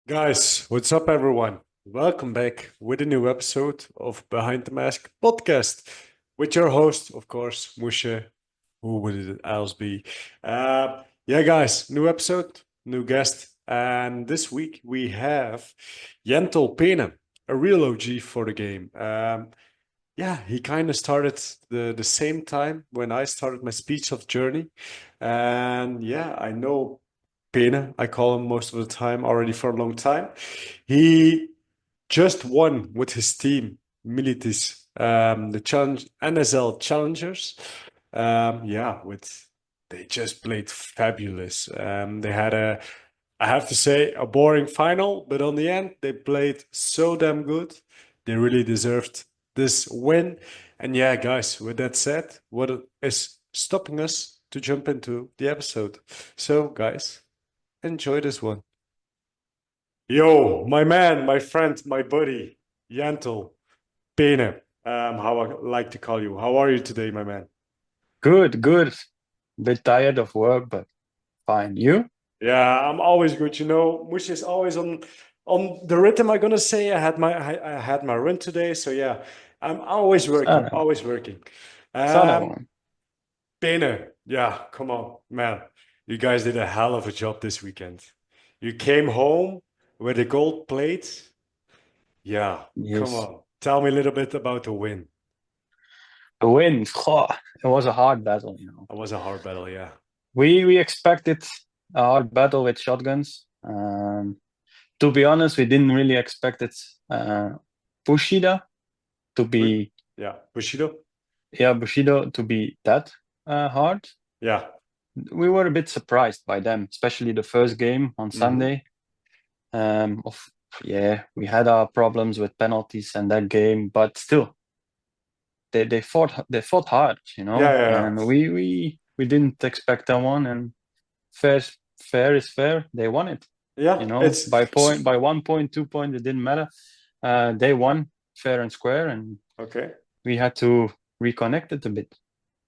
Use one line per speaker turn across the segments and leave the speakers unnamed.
Guys, what's up, everyone? Welcome back with a new episode of Behind the Mask podcast with your host, of course, Mushe. Who would it else be? Yeah, guys, new episode, new guest. And this week we have Jentel Peene, a real OG for the game. Yeah, he kind of started the same time when I started my speech of journey. And yeah, I know Peene, I call him most of the time already for a long time. He just won with his team, Militis, the challenge NSL Challengers. Yeah, with they just played fabulous. They had I have to say, a boring final, but on the end, they played so damn good. They really deserved this win. And yeah, guys, with that said, what is stopping us to jump into the episode? So, guys, enjoy this one. Yo, my man, my friend, my buddy, Jentel Peene, how I like to call you. How are you today, my man?
Good, good. Bit tired of work, but fine. You?
Yeah, I'm always good. Mush is always on the rhythm. I'm gonna say I had my run today, so yeah, I'm always working,
Standout.
always working.
Standout
Um,
one.
Peene, yeah, come on, man, you guys did a hell of a job this weekend. You came home with a gold plate. Yeah, come
Yes.
on, tell me a little bit about the win.
The win. It was a hard battle.
It was a hard battle, yeah.
We expected a hard battle with shotguns. To be honest, we didn't really expect it. Bushida to
Bu-
be
Yeah, Bushido.
Bushido to be that hard.
Yeah.
We were a bit surprised by them, especially the first game on
Mm-hmm.
Sunday. Of yeah, we had our problems with penalties and that game, but still, they fought hard,
Yeah, yeah, yeah.
and we didn't expect that one. And fair fair is fair. They won it,
Yeah, it's
by point, by 1 point, 2 point. It didn't matter. They won fair and square, and
okay.
we had to reconnect it a bit.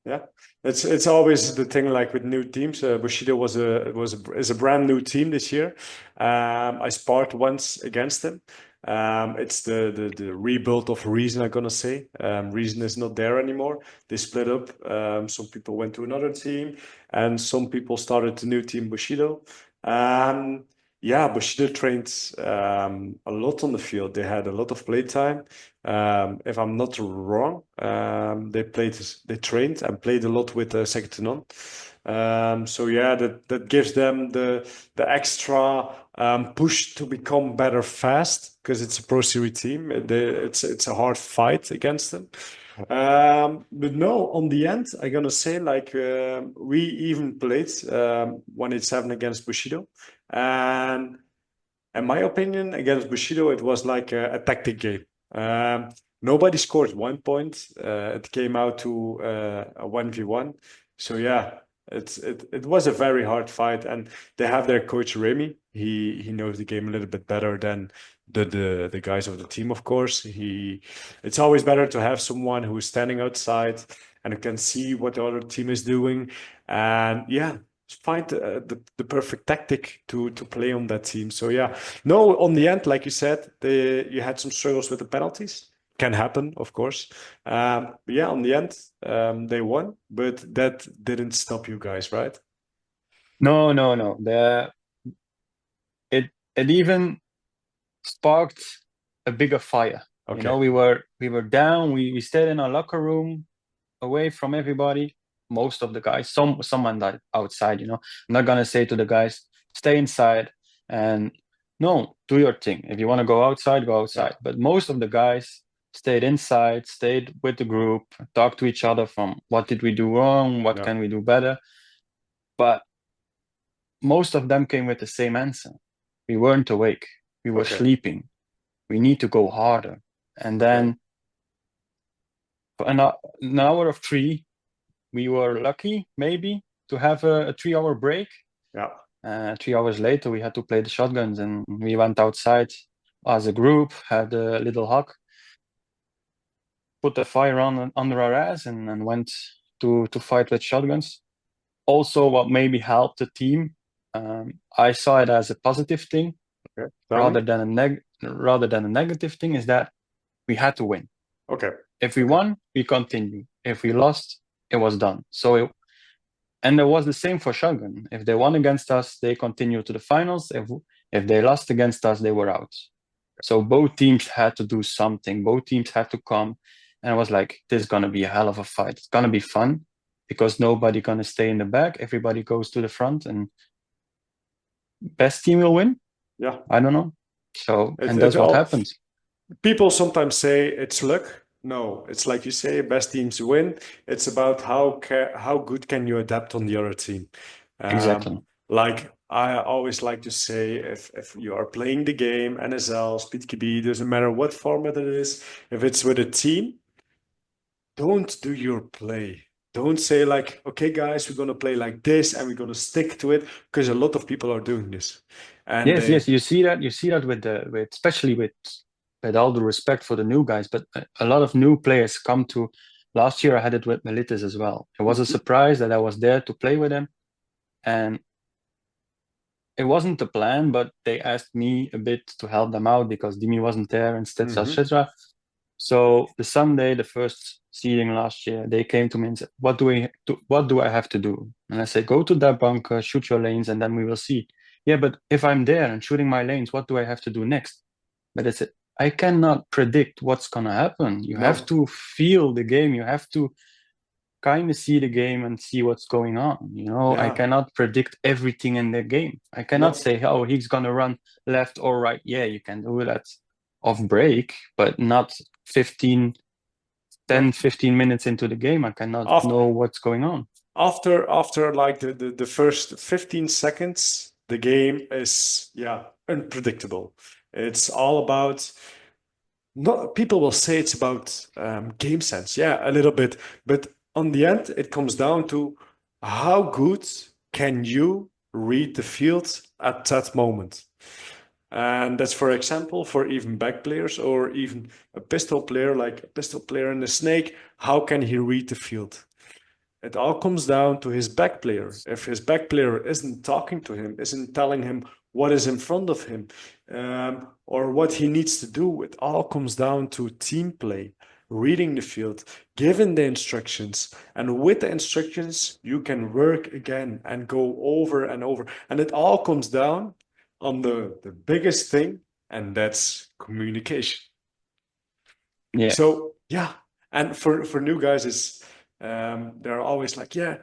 Yeah, it's always the thing like with new teams. Bushido is a brand new team this year. I sparred once against them. It's the rebuild of Reason. I'm gonna say Reason is not there anymore. They split up. Some people went to another team, and some people started the new team Bushido. Um, yeah, Bushido trained a lot on the field. They had a lot of playtime. If I'm not wrong, they trained and played a lot with second to none. So yeah, that gives them the extra push to become better fast because it's a Pro Series team. It's a hard fight against them. But no, on the end, I'm gonna say like we even played 187 against Bushido, and in my opinion, against Bushido, it was like a tactic game. Um, Nobody scored 1 point. It came out to a 1v1. So yeah, it was a very hard fight, and they have their coach Remy. He knows the game a little bit better than the guys of the team, of course. It's always better to have someone who's standing outside and who can see what the other team is doing. And yeah, find the perfect tactic to play on that team. So yeah, no, on the end, like you said, you had some struggles with the penalties. Can happen, of course. But yeah, on the end, they won, but that didn't stop you guys, right?
No, no, no. It even sparked a bigger fire.
Okay.
We were down. We stayed in our locker room, away from everybody. Most of the guys, someone that outside. I'm not gonna say to the guys, stay inside and no, do your thing. If you want to go outside, go
Yeah.
outside. But most of the guys stayed inside, stayed with the group, talked to each other from what did we do wrong, what
No.
can we do better. But most of them came with the same answer. We weren't awake. We were
Okay.
sleeping. We need to go harder. And
Okay.
then for an hour of three, we were lucky maybe to have a 3 hour break.
Yeah.
3 hours later, we had to play the shotguns, and we went outside as a group, had a little hug, put the fire on under our ass, and went to fight with shotguns. Also, what maybe helped the team, I saw it as a positive thing.
Okay. Tell me.
rather than a negative thing, is that we had to win.
Okay.
If we
Okay.
won, we continue. If we lost, it was done. And it was the same for Shotgun. If they won against us, they continued to the finals. If they lost against us, they were out. So both teams had to do something. Both teams had to come. And I was like, this is gonna be a hell of a fight. It's gonna be fun because nobody gonna stay in the back. Everybody goes to the front, and best team will win.
Yeah.
I don't know. So, and
It
that's what
all
happened.
people sometimes say it's luck. No, it's like you say, best teams win. It's about how good can you adapt on the other team. Um,
Exactly.
like I always like to say, if you are playing the game, NSL, SpeedKB, doesn't matter what format it is, if it's with a team, don't do your play. Don't say like, okay, guys, we're gonna play like this and we're gonna stick to it, because a lot of people are doing this, and
Yes,
they.
yes, you see that. You see that with especially with all the respect for the new guys, but a lot of new players come to. Last year, I had it with Melitis as well. It was a
Mhm,
surprise that I was there to play with him, and it wasn't the plan, but they asked me a bit to help them out because Dimi wasn't there, and etc.
mhm.
etc. So the Sunday, the first seeding last year, they came to me and said, What do I have to do?" And I said, "Go to that bunker, shoot your lanes, and then we will see." "Yeah, but if I'm there and shooting my lanes, what do I have to do next?" But I said, "I cannot predict what's gonna happen. You have
No,
to feel the game. You have to kind of see the game and see what's going on. I
yeah,
cannot predict everything in the game. I cannot
no,
say, oh, he's gonna run left or right. Yeah, you can do that off break, but not 15,
no.
10, 15 minutes into the game. I cannot
After
know what's going on."
after like the first 15 seconds, the game is, yeah, unpredictable. It's all about, not people will say it's about game sense, yeah, a little bit, but on the end, it comes down to how good can you read the field at that moment. And that's, for example, for even back players or even a pistol player, like a pistol player in the snake, how can he read the field? It all comes down to his back player. If his back player isn't talking to him, isn't telling him what is in front of him, or what he needs to do, it all comes down to team play, reading the field, giving the instructions. And with the instructions, you can work again and go over and over. And it all comes down on the biggest thing, and that's communication.
Yeah.
So yeah, and for new guys, is they're always like, yeah.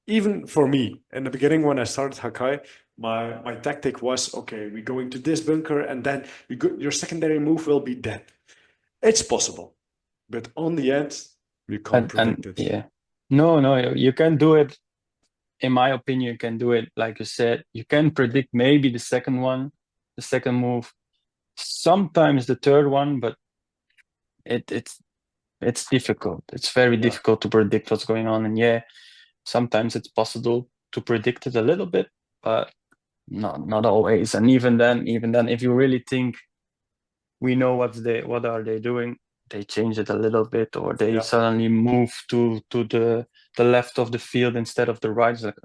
Even for me in the beginning when I started Hakai, my tactic was, okay, we go into this bunker and then your secondary move will be dead. It's possible, but on the end, you can't
And
predict it.
yeah, no, you can do it. In my opinion, you can do it. Like you said, you can predict maybe the second one, the second move, sometimes the third one, but it, it's it's difficult. It's very
Yeah,
difficult to predict what's going on. And yeah, sometimes it's possible to predict it a little bit, but not always. And even then, if you really think we know what are they doing, they change it a little bit, or they
yeah,
suddenly move to the left of the field instead of the right. It's like,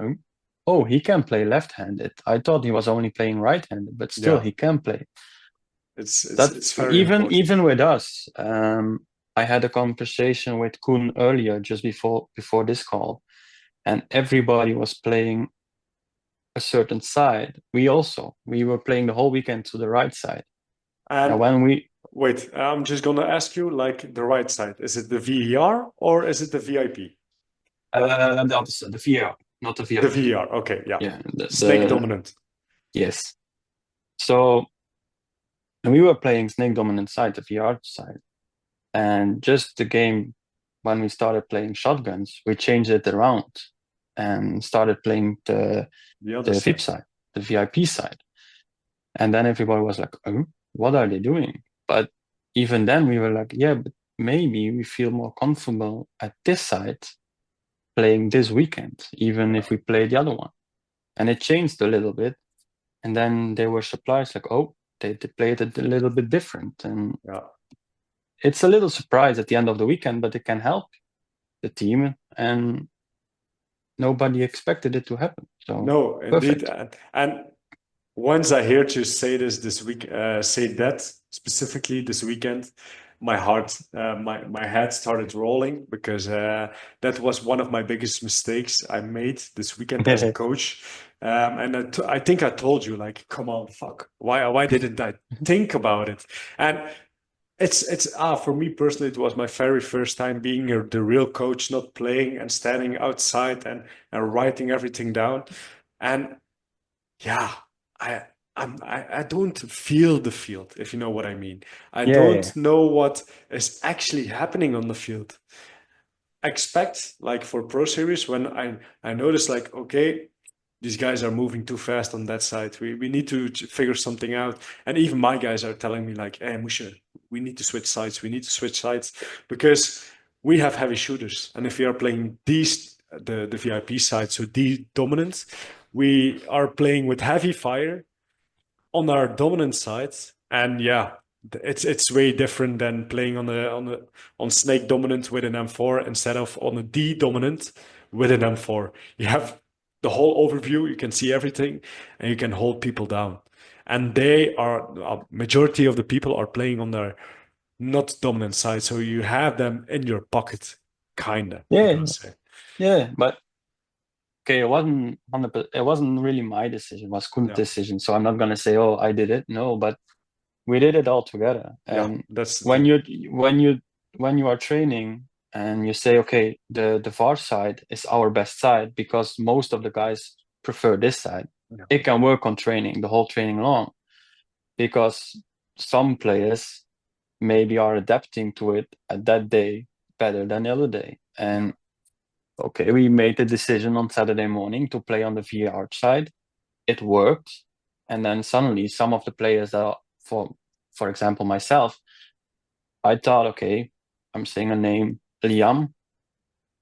oh, he can play left-handed. I thought he was only playing right-handed, but still
yeah.
he can play.
It's
That
it's very
even
important.
even with us, I had a conversation with Koen earlier, just before this call, and everybody was playing a certain side. We were playing the whole weekend to the right side. And
And
when we
wait, I'm just gonna ask you, like, the right side. Is it the VER or is it the VIP?
that's the VR, not the
The
VIP.
VER. Okay, yeah.
Yeah,
Snake dominant.
yes. So we were playing snake dominant side, the VR side, and just the game when we started playing shotguns, we changed it around and started playing
The other
the VIP
side.
side, the VIP side. And then everybody was like, oh, what are they doing? But even then we were like, yeah, but maybe we feel more comfortable at this side playing this weekend, even
Yeah.
if we play the other one. And it changed a little bit. And then there were suppliers like, oh, they played it a little bit different. And
Yeah.
it's a little surprise at the end of the weekend, but it can help the team. And nobody expected it to happen. So
No, indeed.
perfect.
And once I heard you say this week, say that specifically this weekend, my heart, my head started rolling because that was one of my biggest mistakes I made this weekend as a coach. And I think I told you, like, come on, fuck, why didn't I think about it? And it's for me personally, it was my very first time being the real coach, not playing and standing outside and writing everything down. And yeah, I I don't feel the field, if you know what I mean. I
Yeah, yeah,
don't know what is actually happening on the field. Expect like for Pro Series when I notice like, okay, these guys are moving too fast on that side. We need to figure something out. And even my guys are telling me like, hey, Musha, we need to switch sides. We need to switch sides because we have heavy shooters. And if we are playing the VIP side, so the dominant, we are playing with heavy fire on our dominant side. And yeah, it's way different than playing on snake dominant with an M4 instead of on a D dominant with an M4. You have the whole overview, you can see everything, and you can hold people down. And they are a majority of the people are playing on their not dominant side, so you have them in your pocket, kinda. I'm
yeah,
gonna say,
yeah. But okay, it wasn't really my decision. It was Koen's
yeah,
decision. So I'm not gonna say, oh, I did it. No, but we did it all together.
yeah,
And
that's the
when
thing.
you are training and you say, okay, the VAR side is our best side because most of the guys prefer this side,
Yeah,
it can work on training the whole training long because some players maybe are adapting to it at that day better than the other day.
yeah,
And okay, we made the decision on Saturday morning to play on the VR side. It worked. And then suddenly some of the players that are, for example, myself, I thought, okay, I'm saying a name, Liam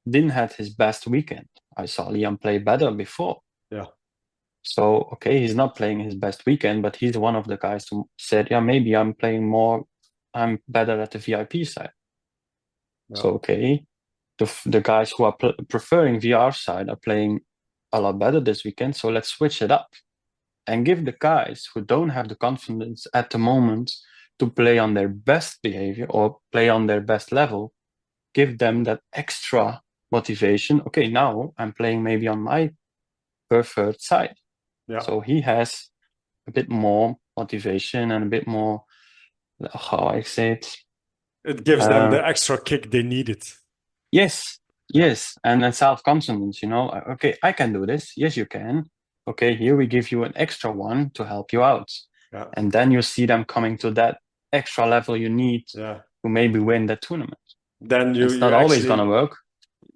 didn't have his best weekend. I saw Liam play better before.
yeah,
So, okay, he's not playing his best weekend, but he's one of the guys who said, yeah, maybe I'm playing more, I'm better at the VIP side.
yeah,
So, okay, the guys who are preferring VR side are playing a lot better this weekend. So let's switch it up and give the guys who don't have the confidence at the moment to play on their best behavior or play on their best level, give them that extra motivation. Okay, now I'm playing maybe on my preferred side.
yeah.
So he has a bit more motivation and a bit more, how I say it.
It gives them
Uh,
the extra kick they needed.
yes,
Yeah,
yes. And then self-confidence, okay, I can do this. Yes, you can. Okay, here we give you an extra one to help you out.
yeah,
And then you see them coming to that extra level you need
yeah.
to maybe win that tournament.
Then
It's not always gonna work.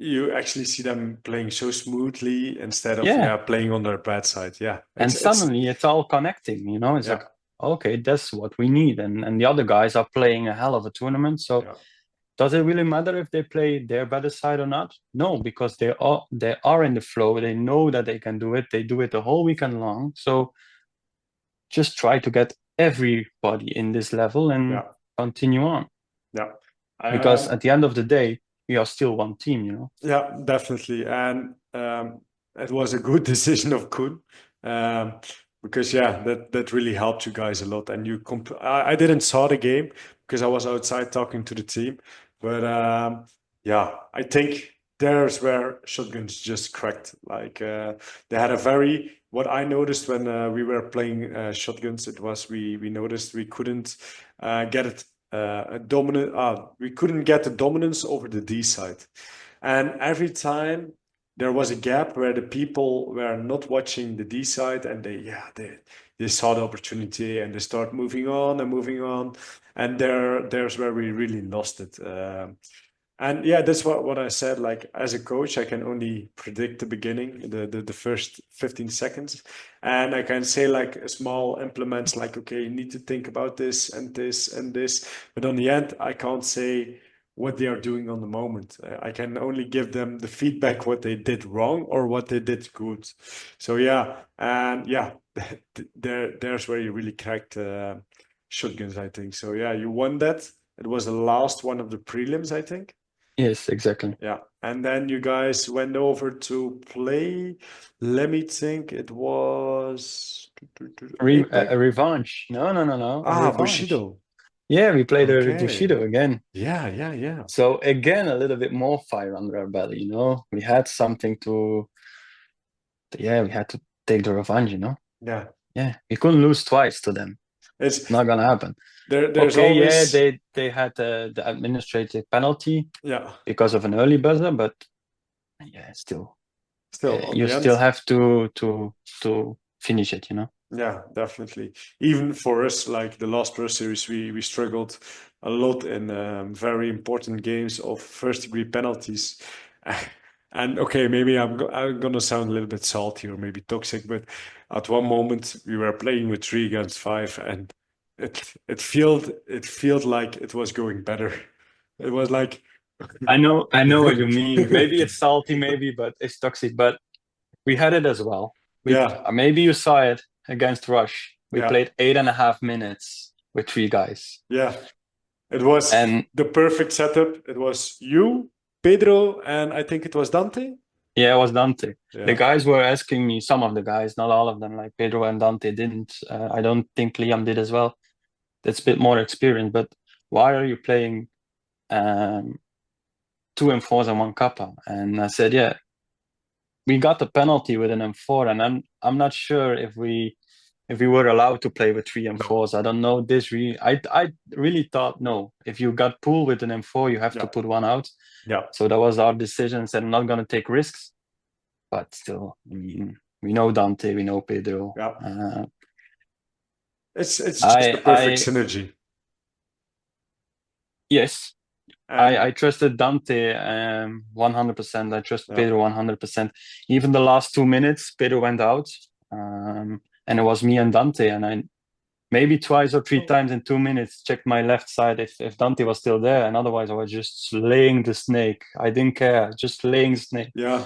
you actually see them playing so smoothly instead of
Yeah.
playing on their bad side. Yeah,
And
it's
suddenly it's all connecting. It's
yeah,
like, okay, that's what we need. And the other guys are playing a hell of a tournament. So
yeah,
does it really matter if they play their better side or not? No, because they are in the flow. They know that they can do it. They do it the whole weekend long. So just try to get everybody in this level and
yeah,
continue on.
yeah.
Because
Um,
at the end of the day, we are still one team.
Yeah, definitely. And it was a good decision of Koen, because yeah, that really helped you guys a lot. And I didn't saw the game because I was outside talking to the team, but yeah, I think there's where shotguns just cracked. Like they had a very what I noticed when we were playing shotguns, it was we noticed we couldn't get it a dominant. We couldn't get the dominance over the D side. And every time there was a gap where the people were not watching the D side and they saw the opportunity and they start moving on and moving on. And there's where we really lost it. And yeah, that's what I said. Like as a coach, I can only predict the beginning, the first 15 seconds. And I can say like small implements like, okay, you need to think about this and this and this. But on the end, I can't say what they are doing on the moment. I can only give them the feedback what they did wrong or what they did good. So yeah, and yeah, there's where you really cracked shotguns, I think. So yeah, you won that. It was the last one of the prelims, I think.
Yes, exactly.
Yeah. And then you guys went over to play. Let me think. It was Apex.
A revanche. No, no, no, no. A
Ah,
revanche.
Bushido.
Yeah, we played a
Okay.
Bushido again.
Yeah, yeah, yeah.
So again, a little bit more fire under our belly, you know. We had something yeah, we had to take the revenge, you know.
Yeah.
Yeah, we couldn't lose twice to them.
It's
Not gonna happen.
there's
Okay, yeah,
always
they had the administrative penalty
yeah,
because of an early buzzer, but yeah, still,
still on
you
the
still
end.
have to finish it, you know.
Yeah, definitely. Even for us, like the last Pro Series, we struggled a lot in very important games of first degree penalties. And okay, maybe I'm gonna sound a little bit salty or maybe toxic, but at one moment we were playing with 3 against 5, and it felt like it was going better. It was like
I know what you mean. Maybe it's salty, maybe, but it's toxic. But we had it as well. We
yeah,
maybe you saw it against Rush. We
yeah,
played 8.5 minutes with three guys,
yeah. It was
and
the perfect setup. It was you, Pedro, and I think it was Dante.
yeah, it was Dante. The
Yeah,
guys were asking me, some of the guys, not all of them, like Pedro and Dante didn't. I don't think Liam did as well. That's a bit more experience. But why are you playing um, two M4s and one Kappa? And I said, yeah, we got the penalty with an M4, and I'm not sure if we were allowed to play with three
no,
M4s. I don't know this really. I really thought no. If you got pulled with an M4, you have to
yeah,
put one out.
yeah,
So that was our decision. Said I'm not gonna take risks, but still, I mean, we know Dante, we know Pedro.
yeah. It's just the perfect
I
synergy.
yes,
And
I trusted Dante 100%. I trust
yeah,
Pedro 100%. Even the last 2 minutes, Pedro went out, and it was me and Dante, and I maybe twice or three times in 2 minutes checked my left side if Dante was still there, and otherwise I was just laying the snake. I didn't care, just laying the snake.
yeah,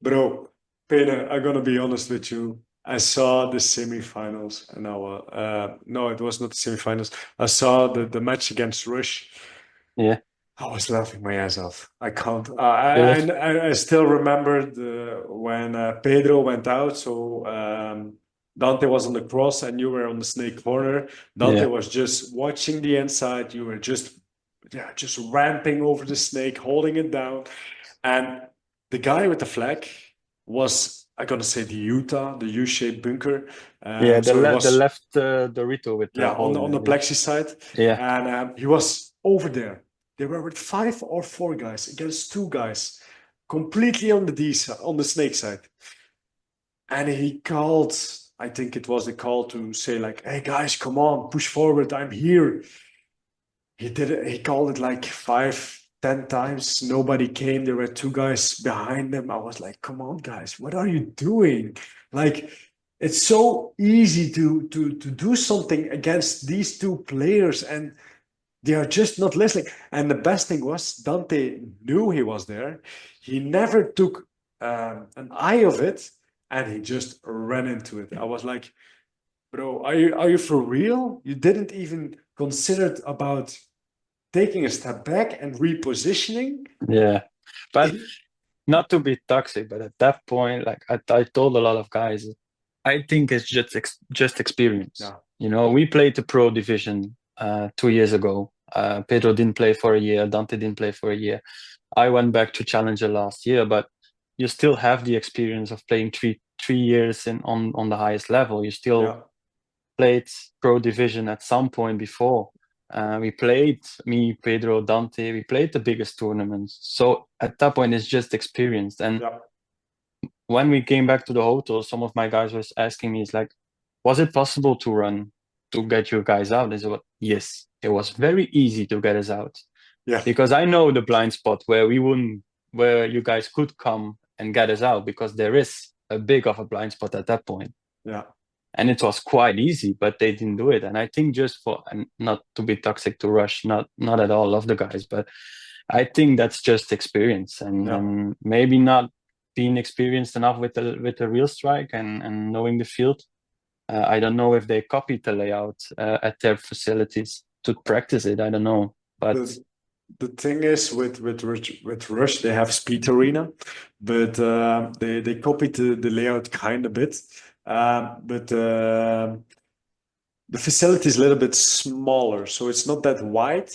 bro, Peter, I'm gonna be honest with you. I saw the semifinals, and no, it was not the semifinals. I saw the match against Rush.
Yeah,
I was laughing my ass off. I can't.
really.
I still remember when Pedro went out. So Dante was on the cross and you were on the snake corner. Dante
Yeah,
was just watching the inside. You were just yeah, just ramping over the snake, holding it down. And the guy with the flag was I gonna say the U-shaped bunker.
yeah.
So it
The
was
left Dorito with the
yeah,
hole in
on the
it.
plexi side,
Yeah,
and he was over there. They were with 5 or 4 guys against 2 guys, completely on the on the snake side, and he called. I think it was the call to say like, "Hey guys, come on, push forward. I'm here." He did it. He called it like 5, 10 times. Nobody came. There were 2 guys behind them. I was like, "Come on, guys, what are you doing?" Like, it's so easy to do something against these 2 players, and they are just not listening. And the best thing was Dante knew he was there. He never took an eye of it, and he just ran into it. I was like, "Bro, are you for real? You didn't even consider about taking a step back and repositioning?"
yeah. But not to be toxic, but at that point, like I told a lot of guys, I think it's just experience.
Yeah,
You know, we played the pro division 2 years ago. Pedro didn't play for a year. Dante didn't play for a year. I went back to Challenger last year, but you still have the experience of playing three years in on the highest level. You still
yeah,
played pro division at some point before. We played me, Pedro, Dante. We played the biggest tournaments. So at that point, it's just experience. And
yeah,
when we came back to the hotel, some of my guys was asking me, "It's like, was it possible to run to get you guys out?" I said, "Well, yes, it was very easy to get us out
yeah,
because I know the blind spot where we wouldn't, where you guys could come and get us out because there is a big of a blind spot at that point."
yeah.
And it was quite easy, but they didn't do it. And I think just for, and not to be toxic to Rush, not at all, love the guys, but I think that's just experience
Yeah.
and maybe not being experienced enough with the real strike and knowing the field. I don't know if they copied the layout at their facilities to practice it. I don't know, but
The the thing is with Rush, they have Speed Arena, but they copied the layout kind of bit. But the facility is a little bit smaller, so it's not that wide.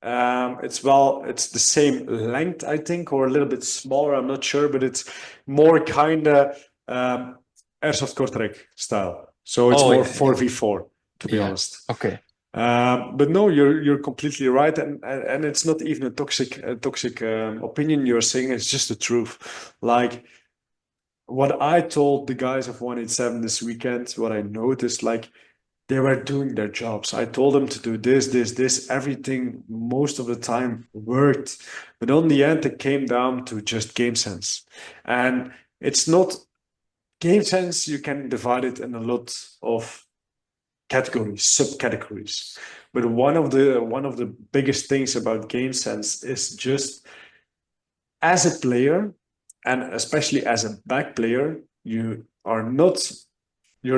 It's the same length, I think, or a little bit smaller. I'm not sure, but it's more kind of Airsoft Kortrijk style. So it's
Oh
more
yeah, yeah,
4v4, to be
yeah.
honest.
Okay.
But no, you're completely right, and it's not even a toxic opinion you're saying. It's just the truth. Like what I told the guys of 187 this weekend, what I noticed, like they were doing their jobs. I told them to do this. Everything most of the time worked. But on the end, it came down to just game sense. And it's not game sense, you can divide it in a lot of categories, subcategories. But one of the biggest things about game sense is just as a player, and especially as a back player, your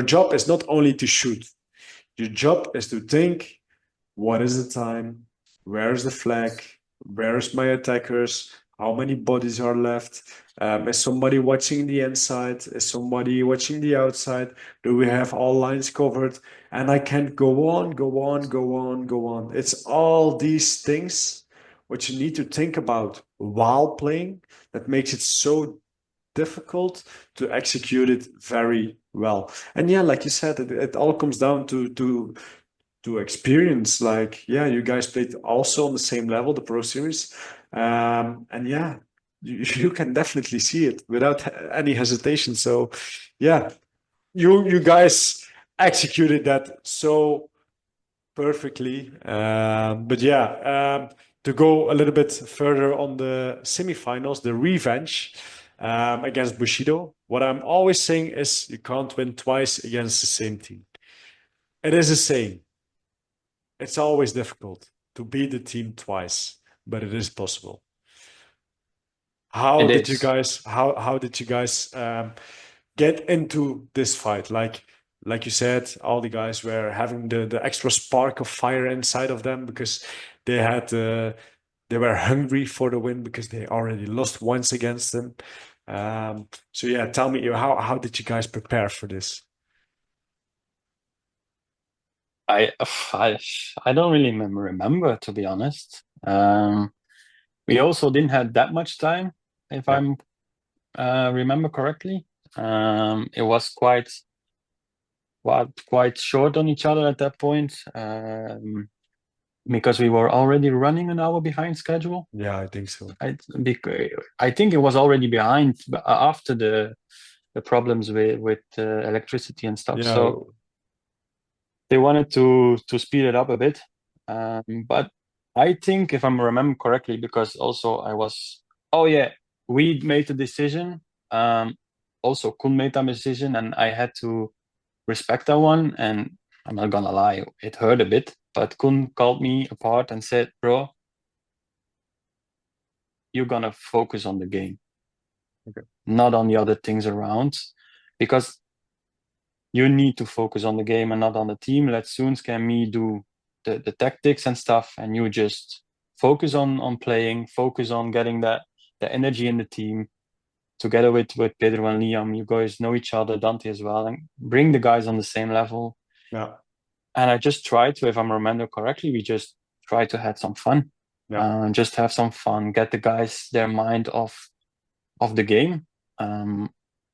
job is not only to shoot. Your job is to think, what is the time? Where is the flag? Where is my attackers? How many bodies are left? Is somebody watching the inside? Is somebody watching the outside? Do we have all lines covered? And I can go on, go on, go on, go on. It's all these things which you need to think about while playing that makes it so difficult to execute it very well. And yeah, like you said, it all comes down to experience. Like, yeah, you guys played also on the same level, the Pro Series. And yeah, you can definitely see it without any hesitation. So yeah, you guys executed that so perfectly. But yeah, to go a little bit further on the semifinals, the revenge against Bushido. What I'm always saying is you can't win twice against the same team. It is a saying. It's always difficult to beat the team twice, but it is possible. How
It
did you
is.
guys how did you guys get into this fight? Like you said, all the guys were having the extra spark of fire inside of them because they had they were hungry for the win because they already lost once against them. So yeah, tell me how did you guys prepare for this?
I I I don't really remember, to be honest. We also didn't have that much time, if
Yeah,
I'm remember correctly. It was quite short on each other at that point, because we were already running an hour behind schedule.
yeah, I think so.
I think it was already behind after the problems with electricity and stuff.
Yeah,
So they wanted to speed it up a bit. But I think, if I'm remember correctly, because also oh yeah, we made a decision. Also Kun made a decision, and I had to respect that one. And I'm not gonna lie, it hurt a bit. But Kun called me apart and said, "Bro, you're gonna focus on the game,
okay.
not on the other things around, because you need to focus on the game and not on the team. Let Soonska and me do the tactics and stuff, and you just focus on playing, focus on getting the energy in the team together with Pedro and Liam. You guys know each other, Dante as well, and bring the guys on the same level."
Yeah,
And I just tried to, if I remember correctly, we just try to have some fun,
yeah,
just have some fun, get the guys their mind off the game.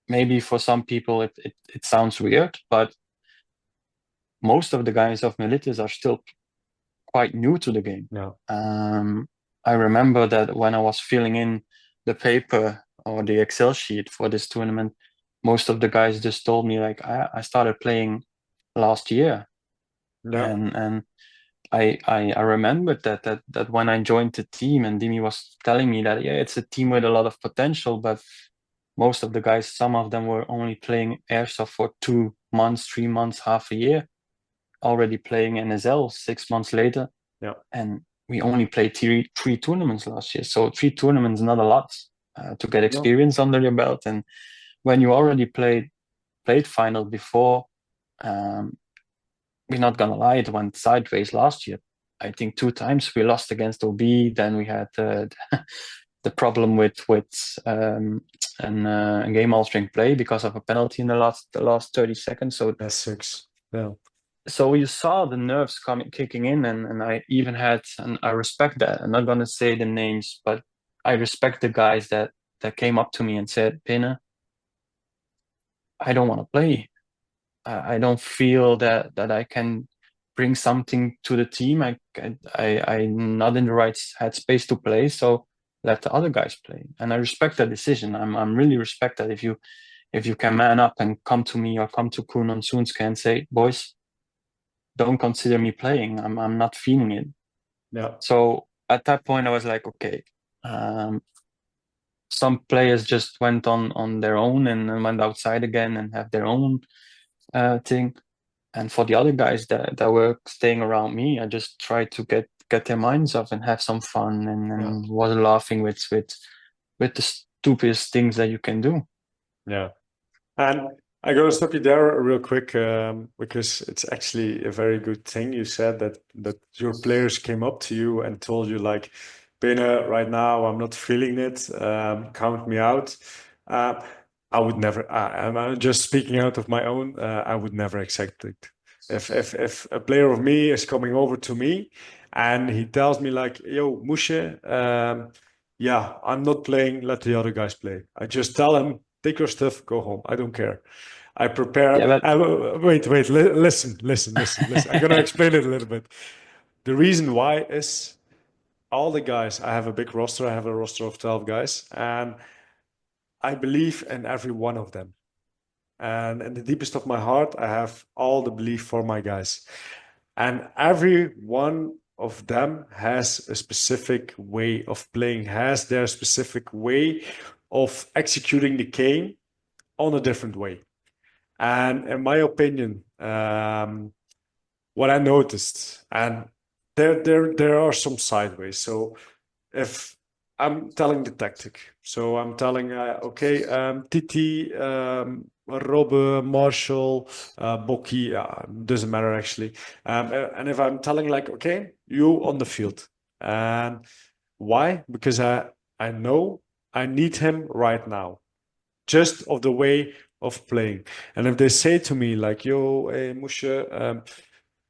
Maybe for some people it sounds weird, but most of the guys of Militis are still quite new to the game.
yeah,
I remember that when I was filling in the paper or the Excel sheet for this tournament, most of the guys just told me like, I started playing last year.
yeah.
And I remembered that when I joined the team, and Dimi was telling me that, yeah, it's a team with a lot of potential, but most of the guys, some of them were only playing airsoft for 2 months, 3 months, half a year, already playing NSL 6 months later.
Yeah.
And we only played three tournaments last year. So 3 tournaments, not a lot to get
No.
experience under your belt. And when you already played final before, um, we're not gonna lie, it went sideways last year. I think 2 times. We lost against OB. Then we had the problem with a game altering play because of a penalty in the last 30 seconds. So
That sucks. Yeah.
so you saw the nerves kicking in, and I even had, and I respect that. I'm not gonna say the names, but I respect the guys that came up to me and said, "Peene, I don't want to play. I don't feel that I can bring something to the team. I'm not in the right headspace to play, so let the other guys play." And I respect that decision. I'm really respect that if you can man up and come to me or come to Koen on Soonske and say, "Boys, don't consider me playing. I'm not feeling it."
Yeah.
So at that point, I was like, okay. Some players just went on their own and went outside again and have their own thing. And for the other guys that were staying around me, I just tried to get their minds off and have some fun
Yeah.
and was laughing with the stupidest things that you can do.
Yeah. And I gotta stop you there real quick, because it's actually a very good thing you said that your players came up to you and told you like, Peene, right now I'm not feeling it. Count me out. Uh, I would never. I'm just speaking out of my own. I would never accept it. If a player of me is coming over to me and he tells me like, "Yo, Mushe, yeah, I'm not playing. Let the other guys play." I just tell him, take your stuff, go home. I don't care. I
Yeah,
prepare.
but
Wait, listen. I'm gonna explain it a little bit. The reason why is all the guys. I have a big roster. I have a roster of 12 guys, and I believe in every one of them. And in the deepest of my heart, I have all the belief for my guys. And every one of them has a specific way of playing, has their specific way of executing the game on a different way. And in my opinion, what I noticed, and there are some sideways. So if I'm telling the tactic, so I'm telling, okay, Titi, Robbe, Marshall, Boki, doesn't matter actually. And if I'm telling like, okay, you on the field, and why? Because I know I need him right now, just of the way of playing. And if they say to me like, "Yo, hey, Mushe,"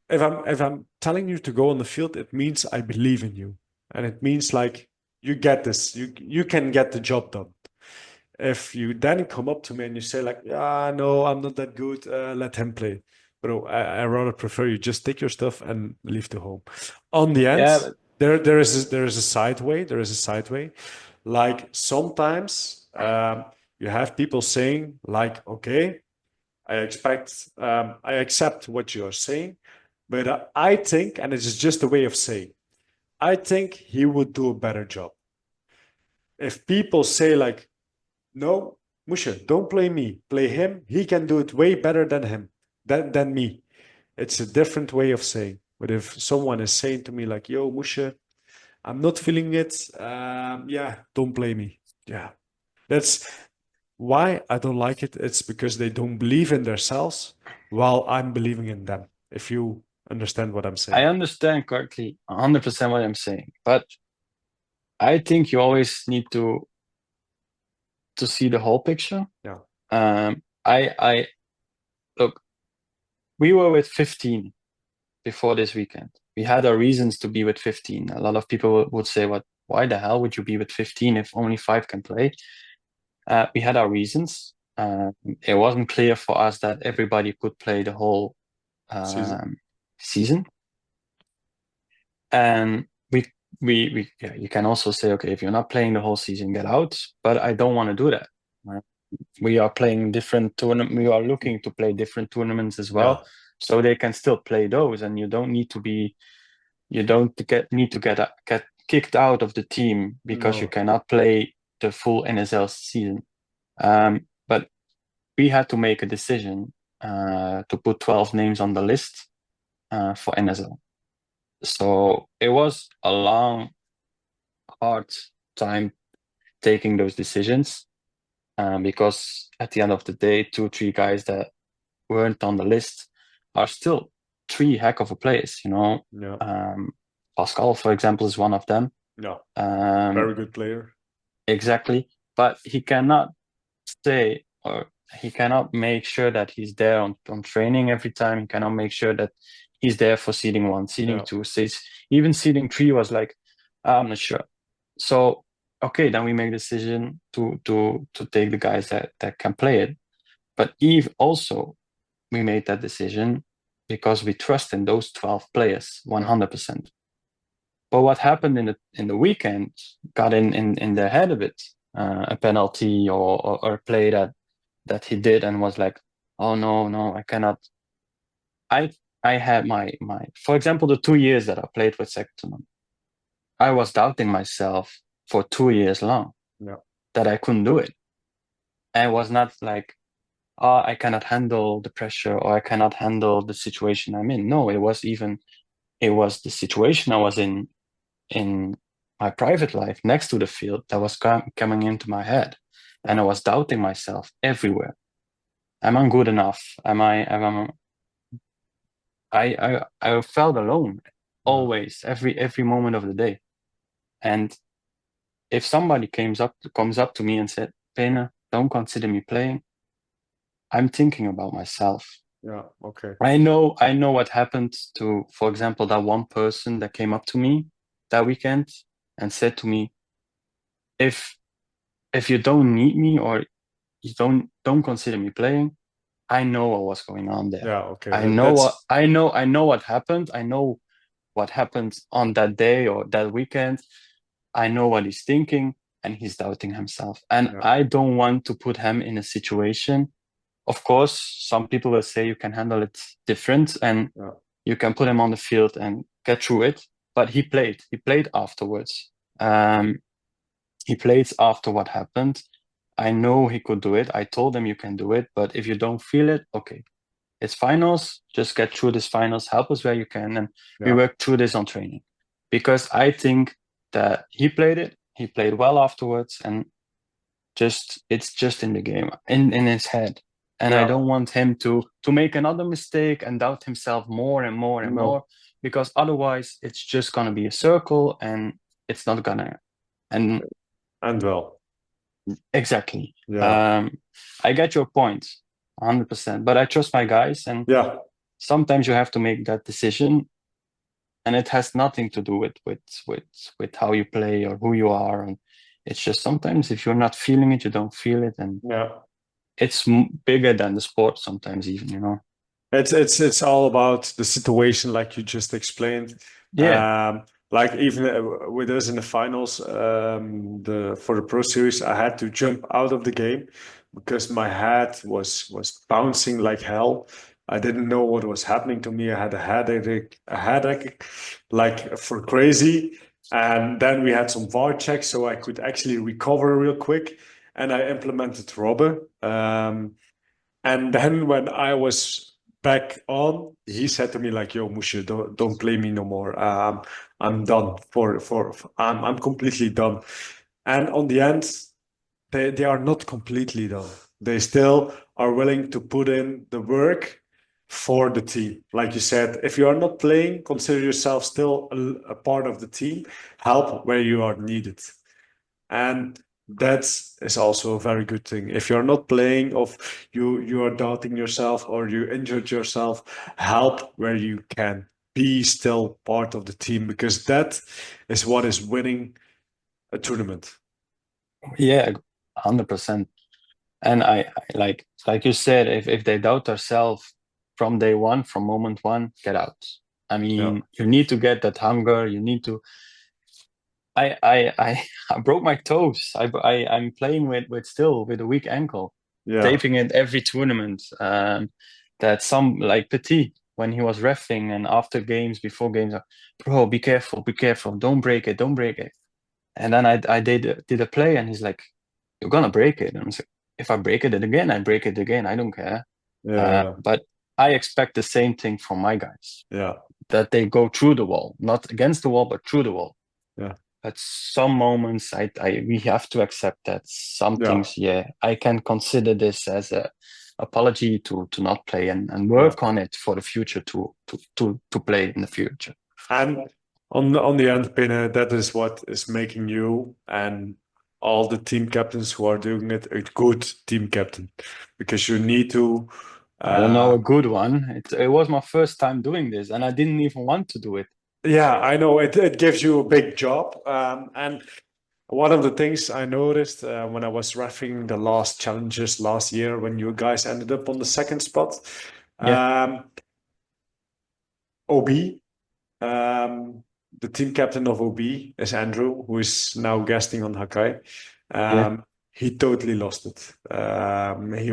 if I'm telling you to go on the field, it means I believe in you, and it means like you get this, you can get the job done. If you then come up to me and you say like, "Yeah, no, I'm not that good. Let him play." Bro, I rather prefer you just take your stuff and leave the home. On the end,
yeah, but
there is a side way. There is a side way. Like sometimes you have people saying like, "Okay, I accept what you are saying, but I think, and it is just a way of saying, I think he would do a better job." If people say like, "No, Musha, don't play me, play him. He can do it way better than him, than me." It's a different way of saying. But if someone is saying to me like, "Yo, Musha, I'm not feeling it. Yeah, don't play me." Yeah, that's why I don't like it. It's because they don't believe in themselves while I'm believing in them. If you understand what I'm
I
saying.
understand correctly 100% what I'm saying. But I think you always need to see the whole picture.
Yeah.
I look, we were with 15 before this weekend. We had our reasons to be with 15. A lot of people would say, "What? Why the hell would you be with 15 if only 5 can play?" We had our reasons. It wasn't clear for us that everybody could play the whole
Season.
season, and we yeah, you can also say, okay, if you're not playing the whole season, get out. But I don't want to do that. We are playing different tournament. We are looking to play different tournaments as
Yeah.
well, so they can still play those, and you don't need to be you don't need to get kicked out of the team because you
No.
cannot play the full NSL season. But we had to make a decision to put 12 names on the list for NSL. So it was a long, hard time taking those decisions because at the end of the day, 2, 3 guys that weren't on the list are still 3 heck of a players, you know.
Yeah.
Pascal, for example, is one of them.
Yeah,
Um,
very good player.
exactly. But he cannot say, or he cannot make sure that he's there on training every time. He cannot make sure that he's there for seeding 1, seeding
Yeah.
2, says even seeding 3 was like, I'm not sure. So okay, then we make the decision to take the guys that can play it. But Eve also, we made that decision because we trust in those 12 players 100%. But what happened in the weekend got in their head a bit. A penalty or a play that he did and was like, oh no, I cannot. I had my for example, the 2 years that I played with Sectorman, I was doubting myself for 2 years long
Yeah.
that I couldn't do it. And it was not like, oh, I cannot handle the pressure or I cannot handle the situation I'm in. No, it was the situation I was in my private life next to the field that was coming into my head. And I was doubting myself everywhere. Am I good enough? I felt alone always, every moment of the day. And if somebody comes up to me and said, Peene, don't consider me playing, I'm thinking about myself.
Yeah. Okay.
I know what happened to, for example, that one person that came up to me that weekend and said to me, if you don't need me or you don't consider me playing, I know what was going on there.
Yeah. Okay.
I know what happened. I know what happened on that day or that weekend. I know what he's thinking and he's doubting himself. And
Yeah.
I don't want to put him in a situation. Of course, some people will say you can handle it different and
Yeah.
you can put him on the field and get through it. But he played afterwards. He played after what happened. I know he could do it. I told him you can do it, but if you don't feel it, okay. It's finals. Just get through this finals. Help us where you can, and we
Yeah.
work through this on training. Because I think that he played it. He played well afterwards, and it's just in the game, in his head. And I
Yeah.
don't want him to make another mistake and doubt himself more and more and
No.
more, because otherwise it's just gonna be a circle, and it's not gonna. And
And well.
exactly.
Yeah.
I get your point, 100%. But I trust my guys, and
Yeah.
sometimes you have to make that decision, and it has nothing to do with how you play or who you are. And it's just sometimes if you're not feeling it, you don't feel it, and
Yeah.
it's bigger than the sport sometimes, even, you know.
It's all about the situation, like you just explained.
Yeah,
Like even with us in the finals, the for the Pro Series, I had to jump out of the game because my head was bouncing like hell. I didn't know what was happening to me. I had a headache, like for crazy. And then we had some VAR checks, so I could actually recover real quick. And I implemented Robber. And then when I was back on, he said to me like, "Yo, Mushe, don't play me no more. I'm done I'm completely done." And on the end, they are not completely done. They still are willing to put in the work for the team. Like you said, if you are not playing, consider yourself still a part of the team. Help where you are needed. And that is also a very good thing. If you're not playing, of you are doubting yourself or you injured yourself, help where you can. Be still part of the team because that is what is winning a tournament.
yeah, 100%. And I like you said, if they doubt themselves from day one, from moment one, get out. I
Yeah,
mean, you need to get that hunger. You need to. I broke my toes. I'm playing with a weak ankle,
yeah,
taping it every tournament. That some like Petit when he was refing and after games, before games, bro, be careful, don't break it, don't break it. And then I did a play, and he's like, "You're gonna break it." And I'm like, "If I break it again, I break it again. I don't care."
yeah,
But I expect the same thing from my guys,
yeah,
that they go through the wall, not against the wall, but through the wall.
yeah,
At some moments, we have to accept that some
yeah,
things, yeah, I can consider this as a apology to not play, and
yeah.
work on it for the future to play in the future.
And On the end, Peene, that is what is making you and all the team captains who are doing it a good team captain, because you need to.
I don't know,
Uh,
a good one. It was my first time doing this, and I didn't even want to do it.
yeah, I know it gives you a big job, and one of the things I noticed when I was refereeing the last challenges last year, when you guys ended up on the second spot,
Yeah,
OB. Um, the team captain of OB is Andrew, who is now guesting on Hakai.
yeah,
He totally lost it. He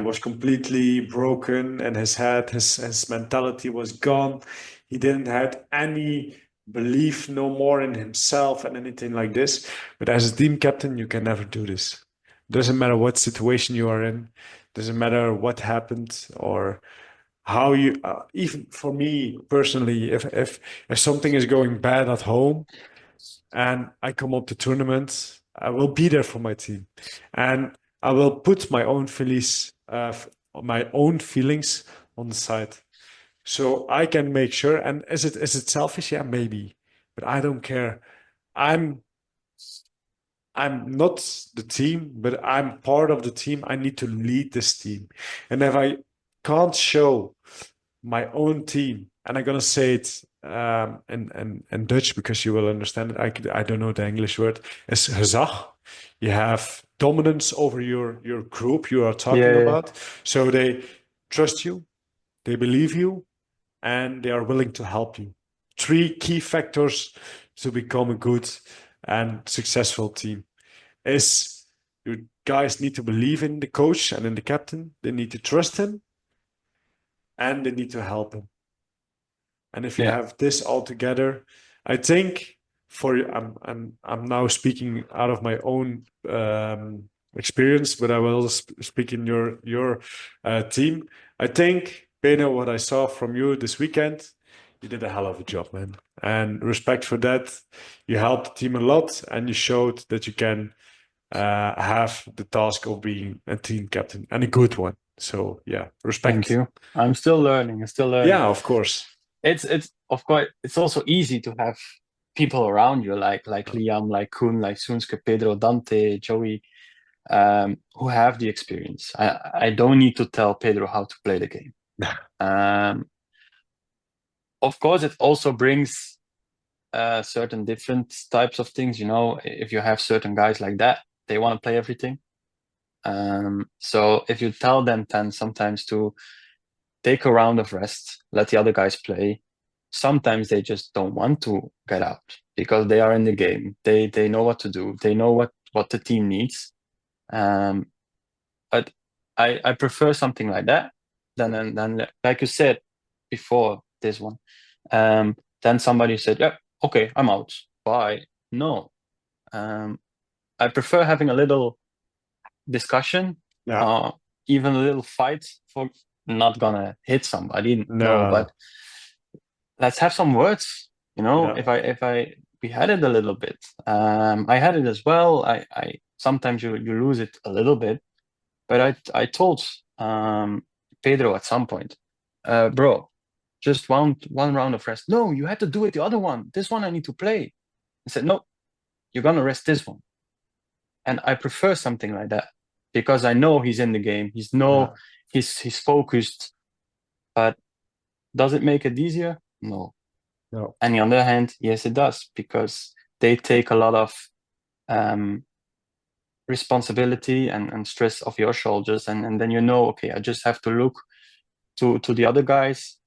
was completely broken, and his head, his mentality was gone. He didn't have any belief no more in himself and anything like this. But as a team captain, you can never do this. Doesn't matter what situation you are in, doesn't matter what happened or how you even for me personally, if something is going bad at home and I come up to tournament, I will be there for my team, and I will put my own feelings on the side, so I can make sure. And is it selfish? Yeah, maybe, but I don't care. I'm I'm not the team, but I'm part of the team. I need to lead this team, and if I can't show my own team, and I'm gonna say it in Dutch because you will understand it. I don't know the English word. Is gezag. You have dominance over your group you are
yeah,
talking
yeah.
about. So they trust you, they believe you, and they are willing to help you. Three key factors to become a good and successful team is you guys need to believe in the coach and in the captain. They need to trust him, and they need to help him. And if you
Yeah.
have this all together, I think I'm now speaking out of my own experience, but I will speak in your team. I think, Beno, what I saw from you this weekend, you did a hell of a job, man. And respect for that. You helped the team a lot, and you showed that you can have the task of being a team captain, and a good one. So yeah,
Thank
respect.
you. I'm still learning. I'm still learning.
Yeah, of course.
It's of course it's also easy to have people around you like Liam, like Koen, like Sunske, Pedro, Dante, Joey, who have the experience. I don't need to tell Pedro how to play the game. Um, of course, it also brings certain different types of things. You know, if you have certain guys like that, they want to play everything. So if you tell them then sometimes to take a round of rest, let the other guys play. Sometimes they just don't want to get out because they are in the game. They know what to do. They know what the team needs. Um, but I prefer something like that than like you said before this one. Then somebody said, "Yeah, okay, I'm out. Bye." No, I prefer having a little discussion,
Yeah.
uh, even a little fight for not gonna hit somebody. No,
No.
but let's have some words. You know,
Yeah.
if I we had it a little bit. I had it as well. I sometimes you lose it a little bit, but I told Pedro at some point, bro, just one round of rest. No, you had to do it the other one. This one I need to play. I said, no, you're gonna rest this one. And I prefer something like that because I know he's in the game.
Yeah.
He's focused. But does it make it easier? No.
No.
On the other hand, yes, it does because they take a lot of um, responsibility and stress off your shoulders, and then you know, okay, I just have to look to the other guys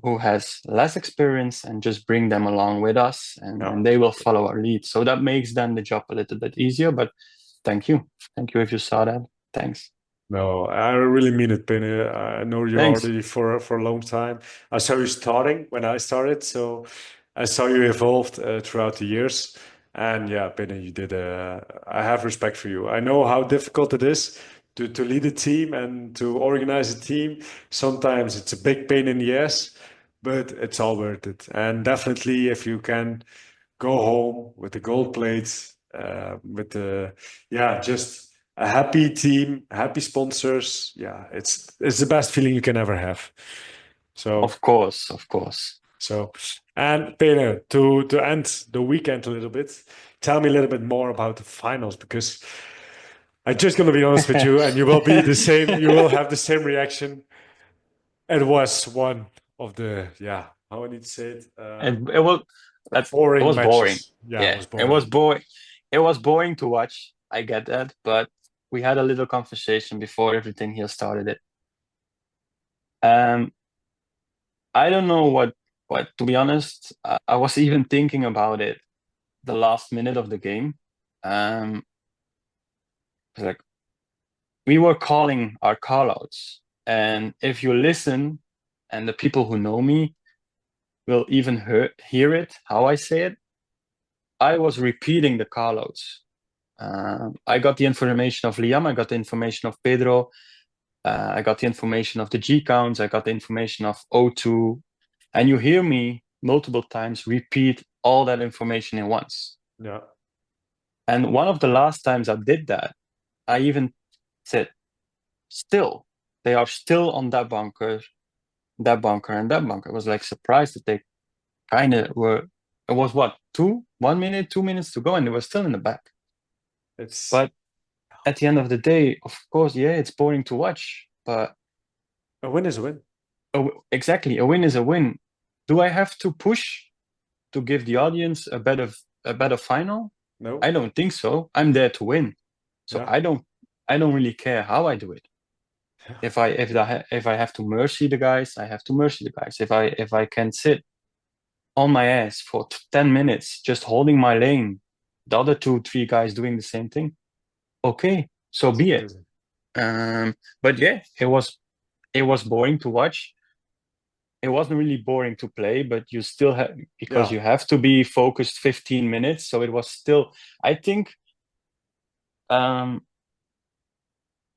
who has less experience and just bring them along with us,
No.
and they will follow our lead. So that makes then the job a little bit easier. But thank you, if you saw that. Thanks.
No, I really mean it, Penny. I know you
Thanks.
already for a long time. I saw you starting when I started, so I saw you evolved throughout the years. And yeah, Penny, you did. I have respect for you. I know how difficult it is to lead a team and to organize a team. Sometimes it's a big pain in the ass, but it's all worth it. And definitely, if you can go home with the gold plates, with the yeah, just a happy team, happy sponsors. Yeah, it's the best feeling you can ever have. So
Of course, of course.
So, and Peter, to end the weekend a little bit, tell me a little bit more about the finals because I'm just gonna be honest with you, and you will be the same. You will have the same reaction. It was one of the how I need to say it,
It was it
boring
was boring.
matches. Yeah, it
Yeah,
was
it was
boring.
boring. It was boring to watch. I get that, but we had a little conversation before everything here started. It. Um, I don't know what to be honest. I was even thinking about it the last minute of the game. Like we were calling our callouts, and if you listen, and the people who know me will even hear it how I say it. I was repeating the callouts. I got the information of Liam. I got the information of Pedro. I got the information of the G counts. I got the information of O2. And you hear me multiple times repeat all that information in once.
Yeah,
And one of the last times I did that, I even said, still, they are still on that bunker, that bunker, and that bunker. I was like surprised that they kind of were. It was what, 1 minute, 2 minutes to go, and they were still in the back.
it's
But at the end of the day, of course, yeah, it's boring to watch, but
a win is a win.
exactly, a win is a win. Do I have to push to give the audience a better final?
No,
I don't think so. I'm there to win, so
yeah,
I don't really care how I do it. If I have to mercy the guys, I have to mercy the guys. If I can sit on my ass for 10 minutes just holding my lane, the other 2 3 guys doing the same thing, okay, so
it's
be it.
amazing.
But yeah, it was boring to watch. It wasn't really boring to play, but you still have because
Yeah,
you have to be focused 15 minutes. So it was still, I think, um,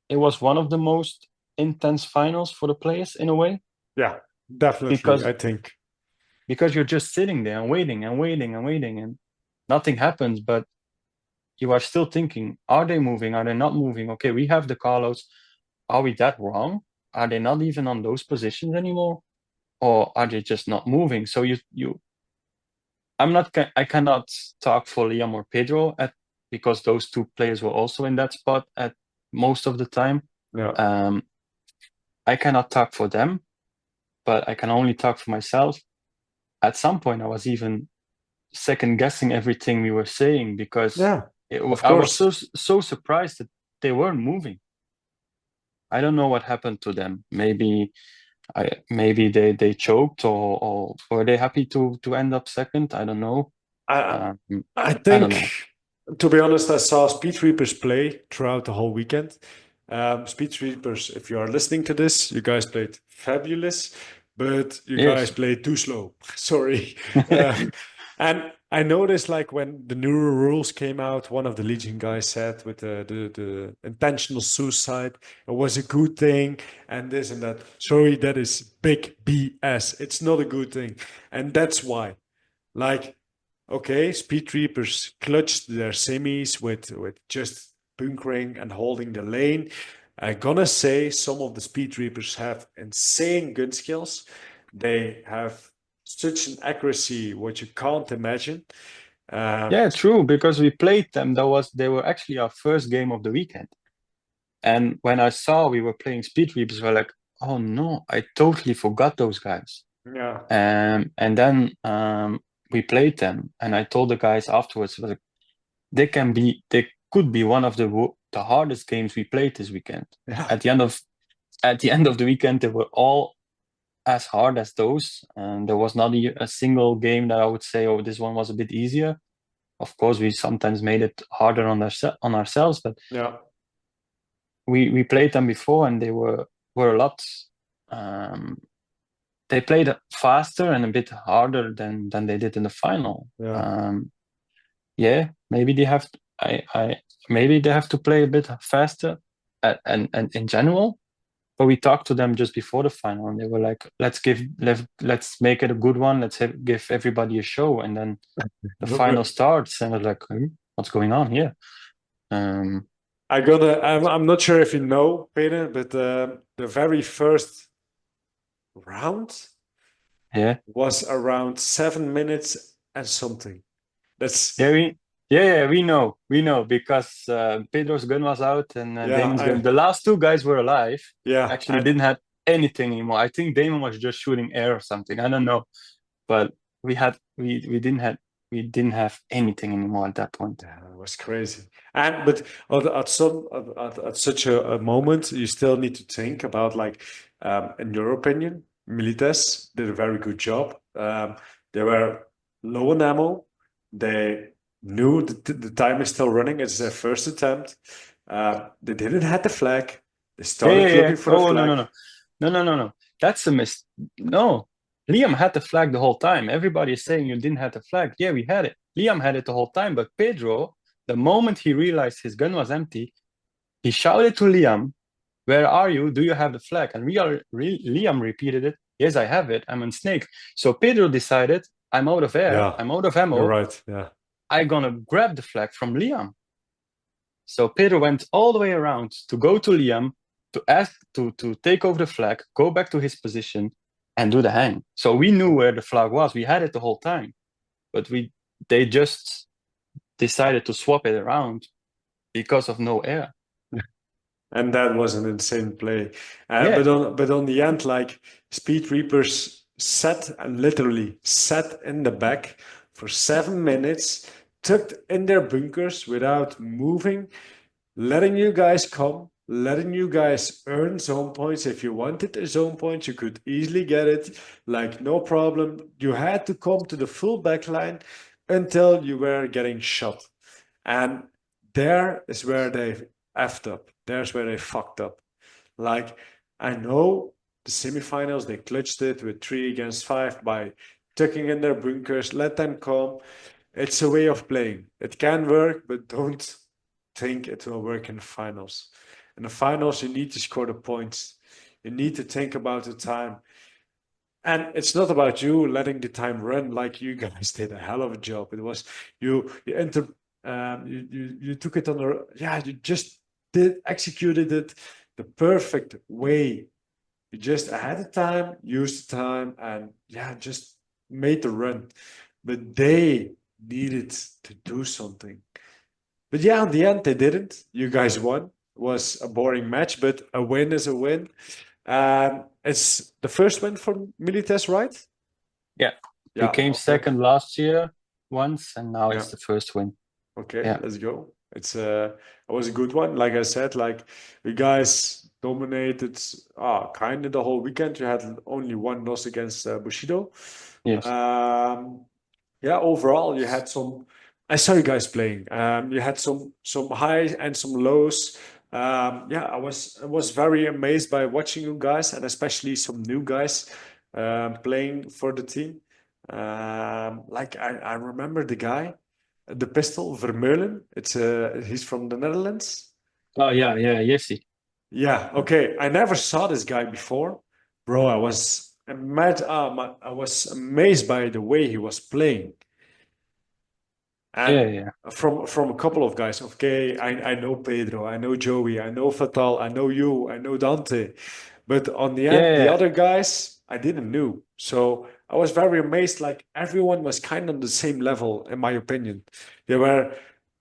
it was one of the most intense finals for the players in a way
yeah, definitely.
because
I think.
you're just sitting there and waiting and waiting and waiting and nothing happens. But you are still thinking, are they moving? Are they not moving? Okay, we have the Carlos. Are we that wrong? Are they not even on those positions anymore? Or are they just not moving? So I cannot talk for Liam or Pedro because those 2 players were also in that spot at most of the time.
Yeah,
Um, I cannot talk for them, but I can only talk for myself. At some point, I was even second guessing everything we were saying because
yeah, of
I was
course.
so surprised that they weren't moving. I don't know what happened to them. Maybe they choked or were they happy to end up second? I don't know.
I
Um,
I
I don't
think,
know.
to be honest, I saw Speed Reapers play throughout the whole weekend. Speed Reapers, if you are listening to this, you guys played fabulous, but you guys
Yes.
played too slow. Sorry. And I noticed, like, when the new rules came out, one of the Legion guys said with the intentional suicide, it was a good thing, and this and that. Sorry, that is big BS. It's not a good thing. And that's why. Like, okay, Speed Reapers clutched their semis with just bunkering and holding the lane. I'm gonna say some of the Speed Reapers have insane gun skills. They have such an accuracy what you can't imagine.
Yeah, true, because we played them. They were actually our first game of the weekend. And when I saw we were playing Speed Reapers, we're like, oh no, I totally forgot those guys.
Yeah,
And then we played them, and I told the guys afterwards, like, they could be one of the hardest games we played this weekend.
yeah,
At the end of the weekend, they were all as hard as those, and there was not a single game that I would say, oh, this one was a bit easier. Of course, we sometimes made it harder on ourselves, but
yeah,
we played them before, and they were a lot. Um, they played faster and a bit harder than they did in the final.
yeah.
Yeah, maybe they have. I maybe they have to play a bit faster, and in general. But we talked to them just before the final, and they were like, let's make it a good one. Give everybody a show." And then the final starts, and I was like, "What's going on here?" Um,
I'm not sure if you know, Peter, but the very first round
Yeah.
was around 7 minutes and something. That's
We know because Pedro's gun was out and
yeah,
Damon's gun. The last two guys were alive.
yeah,
Actually, didn't have anything anymore. I think Damon was just shooting air or something. I don't know, but we didn't have anything anymore at that point.
yeah, it was crazy. And but at such a moment, you still need to think about like, in your opinion, Milites did a very good job. They were low on ammo. They knew the time is still running. It's their first attempt. They didn't have the flag. They started
Yeah.
looking for the
Oh, no,
flag.
no, no, no, no, no, no. That's a miss. No, Liam had the flag the whole time. Everybody is saying you didn't have the flag. Yeah, we had it. Liam had it the whole time, but Pedro, the moment he realized his gun was empty, he shouted to Liam, "Where are you? Do you have the flag?" And Liam repeated it. Yes, I have it. I'm on Snake. So Pedro decided, I'm out of air.
Yeah,
I'm out of
you're
ammo.
right. Yeah.
I'm gonna grab the flag from Liam. So Pedro went all the way around to go to Liam to ask to take over the flag, go back to his position, and do the hang. So we knew where the flag was. We had it the whole time, but they just decided to swap it around because of no air.
And that was an insane play.
Yeah,
But on the end, like Speed Reapers sat and literally sat in the back for 7 minutes, tucked in their bunkers without moving, letting you guys come, letting you guys earn zone points. If you wanted a zone point, you could easily get it, like no problem. You had to come to the full back line until you were getting shot. And there is where they effed up. There's where they fucked up. Like, I know the semifinals, they clutched it with 3 against 5 by tucking in their bunkers, let them come. It's a way of playing. It can work, but don't think it will work in the finals. In the finals, you need to score the points. You need to think about the time. And it's not about you letting the time run like you guys did a hell of a job. It was you enter you took it on the yeah, you just did executed it the perfect way. You just ahead of time, used the time, and yeah, just made the run. But they needed to do something. But yeah, in the end, they didn't. You guys won. It was a boring match, but a win is a win. It's the first win for Milites, right?
yeah. They
Yeah.
came
Okay.
second last year once, and now
Yeah.
it's the first win.
Okay.
Yeah.
Let's go. It was a good one. Like I said, like you guys dominated kind of the whole weekend. You had only one loss against Bushido.
Yes.
Um, yeah, overall you had some. I saw you guys playing. You had some highs and some lows. Yeah, I was very amazed by watching you guys and especially some new guys playing for the team. Like I remember the guy, the pistol Vermeulen. He's from the Netherlands.
Oh yeah, yeah, Jesse.
Yeah, okay. I never saw this guy before, bro. I was amazed by the way he was playing.
Yeah,
And
yeah,
from a couple of guys, okay, I know Pedro, I know Joey, I know Fatal, I know you, I know Dante. But on the end, the
yeah.
other guys, I didn't know. So I was very amazed. Like everyone was kind of on the same level, in my opinion. They were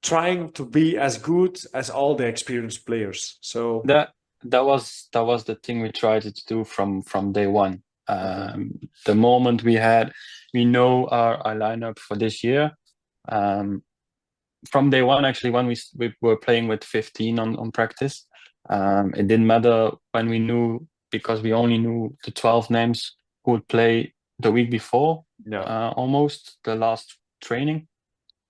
trying to be as good as all the experienced players. So,
That that was the thing we tried to do from day one.
okay.
The moment we know our lineup for this year. Um, from day one, actually, when we were playing with 15 on practice, it didn't matter when we knew because we only knew the 12 names who would play the week before,
Yeah.
almost the last training.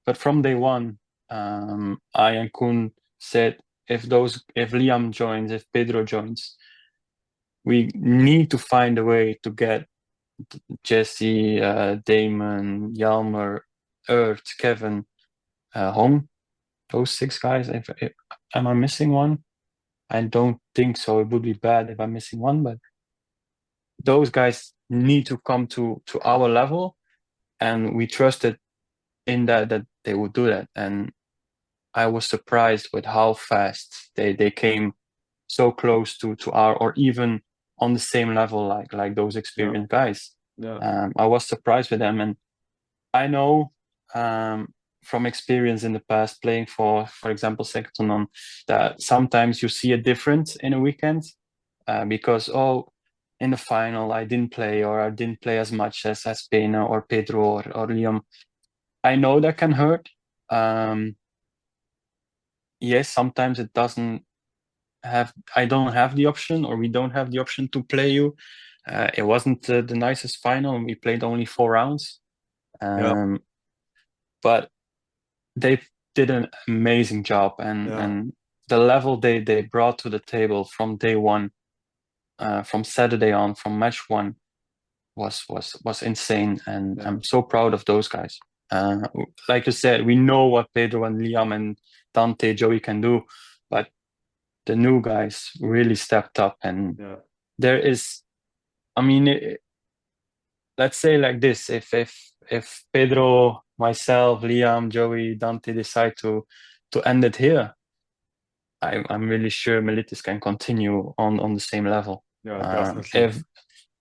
But from day one, I and Koen said if Liam joins, if Pedro joins, we need to find a way to get Jesse, Damon, Yalmer, Earth, Kevin home. Those 6 guys. Am I missing one? I don't think so. It would be bad if I'm missing one, but those guys need to come to our level, and we trusted in that they would do that. And I was surprised with how fast they came so close to our or even on the same level like those
Yeah.
experienced guys.
Yeah.
I was surprised with them, and I know from experience in the past playing for example, Sectonon, that sometimes you see a difference in a weekend because in the final I didn't play, or I didn't play as much as Peene or Pedro or Liam. I know that can hurt. Yes, sometimes it doesn't I don't have the option, or we don't have the option to play you. It wasn't the nicest final, and we played only 4 rounds.
Yeah.
But they did an amazing job, and
Yeah.
the level they brought to the table from day one, from Saturday on, from match one, was insane, and
Yeah.
I'm so proud of those guys. Like you said, we know what Pedro and Liam and Dante, Joey can do, but the new guys really stepped up, and
Yeah.
there is, I mean, let's say like this: if Pedro, myself, Liam, Joey, Dante decide to end it here, I'm really sure Militis can continue on the same level.
Yeah, definitely.
If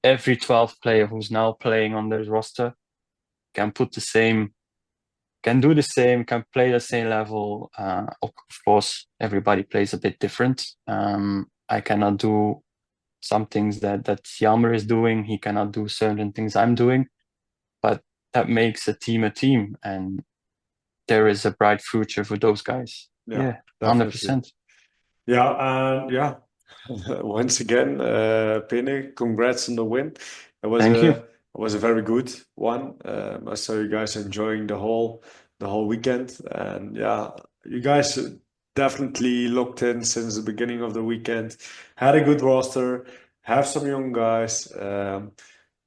every 12th player who's now playing on their roster can do the same, can play the same level. Of course, everybody plays a bit different. I cannot do some things that Yammer is doing. He cannot do certain things I'm doing, but that makes a team, and there is a bright future for those guys.
Yeah,
Yeah,
definitely.
100%.
Yeah, and yeah, once again, Peene, congrats on the win.
Thank you.
It was a very good one. I saw you guys enjoying the whole weekend, and yeah, you guys definitely looked in since the beginning of the weekend. Had a good roster, have some young guys,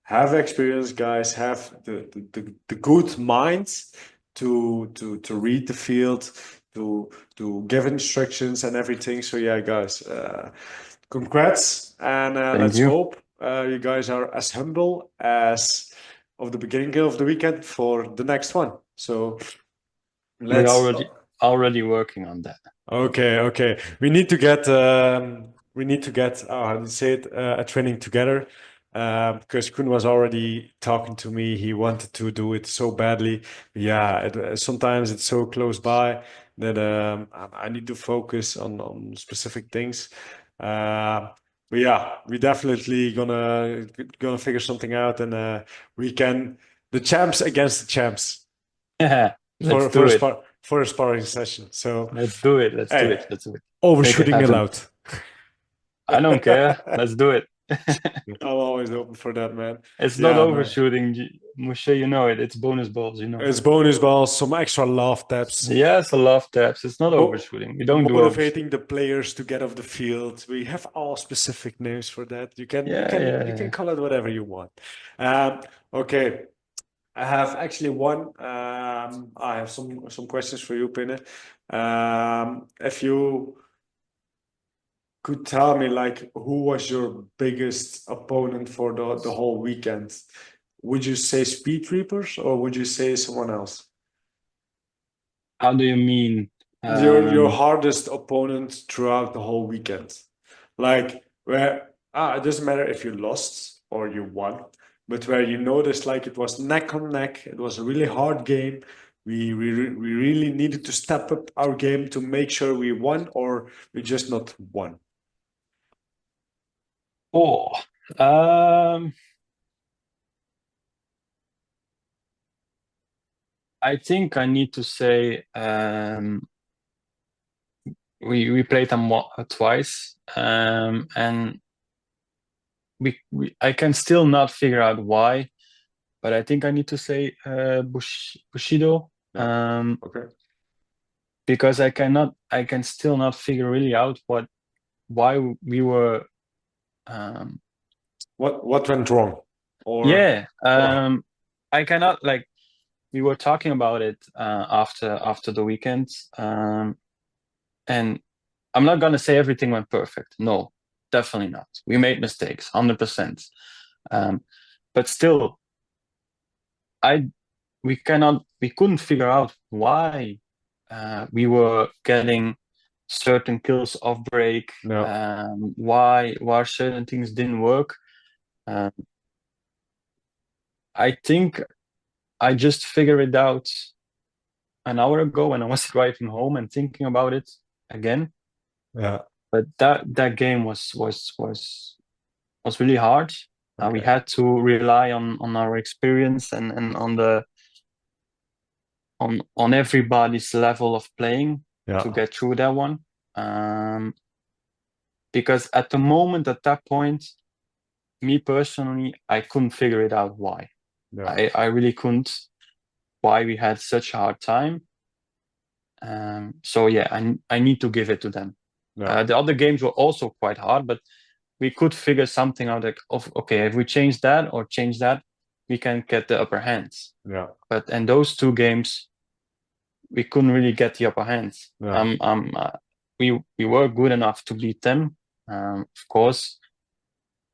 have experienced guys, have the good minds to read the field, to give instructions and everything. So yeah, guys, congrats, and
Thank
let's
you.
hope you guys are as humble as of the beginning of the weekend for the next one. So
We
let's.
already working on that.
Okay, okay. We need to get how do you say it, a training together. Because Kun was already talking to me. He wanted to do it so badly. Yeah, sometimes it's so close by that I need to focus on specific things. Uh, but yeah, we definitely gonna figure something out, and we can the champs against the champs
Let's do it.
for a sparring session. So.
Let's do it. Let's do
Hey,
it. Let's do it. Make it
overshooting
happen.
allowed.
I don't care. Let's do it.
I'm always open for that, man.
It's not
Yeah, man.
overshooting, Moshe. You know it. It's bonus balls. You know.
It's bonus balls, some extra love taps,
Yes, I love taps. It's not
mo
overshooting. We don't do
motivating
overshooting.
the players to get off the field. We have all specific names for that.
Yeah, yeah,
You can
yeah.
call it whatever you want. Um, okay, I have actually one. I have some questions for you, Pinne. If you could tell me like who was your biggest opponent for the whole weekend? Would you say Speed Reapers or would you say someone else?
How do you mean?
Your hardest opponent throughout the whole weekend. Like where it doesn't matter if you lost or you won, but where you noticed like it was neck on neck, it was a really hard game. We really needed to step up our game to make sure we won or we just not won.
Oh, um, I think I need to say we played them twice, and we I can still not figure out why, but I think I need to say Bushido,
Yeah. Okay.
because I can still not figure really out why we were um,
What went wrong? Or
yeah,
oh,
I cannot, like, we were talking about it after the weekend, and I'm not gonna say everything went perfect. No, definitely not. We made mistakes, 100%. But still, I we couldn't figure out why we were getting certain kills off break,
no.
why certain things didn't work. Um, I think I just figured it out an hour ago when I was driving home and thinking about it again.
Yeah.
But that game was really hard. We
Okay.
had to rely on our experience and on the on everybody's level of playing to
Yeah.
get through that one. Um, because at the moment, at that point, me personally, I couldn't figure it out why.
Yeah.
I really couldn't why we had such a hard time. So yeah, I need to give it to them.
Yeah.
The other games were also quite hard, but we could figure something out like of okay, if we change that or change that, we can get the upper hands.
Yeah.
But in those two games, we couldn't really get the upper hands.
Yeah.
We were good enough to beat them. Of course,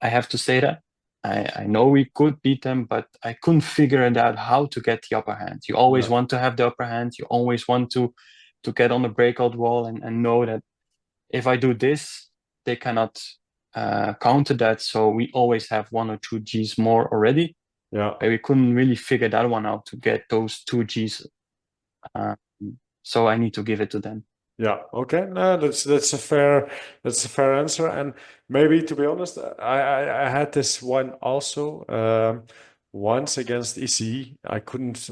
I have to say that. I know we could beat them, but I couldn't figure it out how to get the upper hand. You always
Yeah.
want to have the upper hand. You always want to get on the breakout wall and know that if I do this, they cannot counter that. So we always have one or two Gs more already.
Yeah.
But we couldn't really figure that one out to get those two Gs. Uh, so I need to give it to them.
Yeah. Okay. No, that's a fair answer. And maybe to be honest, I had this one also once against ECE. I couldn't.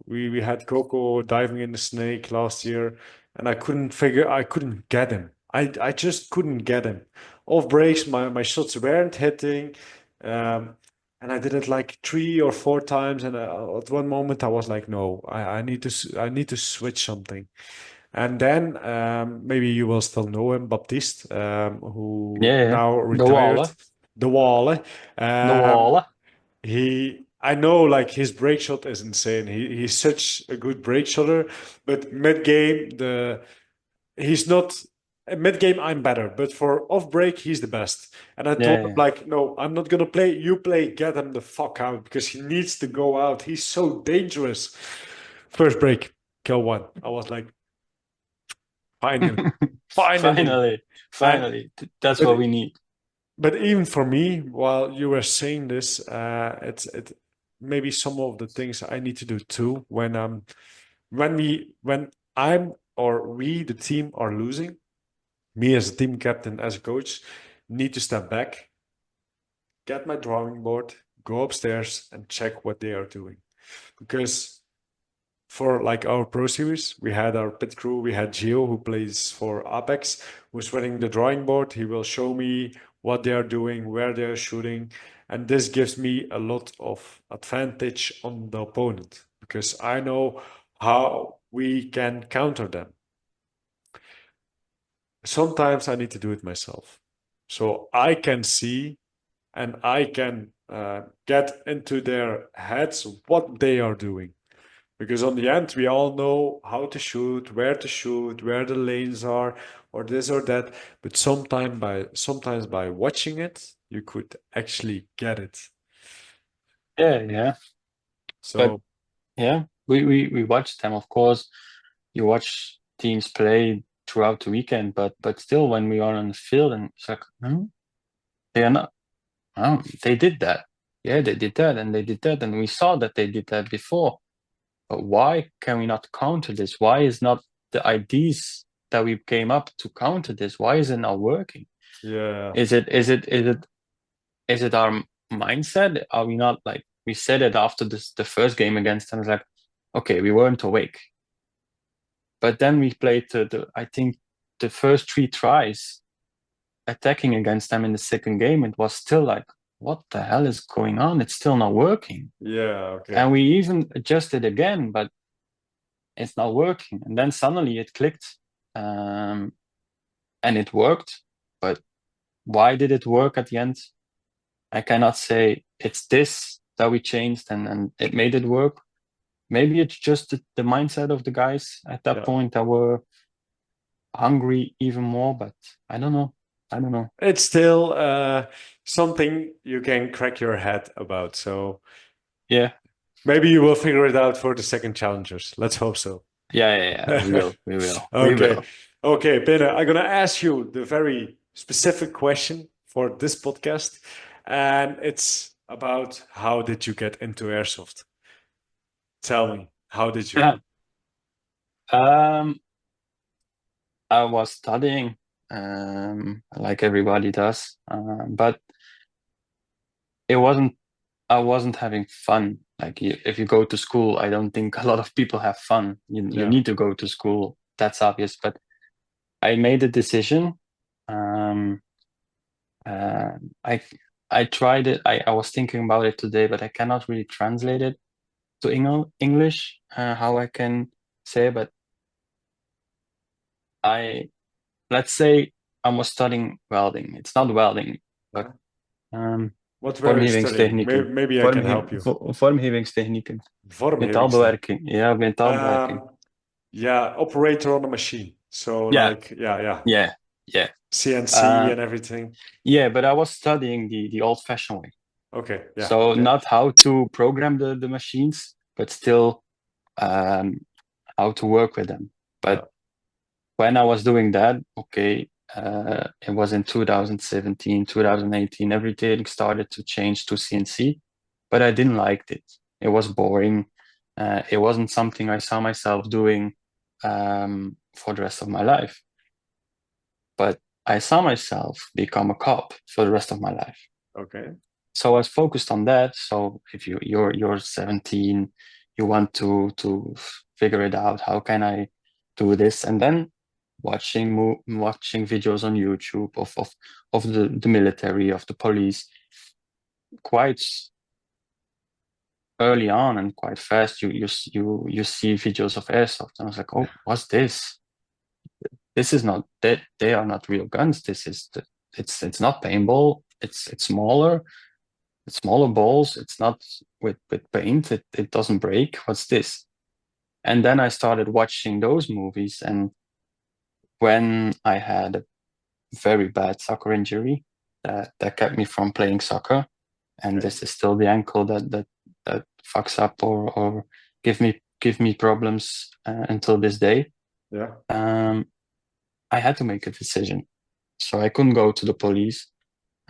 We had Coco diving in the snake last year, and I couldn't get him. I just couldn't get him. Off breaks, my shots weren't hitting. And I did it like 3 or 4 times, and at one moment I was like, "No, I need to switch something." And then maybe you will still know him, Baptiste, who
Yeah,
now
the
retired,
wall,
the wall.
the
Um,
wall.
I know like his break shot is insane. He's such a good break shotter, but mid game he's not. Mid game I'm better, but for off break he's the best. And I told him
Yeah,
like, no, I'm not gonna play. You play, get him the fuck out because he needs to go out. He's so dangerous. First break, kill one. I was like, finally. Finally.
finally,
And
finally, that's
but
what we need.
but even for me, while you were saying this, it maybe some of the things I need to do too when I'm or we the team are losing, me as a team captain, as a coach, need to step back, get my drawing board, go upstairs and check what they are doing. Because for like our pro series, we had our pit crew, we had Gio who plays for Apex, who's running the drawing board. He will show me what they are doing, where they are shooting, and this gives me a lot of advantage on the opponent because I know how we can counter them. Sometimes I need to do it myself. So I can see and I can get into their heads what they are doing. Because on the end, we all know how to shoot, where the lanes are, or this or that. But sometimes by watching it, you could actually get it.
Yeah, yeah. But
So
yeah, we watch them, of course. You watch teams play throughout the weekend, but still, when we are on the field, and it's like, they are not. They did that. Yeah, they did that, and they did that, and we saw that they did that before. But why can we not counter this? Why is not the ideas that we came up to counter this? Why is it not working?
yeah,
Is it our mindset? Are we not like we said it after the first game against them? It's like, okay, we weren't awake. But then we played I think the first three tries attacking against them in the second game. It was still like, what the hell is going on? It's still not working.
yeah, okay,
And we even adjusted again, but it's not working. And then suddenly it clicked, and it worked. But why did it work at the end? I cannot say it's this that we changed and it made it work. Maybe it's just the mindset of the guys at that
yeah.
point that were hungry even more, but I don't know. I don't know.
It's still something you can crack your head about. So
Yeah.
maybe you will figure it out for the second challengers. Let's hope so.
Yeah, yeah, yeah. We will. We will. We
Okay.
will.
Okay, Peter, I'm gonna ask you the very specific question for this podcast. And it's about how did you get into airsoft? Tell me, how did you?
Yeah. Um, I was studying, like everybody does, but it wasn't. I wasn't having fun. Like if you go to school, I don't think a lot of people have fun. You
Yeah.
need to go to school. That's obvious. But I made a decision. Um, uh, I I tried it. I was thinking about it today, but I cannot really translate it to English. How I can say, but I let's say I was studying welding. It's not welding, but
Yeah.
um,
What were you studying?
vormgevingstechnieken.
Maybe I can help you.
Vormgevingstechnieken.
Vormgevingstechniek.
Metaalbewerking. Ja, metaalbewerking.
Um, yeah, operator on a machine. So
Yeah,
like, yeah,
yeah, yeah.
CNC
Uh,
and everything.
yeah, but I was studying the old-fashioned way.
Okay, yeah,
So
okay.
not how to program the machines, but still um, how to work with them.
Yeah,
But when I was doing that, okay, it was in 2017, 2018, everything started to change to CNC, but I didn't like it. It was boring. It wasn't something I saw myself doing for the rest of my life. But I saw myself become a cop for the rest of my life.
okay.
So I was focused on that. So if you're 17, you want to figure it out. How can I do this? And then watching videos on YouTube of the military, of the police, quite early on and quite fast. You see videos of airsoft, and I was like, oh, what's this? This is not that they are not real guns. It's not paintball. It's smaller. It's smaller balls. It's not with paint. It doesn't break. What's this? And then I started watching those movies. And when I had a very bad soccer injury that kept me from playing soccer, and
Okay.
this is still the ankle that fucks up or give me problems until this day.
Yeah.
Um, I had to make a decision. So I couldn't go to the police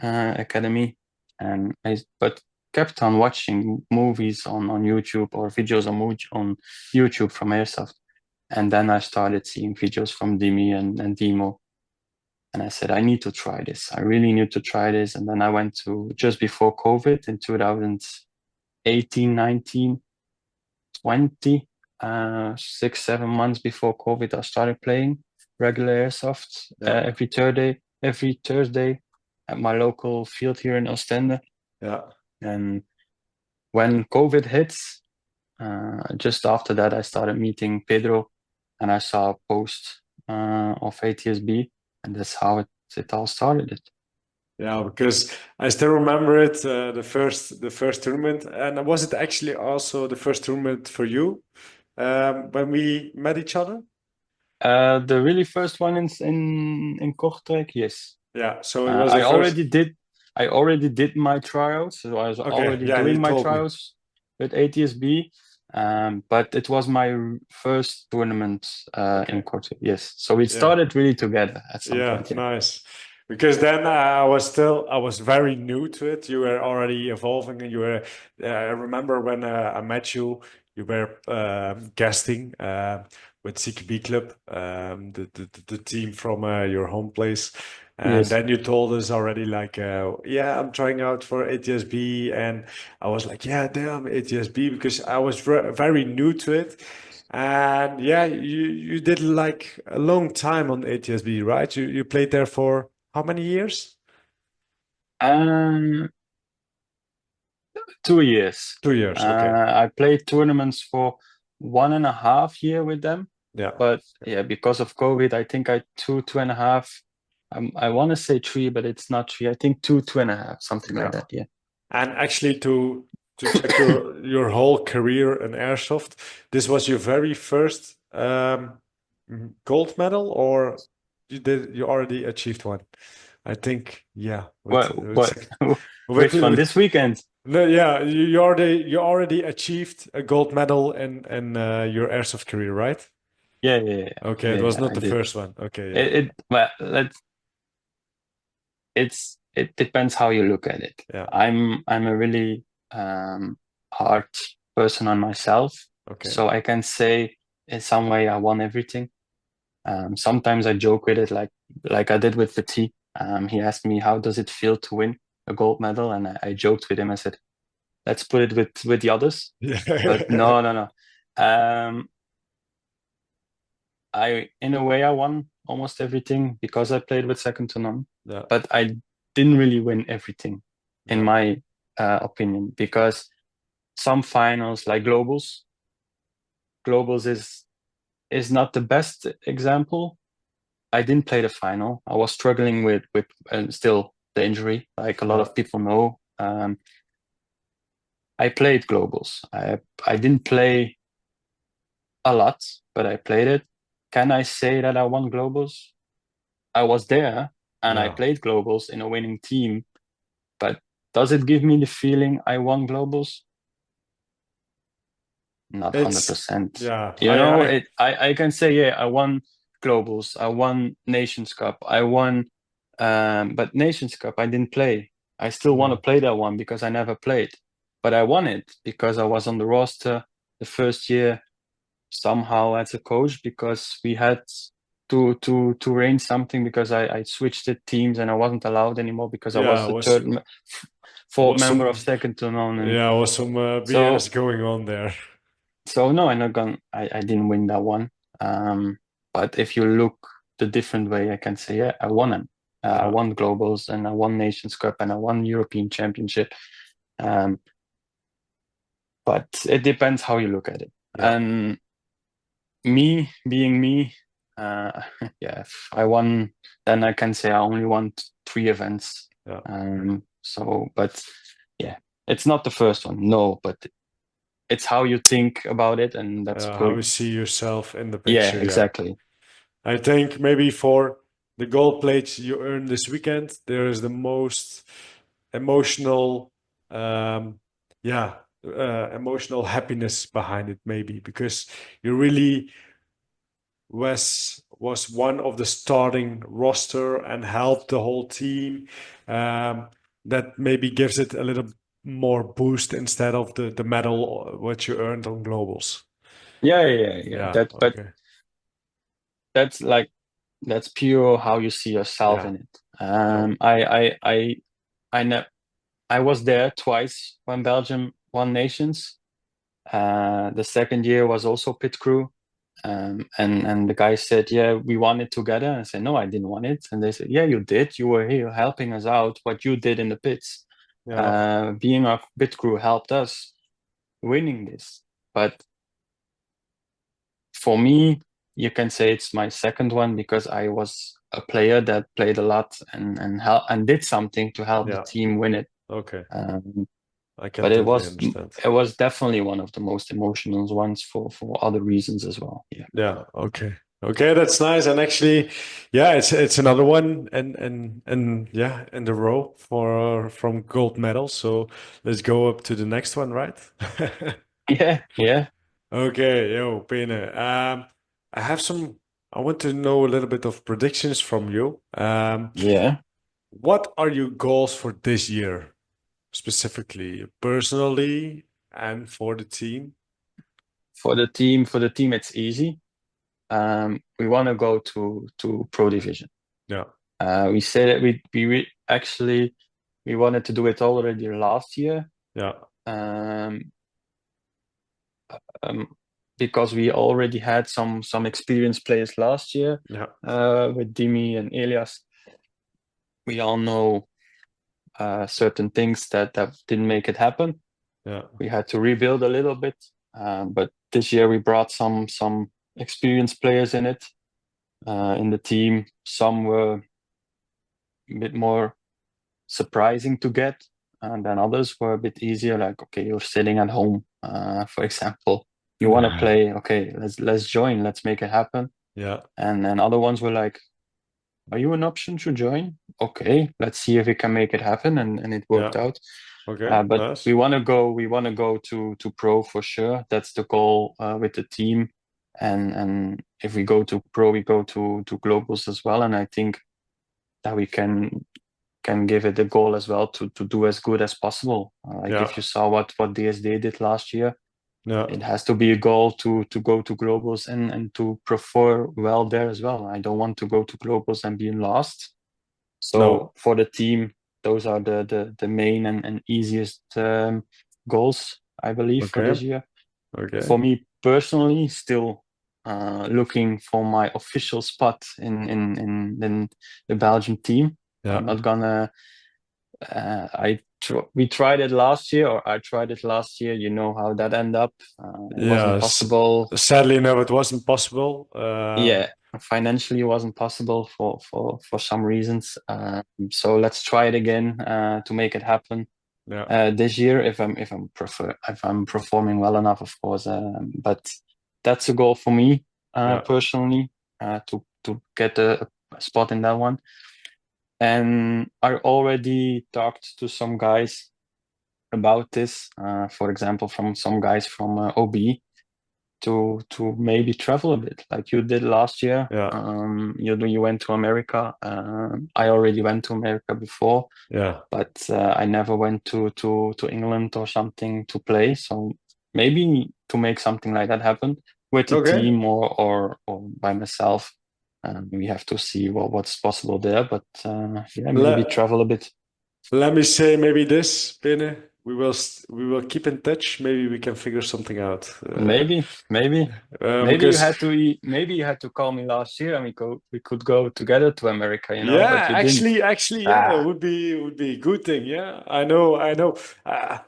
academy, and I but kept on watching movies on YouTube or videos on YouTube from airsoft. And then I started seeing videos from Dimi and Demo, and I said I need to try this. I really need to try this. And then I went to just before COVID in 2018, 19, 20, 6, 7 months before COVID, I started playing regular airsoft
Yeah.
every Thursday at my local field here in Ostende.
Yeah.
And when COVID hits, just after that, I started meeting Pedro, and I saw a post of ATSB, and that's how it all started.
Yeah, because I still remember it, the first tournament, and was it actually also the first tournament for you when we met each other?
The really first one in Kortrijk, yes.
Yeah, so it
Uh,
was the
I
first.
already did. I already did my tryouts, so I was
Okay,
already
yeah, you
doing my
told me.
tryouts with ATSB. But it was my first tournament in
Okay.
Kortrijk. Yes, so we
Yeah.
started really together at some
Yeah,
point. Yeah.
nice. Because then I was very new to it. You were already evolving, and you were. I remember when I met you, you were guesting with CKB Club, the team from your home place, and
Yes.
then you told us already like, yeah, I'm trying out for ATSB, and I was like, yeah, damn ATSB, because I was very new to it. And yeah, you did like a long time on ATSB, right? You played there for how many years?
Um, 2 years.
2 years. Okay.
I played tournaments for 1.5 year with them,
Yeah.
but yeah, because of COVID, I think I 2.5. I want to say 3, but it's not 3. I think 2.5, something like
Yeah.
that. Yeah.
And actually, to check your whole career in airsoft, this was your very first gold medal, or you already achieved one? I think yeah.
What? Which one?
With
This weekend?
no, yeah, you already achieved a gold medal in your airsoft career, right?
Yeah, yeah, yeah,
Okay, it
yeah,
was
yeah,
not
I
the
did.
first one. Okay, yeah.
Well, it's it depends how you look at it.
Yeah.
I'm a really hard person on myself,
Okay.
so I can say in some way I won everything. Sometimes I joke with it, like I did with Petit. He asked me how does it feel to win a gold medal, and I joked with him. I said, let's put it with the others. But
Yeah.
no, no, no. In a way, I won almost everything because I played with second to none.
Yeah.
But I didn't really win everything, in
Yeah.
my opinion, because some finals, like globals is not the best example. I didn't play the final. I was struggling with still the injury, like a lot
Yeah.
of people know. I played globals. I didn't play a lot, but I played it. Can I say that I won globals? I was there and I
Yeah.
played globals in a winning team, but does it give me the feeling I won globals? Not
It's
100%.
yeah.
You know, I can say, yeah, I won globals, I won Nations Cup, I won, but Nations Cup I didn't play. I still want to
No.
play that one because I never played, but I won it because I was on the roster the first year somehow as a coach because we had to arrange something because I switched the teams and I wasn't allowed anymore because I
Yeah.
was the fourth
Was
member of
some
second to none, and
was some
so
BS going on there.
no, I'm not gonna. I didn't win that one. But if you look the different way, I can say, yeah, I won them. I
Yeah.
won globals and I won Nations Cup and I won European Championship. Um, but it depends how you look at it.
Yeah.
And me being me, yeah, if I won, then I can say I only won three events.
Yeah.
But yeah, it's not the first one, no, but it's how you think about it, and that's
How
pretty.
you see yourself in the
Yeah,
picture. Yeah.
exactly.
I think maybe for the gold plates you earned this weekend, there is the most emotional, um, yeah, emotional happiness behind it, maybe because you really was one of the starting roster and helped the whole team. That maybe gives it a little more boost instead of the medal what you earned on globals.
Yeah.
Yeah.
But
Okay.
that's like that's pure how you see yourself
Yeah.
in it.
No.
I know I was there twice when Belgium won Nations. The second year was also pit crew. And the guy said, "Yeah, we won it together." And I said, "No, I didn't want it." And they said, "Yeah, you did. You were here helping us out. What you did in the pits,
Yeah.
being a pit crew helped us winning this." But for me, you can say it's my second one because I was a player that played a lot and did something to help the
Yeah.
team win it.
Okay.
Um,
I can
but
totally understand.
it was definitely one of the most emotional ones for other reasons as well. Yeah.
Yeah. Okay. Okay, that's nice. And actually, yeah, it's another one and yeah, in the row for from gold medal. So let's go up to the next one, right?
Yeah.
Okay, yo, Peene. I have some. I want to know a little bit of predictions from you.
Yeah.
What are your goals for this year, specifically, personally and for the team?
For the team, it's easy. We want to go to Pro Division.
Yeah,
We said that actually we wanted to do it already last year.
yeah,
Um, um, because we already had some experienced players last year
yeah,
with Dimi and Elias. We all know certain things that didn't make it happen.
yeah,
We had to rebuild a little bit, but this year we brought some experienced players in the team. Some were a bit more surprising to get, and then others were a bit easier. Like, okay, you're sitting at home, for example, you want to play. Okay, let's join. Let's make it happen.
yeah,
And then other ones were like, "Are you an option to join? Okay, let's see if we can make it happen." And it worked
yeah.
out.
Okay,
But
nice.
we want to go to pro for sure. That's the goal with the team. And if we go to pro, we go to globals as well. And I think that we can can give it a goal as well to do as good as possible. Like
Yeah.
if you saw what DSD did last year,
Yeah.
it has to be a goal to go to globals and to perform well there as well. I don't want to go to globals and be lost. So
No.
for the team, those are the main and easiest goals, I believe, for
Okay.
this year.
Okay.
For me personally, still looking for my official spot in the Belgian team. I'm
Yeah.
not gonna. We tried it last year, or I tried it last year. You know how that ended up. It wasn't
Yes.
possible.
Sadly, no, it wasn't possible.
Yeah, financially it wasn't possible for some reasons. So let's try it again to make it happen
Yeah.
this year if I'm performing well enough, of course. But that's a goal for me
Yeah.
personally to get a spot in that one. And I already talked to some guys about this. For example, from some guys from OB to maybe travel a bit like you did last year.
Yeah.
You went to America. I already went to America before,
Yeah.
but I never went to England or something to play. So maybe to make something like that happen with the
Okay.
team or by myself. We have to see what's possible there. But yeah, maybe
Let
travel a bit.
Let me say maybe this, Peene. We will keep in touch. Maybe we can figure something out.
Maybe you
Because
had to maybe you had to call me last year and we could go together to America, but
yeah,
you didn't.
actually, yeah, it
Ah,
would be a good thing. Yeah, I know. Uh,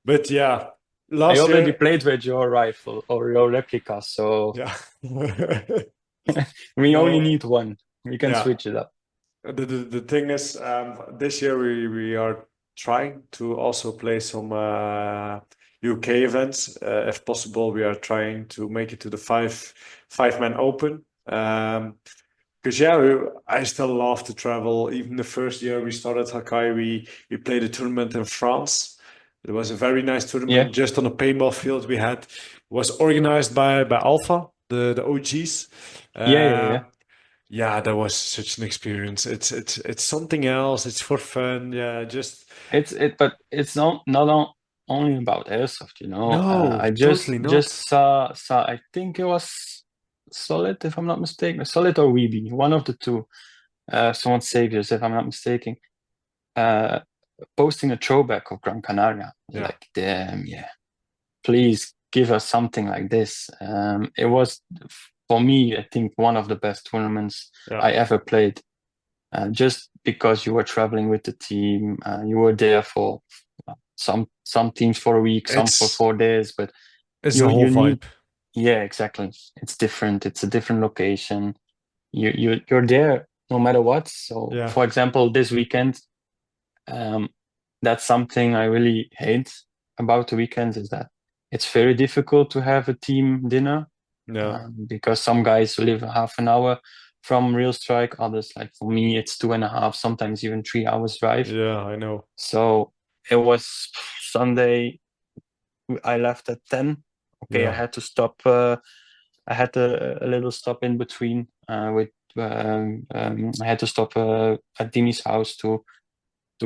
but yeah,
I
last
already
year,
played with your rifle or your replica, so
yeah,
we only
no,
need one. We can
yeah.
switch it up.
The thing is, this year we are trying to also play some UK events. If possible, we are trying to make it to the five man open. Because yeah, I still love to travel. Even the first year we started Hakai, we played a tournament in France. It was a very nice
Yeah,
tournament, just on a paintball field we had. It was organized by Alpha, the OGs.
yeah.
Yeah, that was such an experience. It's something else. It's for fun. Yeah, just
But it's only about airsoft.
no,
I
totally not.
just saw. I think it was Solid, if I'm not mistaken, Solid or Weeby, one of the two. Someone Saviors, if I'm not mistaken. Uh, Posting a throwback of Gran Canaria. I was
Yeah,
like, damn, yeah, please give us something like this. It was, for me, I think one of the best tournaments
yeah.
I ever played. Just because you were traveling with the team, you were there for some teams for a week, some for
It's
4 days, but
it's the whole
you need,
vibe.
yeah, exactly. It's different. It's a different location. You're there no matter what. So,
Yeah,
for example, this weekend. Um, that's something I really hate about the weekends is that it's very difficult to have a team dinner
yeah,
because some guys live a half an hour from Real Strike, others like for me it's 2.5, sometimes even 3 hours drive.
yeah. I know.
So it was Sunday. I left at 10. Okay, I
Yeah,
had to stop. I had a little stop in between with. I had to stop at Dimi's house to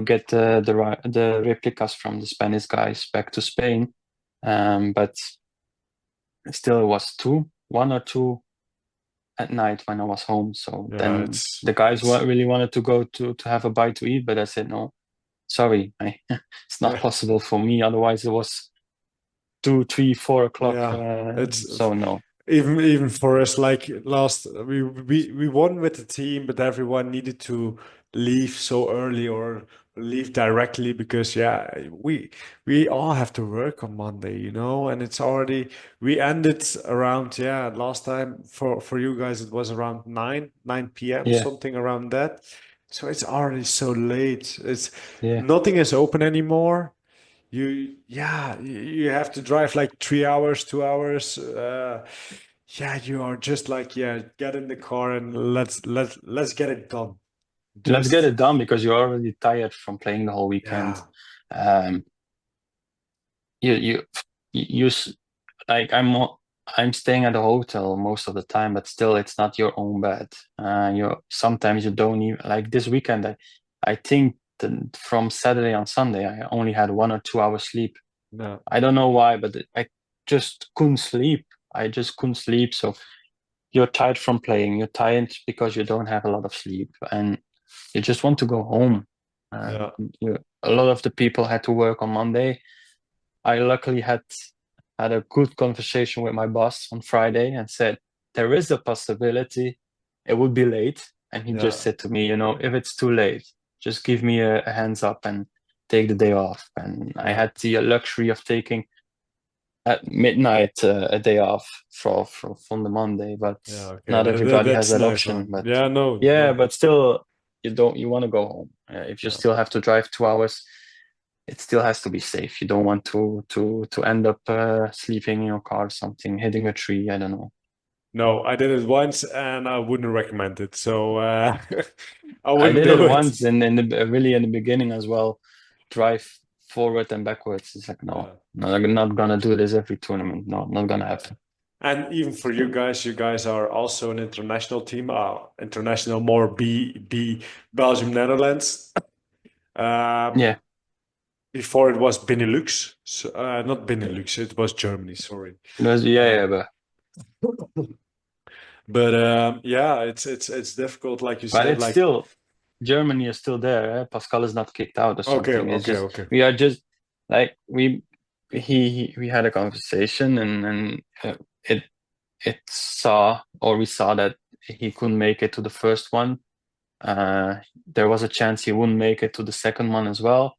get the replicas from the Spanish guys back to Spain. But still, it was 1 or 2 at night when I was home. So
yeah.
then the guys really wanted to go to have a bite to eat, but I said no. Sorry, it's not
Yeah,
possible for me. Otherwise, it was 2, 3, 4 o'clock.
yeah. It's
So no.
even for us, like last we won with the team, but everyone needed to leave so early or leave directly because yeah, we all have to work on Monday, you know, and it's already we ended around yeah, last time for you guys it was around 9 p.m.
Yeah,
something around that. So it's already so late. It's
yeah.
nothing is open anymore. You have to drive like 3 hours, 2 hours. Yeah, you are just like yeah, get in the car and let's get it done.
Let's get
Just
it done because you're already tired from playing the whole weekend.
yeah,
Um, you you you like I'm staying at a hotel most of the time, but still it's not your own bed. You sometimes you don't even like this weekend. I think from Saturday on Sunday, I only had 1 or 2 hours sleep.
No.
I don't know why, but I just couldn't sleep. I just couldn't sleep. So you're tired from playing. You're tired because you don't have a lot of sleep, and you just want to go home.
Yeah.
A lot of the people had to work on Monday. I luckily had a good conversation with my boss on Friday and said there is a possibility it would be late. And he just
Yeah.
said to me, if it's too late, just give me a hands up and take the day off. And I
Yeah.
had the luxury of taking at midnight a day off from the Monday, but
Yeah. Okay.
not everybody has
That's
that
nice,
option.
man.
But
Yeah. No.
yeah,
No.
but still, you want to go home. If you
Yeah.
still have to drive 2 hours, it still has to be safe. You don't want to end up sleeping in your car or something, hitting a tree. I don't know.
No, I did it once and I wouldn't recommend it. So I
I
wouldn't
did it
do it.
once in the really in the beginning as well. Drive forward and backwards. It's like no,
Yeah.
no, I'm not gonna do this every tournament. No, not gonna
Yeah.
happen.
And even for you guys are also an international team. International more B Belgium, Netherlands. Um,
Yeah,
Before it was Benelux. So, not Benelux, it was Germany, sorry.
yeah,
Um,
but
yeah, it's difficult, like you
but
said.
it's
Like,
still Germany is still there. Pascal is not kicked out or
okay,
something. It's
okay,
just
okay.
we are just like we had a conversation and it we saw that he couldn't make it to the first one. There was a chance he wouldn't make it to the second one as well.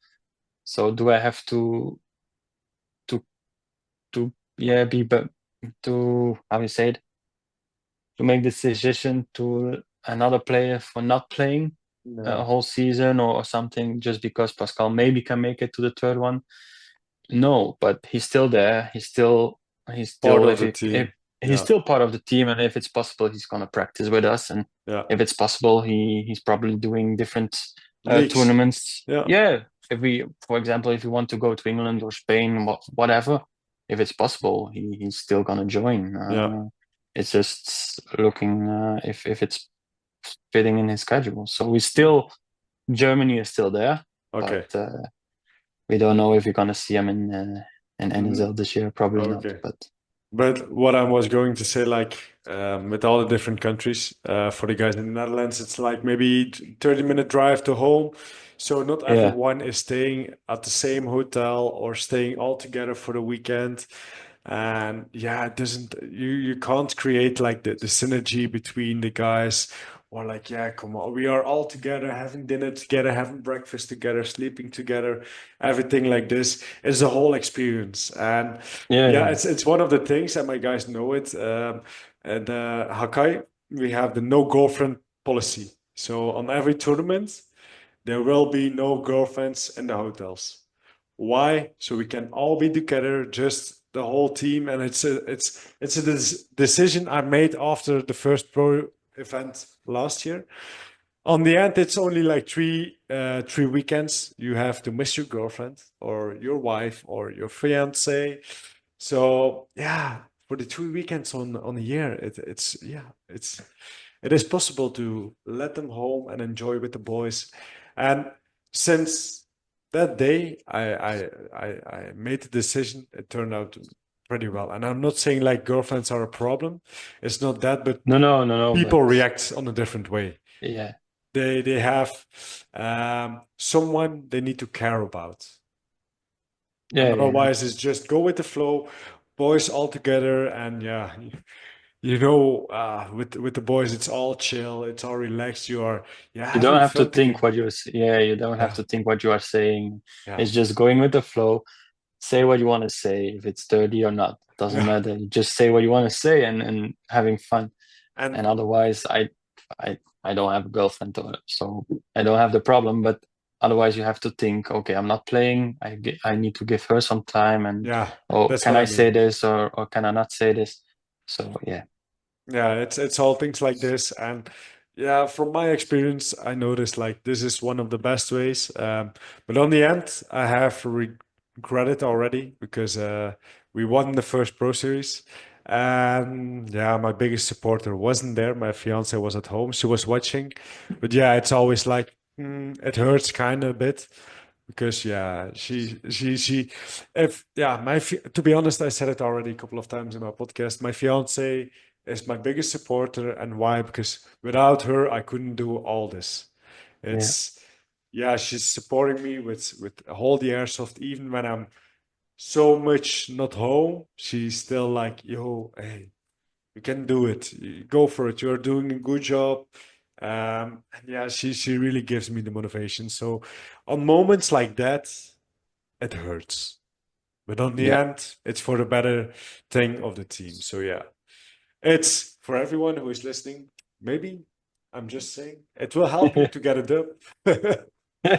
So do I have to to yeah be but to how you say it to make this decision to another player for not playing a
No,
whole season or something just because Pascal maybe can make it to the third one? No, but he's still there. He's
part
still
of the
if
team.
he's
Yeah,
still part of the team, and if it's possible, he's gonna practice with us, and
yeah.
if it's possible, he's probably doing different
Leaks.
tournaments.
Yeah,
Yeah, if we, for example, if we want to go to England or Spain, whatever, if it's possible, he's still gonna join.
yeah.
It's just looking if it's fitting in his schedule. So we still Germany is still there, but
Okay.
we don't know if we're gonna see him in
Mm,
NSL this year. Probably not.
okay.
But
But what I was going to say, like, with all the different countries, for the guys in the Netherlands, it's like maybe 30-minute drive to home. So not
yeah,
everyone is staying at the same hotel or staying all together for the weekend. And yeah, it doesn't, you can't create like the synergy between the guys or like, yeah, come on, we are all together, having dinner together, having breakfast together, sleeping together, everything like this is a whole experience. And
yeah,
yeah,
yeah.
it's one of the things, and my guys know it. And Hakai, we have the no girlfriend policy. So on every tournament, there will be no girlfriends in the hotels. Why? So we can all be together, just the whole team. And it's a decision I made after the first pro event last year. On the end, it's only like three weekends. You have to miss your girlfriend or your wife or your fiance. So yeah, for the 3 weekends on a year, it is possible to let them home and enjoy with the boys. And since that day, I made the decision. It turned out pretty well. And I'm not saying like girlfriends are a problem. It's not that, but
No, no, no, no. But
people react on a different way.
yeah,
They have someone they need to care about. And
yeah, yeah.
otherwise, it's just go with the flow, boys all together, and yeah, with the boys, it's all chill, it's all relaxed. You're
You don't
having
have to
fun
think
together.
what yeah. You don't have
Yeah,
to think what you are saying.
yeah,
It's just going with the flow. Say what you want to say. If it's dirty or not, doesn't
yeah,
matter. You just say what you want to say and having fun.
and
And otherwise, I don't have a girlfriend, so I don't have the problem. But otherwise, you have to think. Okay, I'm not playing. I need to give her some time. And
yeah,
oh,
that's
can
what
I
I
say
mean.
this or can I not say this? So yeah.
Yeah, it's all things like this, and yeah, from my experience, I noticed like this is one of the best ways. But on the end, I have regretted already because we won the first Pro Series, and yeah, my biggest supporter wasn't there. My fiance was at home; she was watching. But yeah, it's always like It hurts kind of a bit because yeah, if yeah, to be honest, I said it already a couple of times in my podcast. My fiance is my biggest supporter, and why? Because without her, I couldn't do all this.
Yeah.
It's yeah, she's supporting me with all the airsoft, even when I'm so much not home. She's still like, yo, hey, you can do it. Go for it. You're doing a good job. And yeah, she really gives me the motivation. So on moments like that, it hurts. But on the
Yeah.
end, it's for the better thing of the team. So yeah, it's for everyone who is listening. Maybe I'm just saying it will help you to get a dub.
Who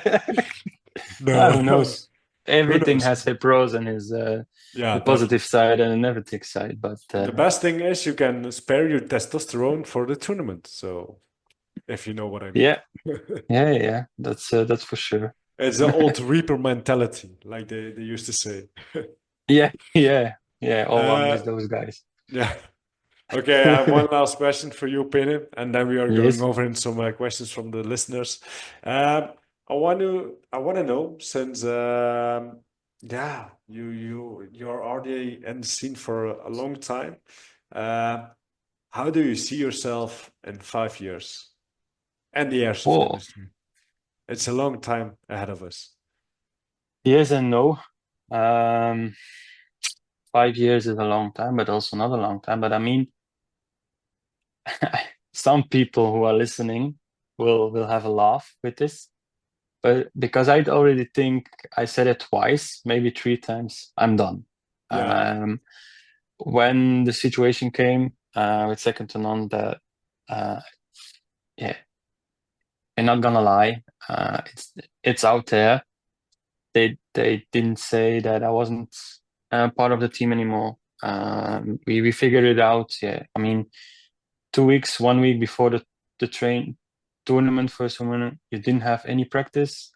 No,
knows?
who
Everything
knows?
has a pros and his
Yeah,
the positive
definitely.
side and a negative side. But
The best thing is you can spare your testosterone for the tournament. So if you know what I mean.
yeah, yeah. That's for sure.
It's the old Reaper mentality, like they used to say.
Yeah, yeah, yeah. Oh, I
Uh,
miss those guys.
yeah. Okay, I have one last question for you, Peene, and then we are going
Yes.
over in some questions from the listeners. I want to know since yeah, you're already in the scene for a long time. Uh, how do you see yourself in 5 years and the airsoft
Oh,
industry? It's a long time ahead of us.
yes and no. Um, 5 years is a long time, but also not a long time. But I mean, some people who are listening will have a laugh with this. But because I'd already think I said it twice, maybe three times, I'm done.
Yeah,
When the situation came with second to none, that uh, yeah, I'm not gonna lie, it's out there. They didn't say that I wasn't part of the team anymore. We figured it out. Yeah, I mean, 2 weeks, 1 week before the train tournament first one, you didn't have any practice.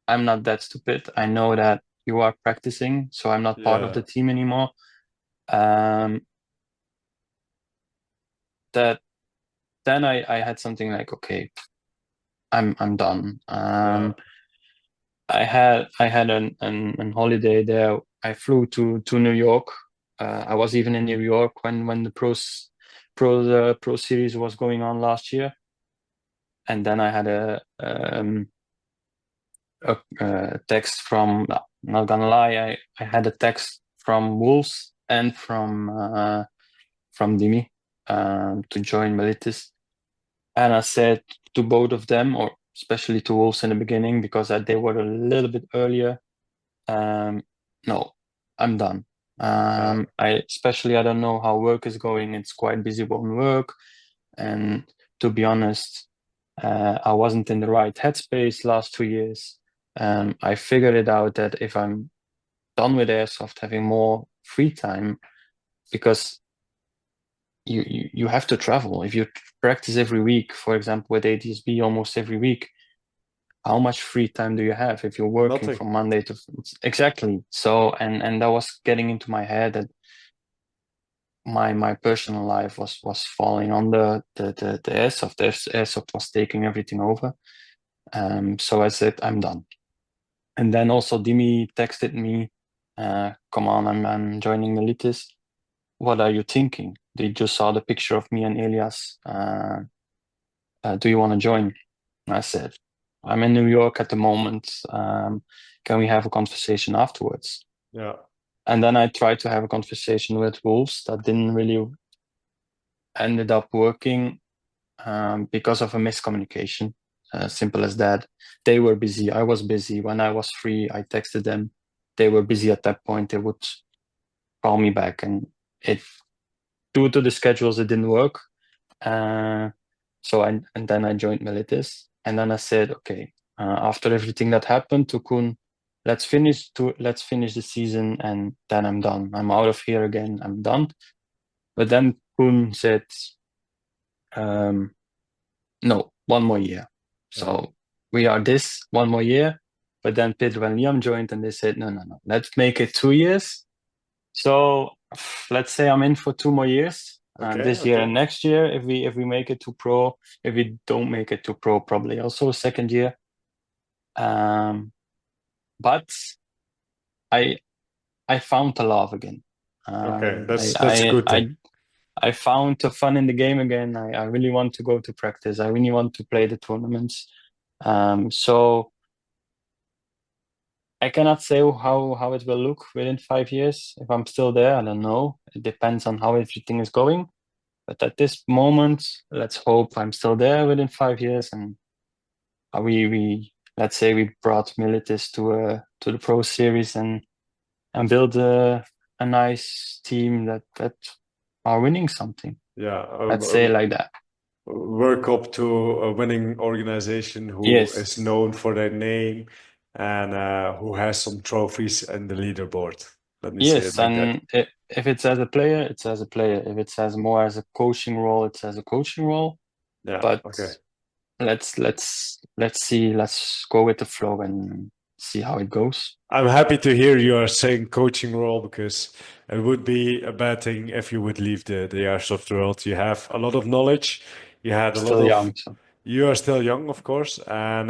I'm not that stupid. I know that you are practicing, so I'm not part of
yeah,
the team anymore. Um, that then I had something like, okay, I'm done.
yeah.
I had an holiday there. I flew to New York. I was even in New York when the pro series was going on last year, and then I had a text from. Not gonna lie, I had a text from Wolves and from Dimi to join Militis. And I said to both of them, or especially to Wolves in the beginning, because they were a little bit earlier, no, I'm done.
Yeah,
I don't know how work is going. It's quite busy on work. And to be honest, I wasn't in the right headspace last 2 years. I figured it out that if I'm done with airsoft, having more free time, because you have to travel. If you practice every week, for example, with ADSB almost every week, how much free time do you have if you're working
nothing.
from Monday to exactly? So and that was getting into my head that my personal life was falling on the airsoft. The airsoft was taking everything over. So I said I'm done. And then also Dimi texted me, "Come on, I'm joining Militis. What are you thinking? They just saw the picture of me and Elias. Do you want to join?" And I said, "I'm in New York at the moment. Can we have a conversation afterwards?"
Yeah,
And then I tried to have a conversation with Wolves that didn't really ended up working because of a miscommunication. Simple as that. They were busy. I was busy. When I was free, I texted them. They were busy at that point. They would call me back, and it due to the schedules, it didn't work. And then I joined Militis, and then I said, okay, after everything that happened to Koen, let's finish the season, and then I'm done. I'm out of here again. I'm done. But then Koen said, um, no, one more year.
yeah,
So we are this one more year. But then Pedro and Liam joined, and they said, no, no, no, let's make it 2 years. So let's say I'm in for 2 more years.
Okay,
this year
okay,
and next year if we make it to pro. If we don't make it to pro, probably also second year. But I I found the love again.
okay.
Um, I
That's a
I
good thing.
I I found the fun in the game again. I really want to go to practice. I really want to play the tournaments. So I cannot say how it will look within 5 years. If I'm still there, I don't know. It depends on how everything is going. But at this moment, let's hope I'm still there within 5 years, and we let's say we brought Militis to the Pro Series and build a nice team that are winning something.
Yeah,
Let's say like that.
work up to a winning organization who
Yes,
is known for their name and who has some trophies in the leaderboard. Let me say it
yes,
like that.
and if it's as a player, it's as a player. If it's as more as a coaching role, it's as a coaching role.
Yeah,
But
okay.
let's see. Let's go with the flow and see how it goes.
I'm happy to hear you are saying coaching role because it would be a bad thing if you would leave the airsoft world. You have a lot of knowledge. You had a lot
Still
of
young, so
You are still young, of course, and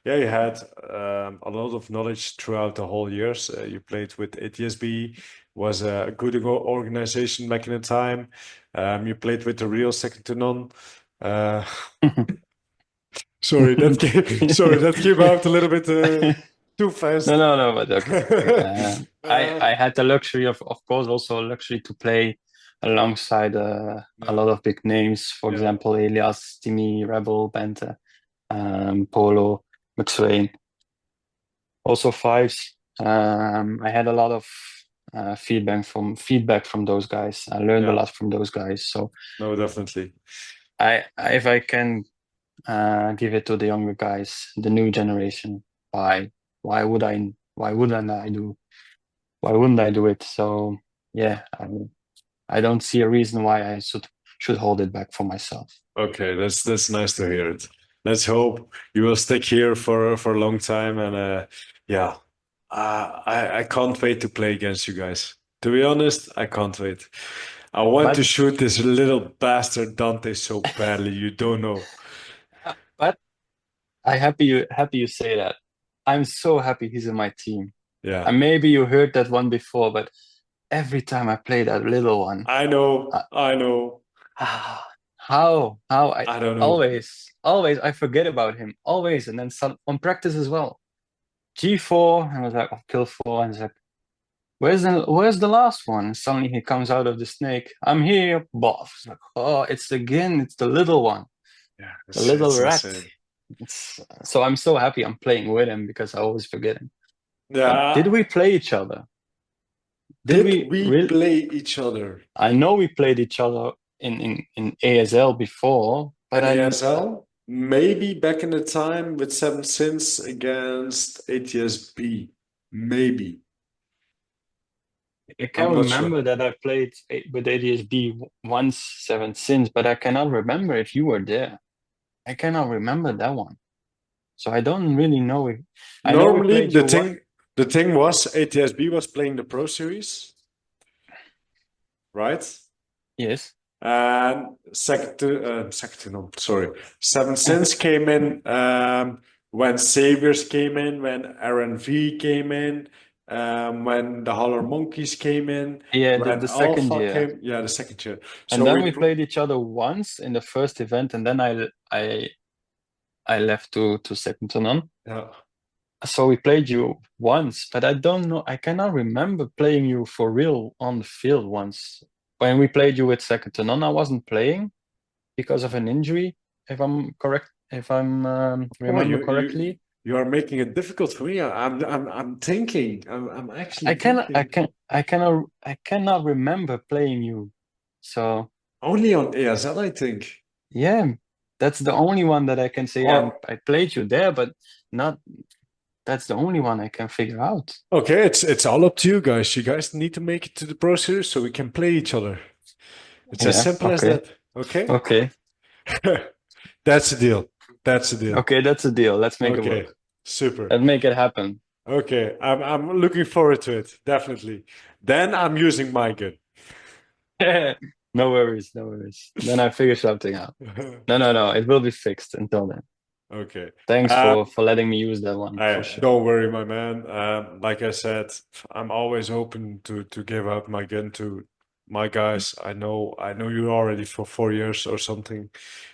yeah, you had a lot of knowledge throughout the whole years. You played with ATSB, was a good organization back in the time. You played with the real second to none. Uh, sorry, that came out a little bit too
No,
fast.
no, no, but okay. I had the luxury of course, also a luxury to play alongside a
Yeah,
lot of big names. For
yeah,
example, Elias, Timmy, Rebel, Bente, Polo, McSwain, also fives. I had a lot of feedback from those guys. I learned a
yeah.
lot from those guys. So
No, definitely.
if I can give it to the younger guys, the new generation, why why would I why wouldn't I do why wouldn't I do it? So yeah, I don't see a reason why I should hold it back for myself.
Okay, that's nice to hear it. Let's hope you will stick here for a long time, and yeah, I can't wait to play against you guys. To be honest, I can't wait. I want to
But
shoot this little bastard Dante so badly. You don't know.
but I happy you say that. I'm so happy he's in my team.
Yeah,
And maybe you heard that one before, but every time I play that little one,
I know,
uh,
I know.
how I
I don't know.
always I forget about him always, and then some on practice as well. G4, and I was like, oh, kill four, and it's like, where's the last one? And suddenly he comes out of the snake. I'm here, boff. It's like, oh, it's the little one,
Yeah,
the little
it's
rat.
insane.
So I'm so happy I'm playing with him because I always forget him. But did
Yeah,
we play each other? Did
did
we
we
really?
play each other
I know we played each other in ASL before, but
in ASL? Maybe back in the time with Seven Sins against ATSB. Maybe.
I
I'm
can
not sure.
remember that I played with ADSB once Seven Sins, but I cannot remember if you were there. I cannot remember that one. So I don't really know if I know we
Normally,
played you what?
the thing was ATSB was playing the Pro Series, right?
Yes.
And no, sorry, Seven Sins came in when Saviors came in, when RNV came in, when the Holler Monkeys came in,
Yeah,
when
the second
Alpha
year.
came. Yeah, the second year.
And
So
then we played each other once in the first event, and then I left to second to none.
yeah.
So we played you once, but I don't know. I cannot remember playing you for real on the field once. When we played you with second to none, I wasn't playing because of an injury, if I'm correct, if I'm
Oh,
remember correctly.
you are making it difficult for me. I'm thinking. I'm actually thinking.
I cannot remember playing you. So
Only on ASL, I think.
yeah, that's the only one that I can say
Or
I played you there, but not that's the only one I can figure out.
okay, it's all up to you guys. You guys need to make it to the Pro Series so we can play each other. It's as
Yeah,
simple as
okay.
that. Okay?
Okay.
That's the deal. That's the deal.
Okay, that's a deal. Let's make it
Okay.
work.
Super.
Let's make it happen.
Okay. I'm looking forward to it. Definitely. Then I'm using my gun.
No worries, no worries. Then I figure something out. No, no, no. It will be fixed until then.
Okay.
Thanks
Um,
for letting me use that one for sure.
don't worry, my man. Like I said, I'm always open to give up my gun to my guys. I know you already for 4 years or something.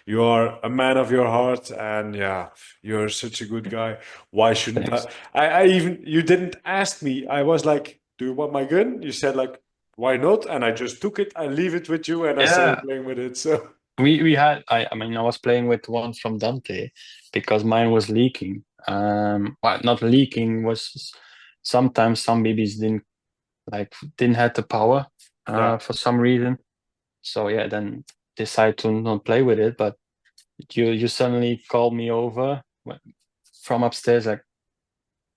You are a man of your heart, and yeah, you're such a good guy. Why shouldn't
Thanks.
I even you didn't ask me. I was like, "Do you want my gun?" You said like, "Why not?" And I just took it. I leave it with you, and I started
Yeah,
playing with it. So
we had. I mean, I was playing with one from Dante because mine was leaking. Well, not leaking was sometimes some BBs didn't have the power
yeah,
for some reason. So yeah, then decide to not play with it. But you suddenly called me over from upstairs like,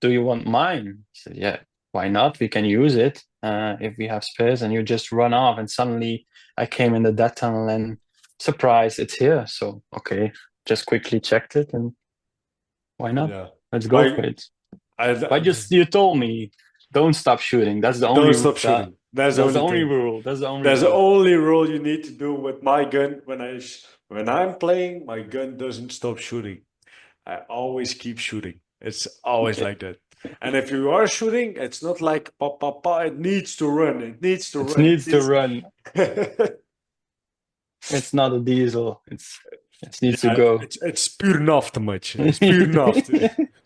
do you want mine? I said, yeah, why not? We can use it if we have spares. And you just run off. And suddenly I came in the dead tunnel and surprise, it's here. So, okay, just quickly checked it and why not?
yeah.
Let's go for
My
it.
I
But just you told me, don't stop shooting. That's the
don't
only
stop
that,
shooting. That's the
that's the
only
only
thing.
rule. That's the only
That's the
rule.
only rule you need to do with my gun. When I'm playing, my gun doesn't stop shooting. I always keep shooting. It's always
Okay.
like that. And if you are shooting, it's not like pop pop pop. It needs to run. It needs to
It
run. It
needs to
needs.
run. It's not a diesel. It needs to
Yeah,
go.
it's pure enough much. It's pure enough.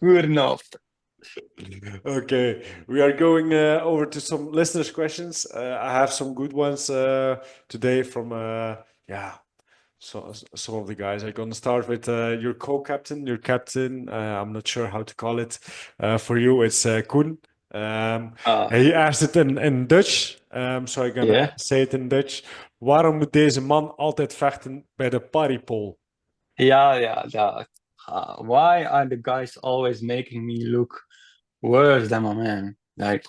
Good enough.
Okay, we are going over to some listeners' questions. I have some good ones today from yeah, so some of the guys. I'm gonna start with your co-captain, your captain. I'm not sure how to call it. For you, it's Koen. He asked it in Dutch, so I'm gonna
Yeah.
say it in Dutch. Waarom moet deze man altijd vechten bij de paripool?
Yeah, yeah, yeah. Why are the guys always making me look worse than my man? Like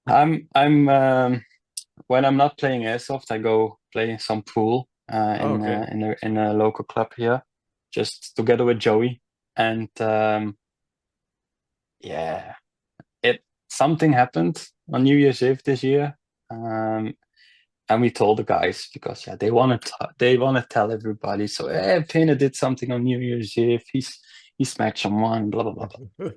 I'm when I'm not playing airsoft, I go play some pool
Oh, okay.
in a local club here, just together with Joey. And yeah, it something happened on New Year's Eve this year. Um, and we told the guys because yeah, they want to tell everybody. So Peene did something on New Year's Eve. He smacked someone, blah blah blah blah.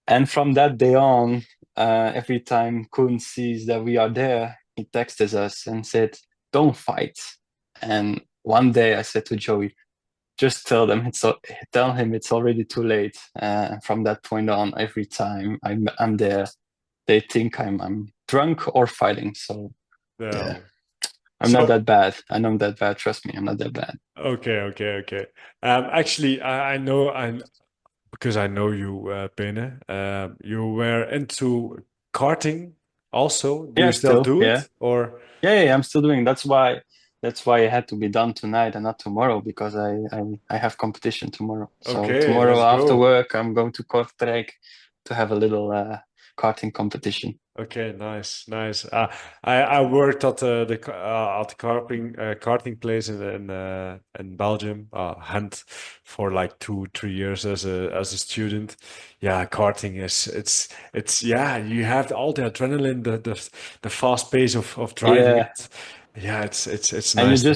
And from that day on, every time Koen sees that we are there, he texts us and said, "Don't fight." And one day I said to Joey, "Just tell him it's already too late." From that point on, every time I'm there, they think I'm drunk or fighting. So yeah.
No.
I'm not
So
that bad. I know I'm that bad. Trust me, I'm not that bad.
okay, okay, okay. Actually, I know I because I know you, Pene. You were into karting also. Do
Yeah,
you still
still,
do
yeah.
it or?
Yeah, I'm still doing. That's why it had to be done tonight and not tomorrow because I have competition tomorrow. So
Okay,
tomorrow
let's
after
go.
work, I'm going to Kortrijk to have a little karting competition.
Okay, nice, nice. I worked at at the karting place in Belgium, Ghent, for like 2 3 years as a student. Yeah, karting is it's yeah. You have all the adrenaline, the fast pace of driving
Yeah,
it. Yeah, it's a
and
nice thing.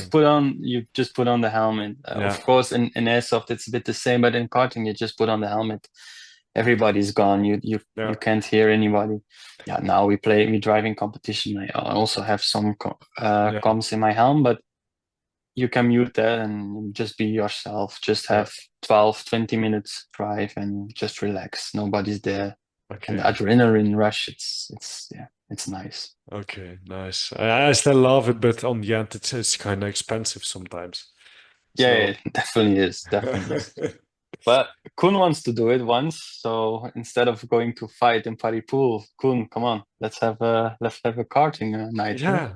you just put on the helmet.
Yeah,
Of course, in airsoft it's a bit the same, but in karting you just put on the helmet. Everybody's gone. You
yeah,
can't hear anybody. Yeah, now we drive in competition. I also have some
yeah,
comms in my helm, but you can mute that and just be yourself. Just
yeah.
have 12, 20 minutes drive and just relax. Nobody's there. And the
Okay.
adrenaline rush, it's yeah, it's nice.
Okay, nice. I still love it, but on the end, it's kind of expensive sometimes.
Yeah, yeah,
So,
it definitely is. Definitely is. But Kun wants to do it once, so instead of going to fight in Paripool, Kun, come on, let's have a karting night here.
yeah.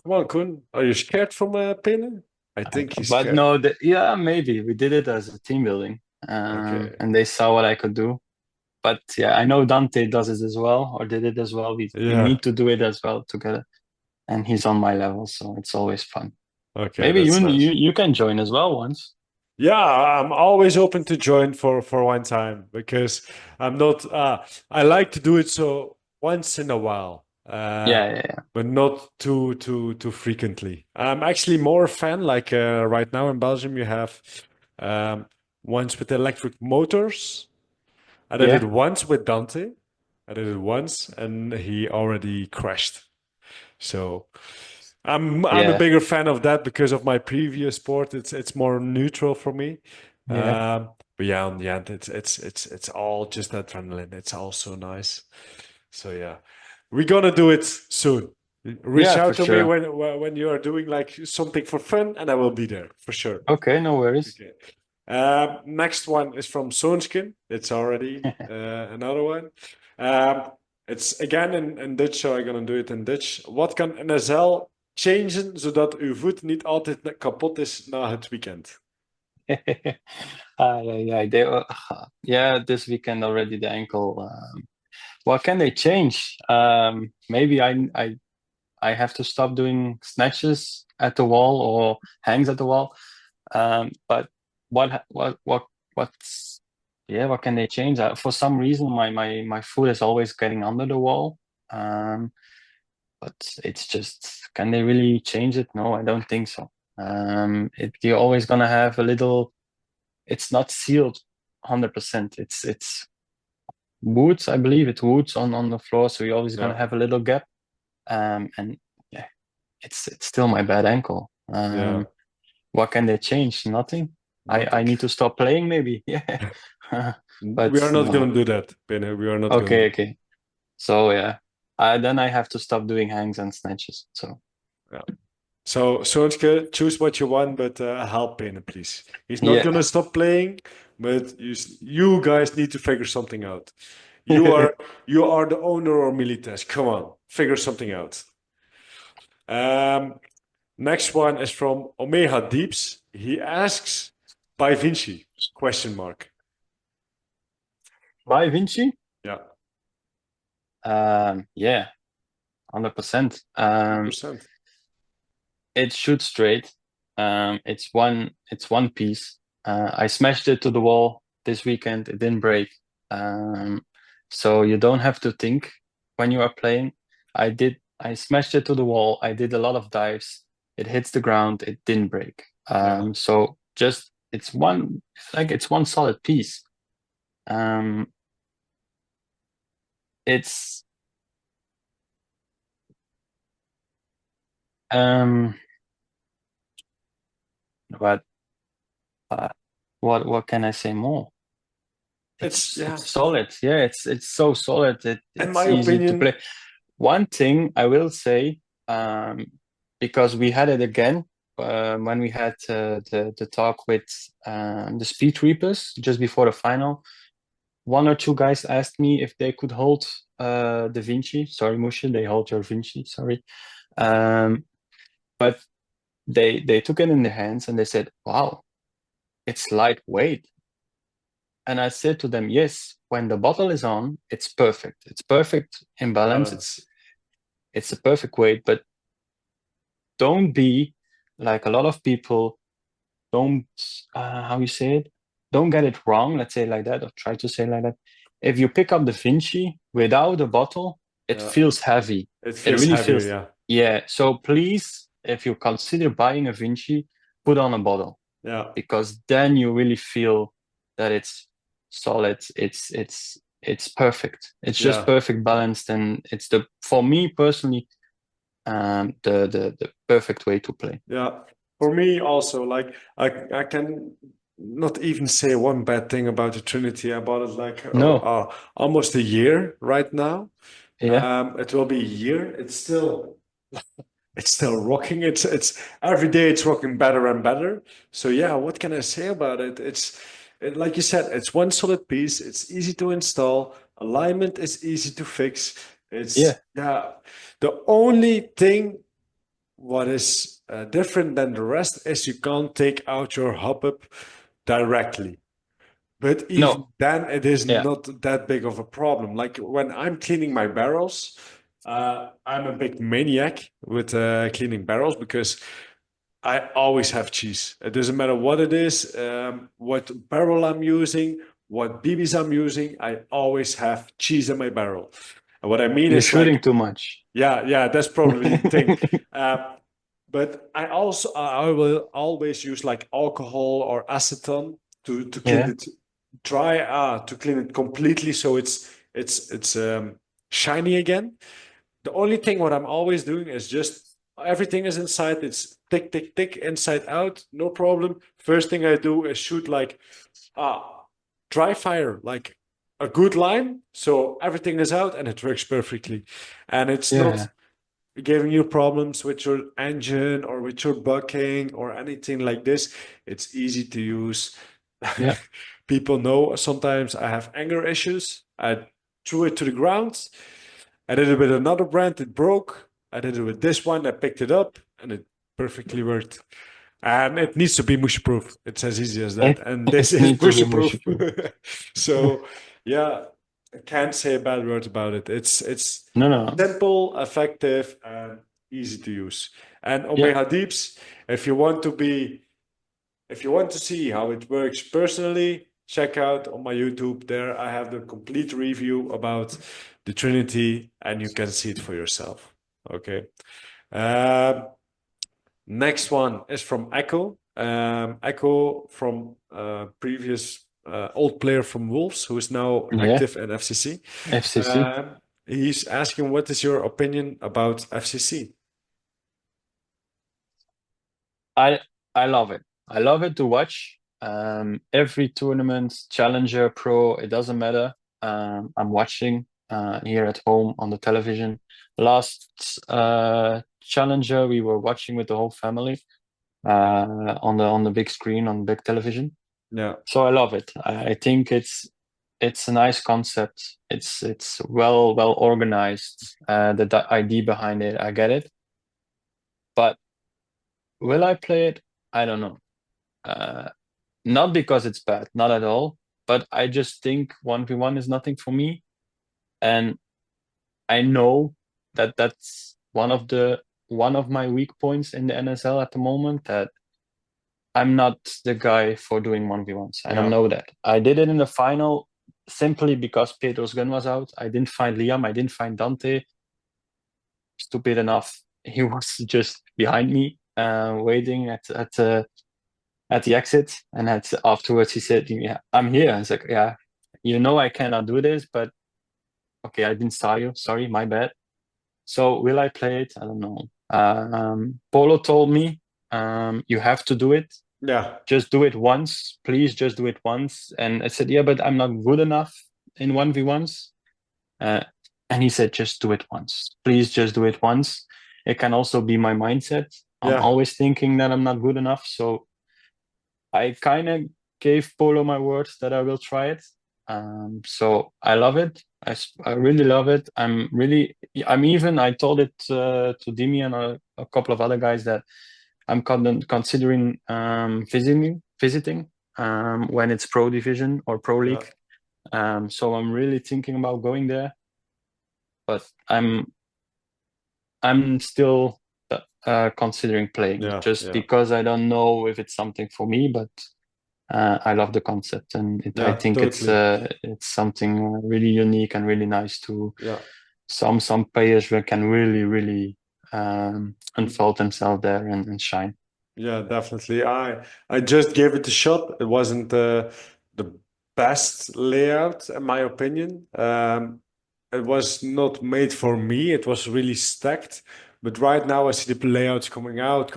Come on, Koen. Are you scared from Pene? I think he's
But
scared.
no, yeah, maybe we did it as a team building,
Okay.
and they saw what I could do. But yeah, I know Dante does it as well, or did it as well. We
Yeah.
need to do it as well together, and he's on my level, so it's always fun.
Okay,
Maybe
that's nice.
you can join as well once.
Yeah, I'm always open to join for one time because I'm not. I like to do it so once in a while.
Yeah, yeah, yeah.
but not too frequently. I'm actually more a fan. Like right now in Belgium, you have um, ones with electric motors. I did it
Yeah,
once with Dante. I did it once, and he already crashed. So I'm a
yeah,
bigger fan of that because of my previous sport. It's more neutral for me.
yeah.
But yeah, on the end, it's all just adrenaline. It's all so nice. So yeah, we're gonna do it soon. Reach
Yeah, for
out to me
sure.
when you are doing like something for fun, and I will be there for sure.
Okay, no worries.
Okay. Next one is from Soonskin. It's already another one. Um, it's again in Dutch, so I'm gonna do it in Dutch. Wat kan NSL changen zodat uw voet niet altijd kapot is na het weekend?
Yeah, yeah, they were, yeah, this weekend already the ankle. What can they change? Maybe I have to stop doing snatches at the wall or hangs at the wall. But what's yeah, what can they change? For some reason, my foot is always getting under the wall. Um, but it's just, can they really change it? No, I don't think so. You're always gonna have a little. It's not sealed 100%. It's woods, I believe. It's woods on the floor, so you're always gonna
Yeah,
have a little gap. And yeah, it's still my bad ankle.
yeah,
What can they change? Nothing. I
nothing.
need to stop playing, maybe. Yeah.
We
But
are not
no.
gonna do that, Peene. We are not gonna
Okay,
do.
okay. So yeah, then I have to stop doing hangs and snatches. So
Yeah. So Soonske, choose what you want, but help Peene, please. He's not
yeah.
gonna stop playing, but you guys need to figure something out. You are you are the owner of Milites. Come on, figure something out. Um, Next one is from Omega Deeps. He asks, by Vinci? Question mark.
By Vinci?
Yeah,
Yeah, 100%.
100%.
It shoots straight. It's one piece. I smashed it to the wall this weekend. It didn't break. So you don't have to think when you are playing. I smashed it to the wall. I did a lot of dives. It hits the ground. It didn't break.
Yeah,
So just it's one solid piece. Um, it's um, but uh, what can I say more?
it's yeah.
It's solid. Yeah, it's so solid.
In my
It's easy to
opinion,
play. One thing I will say, because we had it again when we had the talk with the Speed Reapers just before the final. One or two guys asked me if they could hold the Vinci. Sorry, Mushin, they hold your Vinci. Sorry, but they took it in their hands and they said, "Wow, it's lightweight." And I said to them, yes, when the bottle is on, it's perfect. It's perfect in balance.
balance.
It's a perfect weight, but don't be like a lot of people. Don't how you say it? Don't get it wrong. Let's say it like that, or try to say it like that. If you pick up the Vinci without a bottle, it
Yeah,
feels heavy.
it
It
feels
really
heavier.
feels.
Yeah,
Yeah. So please, if you consider buying a Vinci, put on a bottle,
yeah,
because then you really feel that it's solid. It's perfect. It's just
yeah,
perfect balanced, and it's the for me personally the perfect way to play.
yeah. For me also, like I can not even say one bad thing about the Trinity. I bought it like
No,
almost a year right now.
yeah,
It will be a year. It's still rocking. It's every day it's rocking better and better. So yeah, what can I say about it? Like you said, it's one solid piece. It's easy to install. Alignment is easy to fix.
yeah,
It's yeah. The only thing what is different than the rest is you can't take out your hop up directly. But even
no,
then, it is
yeah,
not that big of a problem. Like when I'm cleaning my barrels, I'm a big maniac with cleaning barrels because I always have cheese. It doesn't matter what it is, what barrel I'm using, what BBs I'm using, I always have cheese in my barrel. And what I mean
You're
is
shooting
like,
too much.
yeah, that's probably the thing. But I will always use like alcohol or acetone to clean
Yeah,
it dry, to clean it completely so it's shiny again. The only thing what I'm always doing is just everything is inside. It's thick, thick, thick, inside out, no problem. First thing I do is shoot like dry fire, like a good line, so everything is out and it works perfectly. And it's not
yeah,
giving you problems with your engine or with your bucking or anything like this. It's easy to use.
yeah,
People know sometimes I have anger issues. I threw it to the ground. I did it with another brand, it broke. I did it with this one, I picked it up, and it perfectly worked. And it needs to be mush proof. It's as easy as that.
it
And this
it
is
need to
mush
be
proof.
motion.
So yeah, I can't say a bad word about it. It's
No, no, no.
simple, effective, and easy to use. And
Yeah,
Omega Deeps, if you want to be if you want to see how it works personally, check out on my YouTube. There I have the complete review about the Trinity, and you can see it for yourself. Okay. Um, Next one is from Echo. Echo from previous old player from Wolves, who is now
yeah.
active in FCC.
FCC.
Um, he's asking, what is your opinion about FCC?
I I love it. I love it to watch. Every tournament, Challenger, Pro, it doesn't matter. I'm watching here at home on the television. Last Challenger, we were watching with the whole family on the big screen on big television.
Yeah,
So I love it. I think it's a nice concept. It's well organized. The idea behind it, I get it. But will I play it? I don't know. Uh, Not because it's bad, not at all. But I just think 1v1 is nothing for me. And I know that that's one of my weak points in the NSL at the moment, that I'm not the guy for doing 1v1s. I don't
yeah,
know that. I did it in the final simply because Pedro's gun was out. I didn't find Liam, I didn't find Dante. Stupid enough, he was just behind me, waiting at the exit, and afterwards he said, "Yeah, I'm here." I was like, "Yeah, you know I cannot do this, but okay, I didn't saw you. Sorry, my bad." So will I play it? I don't know. Polo told me, "You have to do it.
yeah,
Just do it once, please. Just do it once." And I said, "Yeah, but I'm not good enough in 1v1s." Uh, and he said, "Just do it once, please. Just do it once." It can also be my mindset. I'm
yeah,
always thinking that I'm not good enough, so I kind of gave Polo my word that I will try it. So I love it. I really love it. I told it to Dimi and a couple of other guys that I'm considering visiting when it's Pro Division or Pro
yeah,
League. So I'm really thinking about going there, but I'm still considering playing
yeah,
just
yeah,
because I don't know if it's something for me, but I love the concept, and I
yeah,
think
totally.
it's something really unique and really nice to
Yeah.
some players where can really unfold themselves there and shine.
Yeah, definitely. I just gave it a shot. It wasn't the best layout, in my opinion. It was not made for me. It was really stacked. But right now, I see the layouts coming out,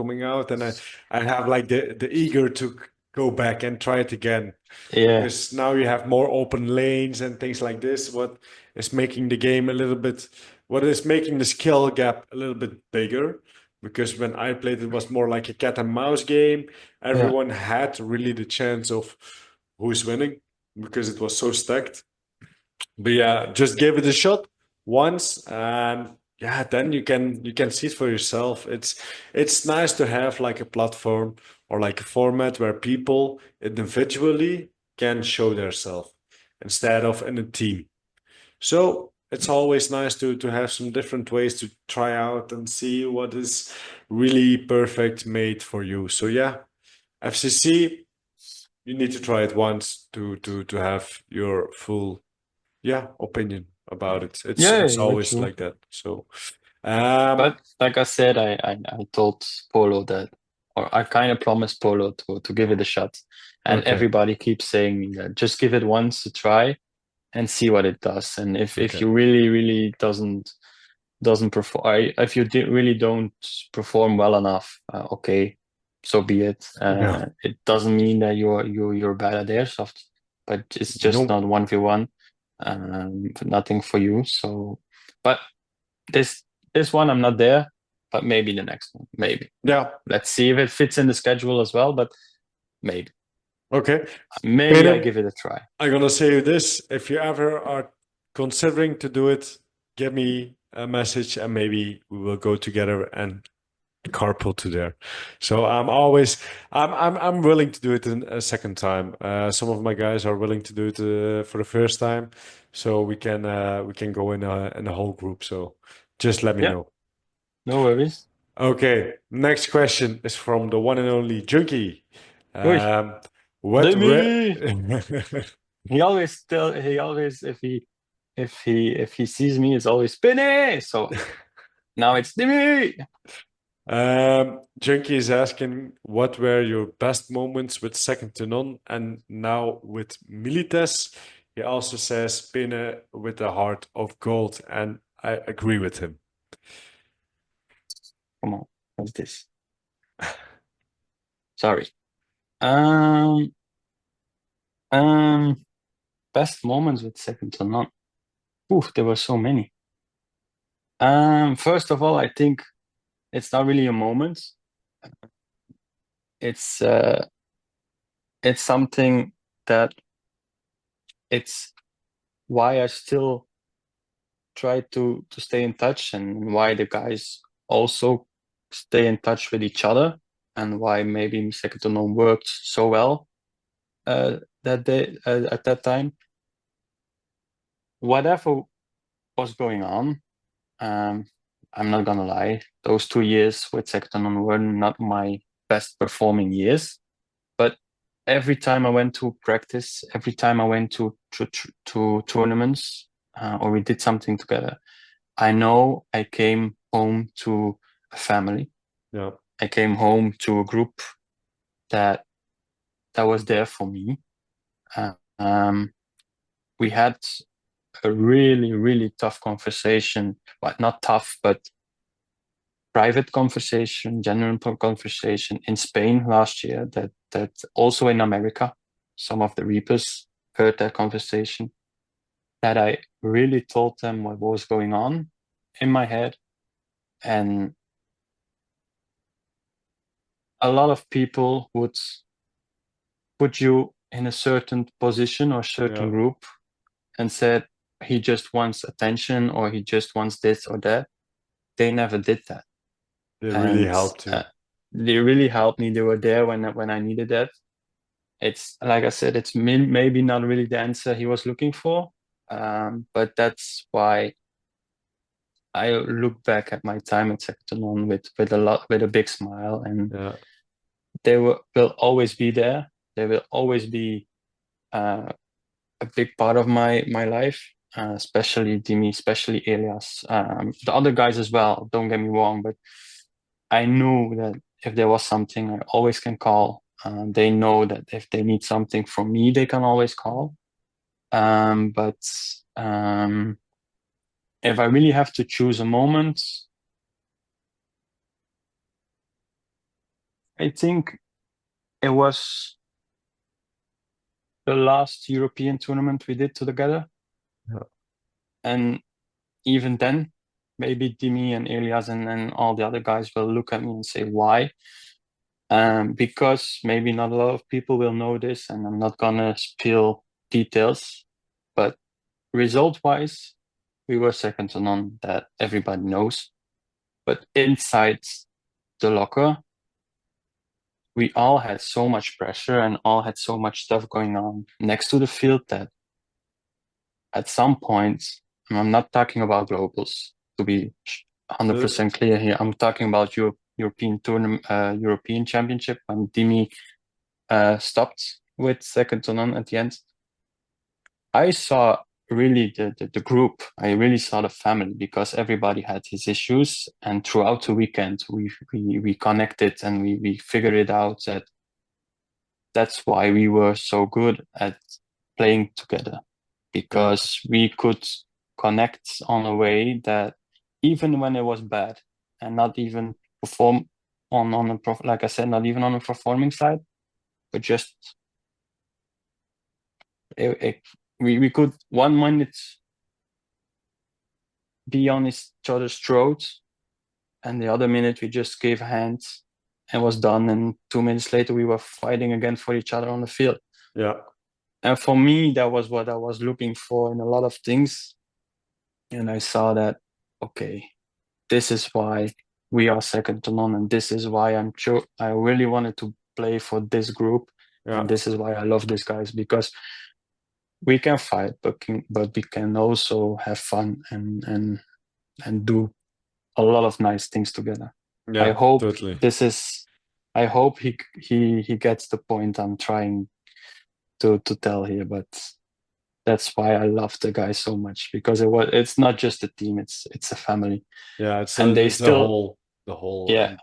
and I have like the eager to go back and try it again
Yeah,
because now you have more open lanes and things like this. What is making the game a little bit, what is making the skill gap a little bit bigger? Because when I played, it was more like a cat and mouse game.
yeah,
Everyone had really the chance of who's winning because it was so stacked. But yeah, just give it a shot once, and yeah, then you can see it for yourself. It's nice to have like a platform or like a format where people individually can show themselves instead of in a team. So it's always nice to have some different ways to try out and see what is really perfect made for you. So yeah, FCC, you need to try it once to have your full, yeah, opinion. about it.
Yeah,
It's
you're
always
true.
like that. So,
But like I said, I told Polo that, or I kind of promised Polo to give it a shot. And
okay,
everybody keeps saying that just give it once a try and see what it does. And if
okay,
you really doesn't perform, if you really don't perform well enough, okay, so be it.
yeah,
It doesn't mean that you're bad at airsoft, but it's just
no,
not 1v1. Nothing for you. So, but this this one I'm not there, but maybe the next one, maybe.
yeah,
Let's see if it fits in the schedule as well, but maybe
okay.
maybe I
Peter,
give it a try.
I'm gonna say you this: if you ever are considering to do it, give me a message, and maybe we will go together and carpool to there. So I'm willing to do it in a second time. Some of my guys are willing to do it for the first time, so we can go in a whole group. So just let me
Yeah,
know.
no worries.
Okay, next question is from the one and only Junkie.
Oi,
Um, what re
Demi! He always if he sees me, it's always Spinny. So now it's Demi.
Junkie is asking what were your best moments with second to none and now with Milites. He also says Peene with a heart of gold, and I agree with him.
Come on, what's this? Sorry. Um, um, best moments with second to none. Oof, there were so many. First of all, I think it's not really a moment. It's it's something that it's why I still try to stay in touch and why the guys also stay in touch with each other and why maybe second to none worked so well that day at that time. Whatever was going on, um, I'm not gonna lie, those 2 years with second to none were not my best performing years. But every time I went to practice, every time I went to tournaments, or we did something together, I know I came home to a family.
Yeah,
I came home to a group that was there for me. Um, we had a really tough conversation, well, not tough, but private conversation, genuine conversation in Spain last year. That also in America, some of the Reapers heard that conversation. That I really told them what was going on in my head, and a lot of people would put you in a certain position or certain
yeah,
group and said he just wants attention or he just wants this or that. They never did that,
they really
and
helped you.
they really helped me. They were there when I needed that. It's like I said, it's maybe not really the answer he was looking for, but that's why I look back at my time at Sector with a big smile, and
Yeah,
they will always be there. They will always be uh, a big part of my life, especially Dimi, especially Elias, the other guys as well. Don't get me wrong, but I knew that if there was something, I always can call. They know that if they need something from me, they can always call. But if I really have to choose a moment, I think it was the last European tournament we did together.
yeah,
And even then, maybe Dimi and Elias and all the other guys will look at me and say, why? Because maybe not a lot of people will know this, and I'm not gonna spill details, but result-wise, we were second to none, that everybody knows. But inside the locker, we all had so much pressure and all had so much stuff going on next to the field that at some point, and I'm not talking about globals to be
uh,
100% clear here. I'm talking about European tournament, European Championship when Dimi stopped with second to none at the end. I saw really the group. I really saw the family because everybody had his issues, and throughout the weekend we connected and we figured it out that that's why we were so good at playing together,
Yeah.
because we could connect on a way that even when it was bad and not even perform on a like I said, not even on a performing side, but just it, we could 1 minute be on each other's throats, and the other minute we just gave hands and was done. And 2 minutes later, we were fighting again for each other on the field.
Yeah.
And for me, that was what I was looking for in a lot of things. And I saw that, okay, this is why we are second to none, and this is why I really wanted to play for this group,
Yeah.
and this is why I love these guys, because we can fight, but we can also have fun and do a lot of nice things together. I
Yeah.
hope
Totally.
I hope he gets the point I'm trying to tell here, but that's why I love the guy so much, because it's not just a team, it's a family.
Yeah.
And they
It's a
still,
the whole
yeah,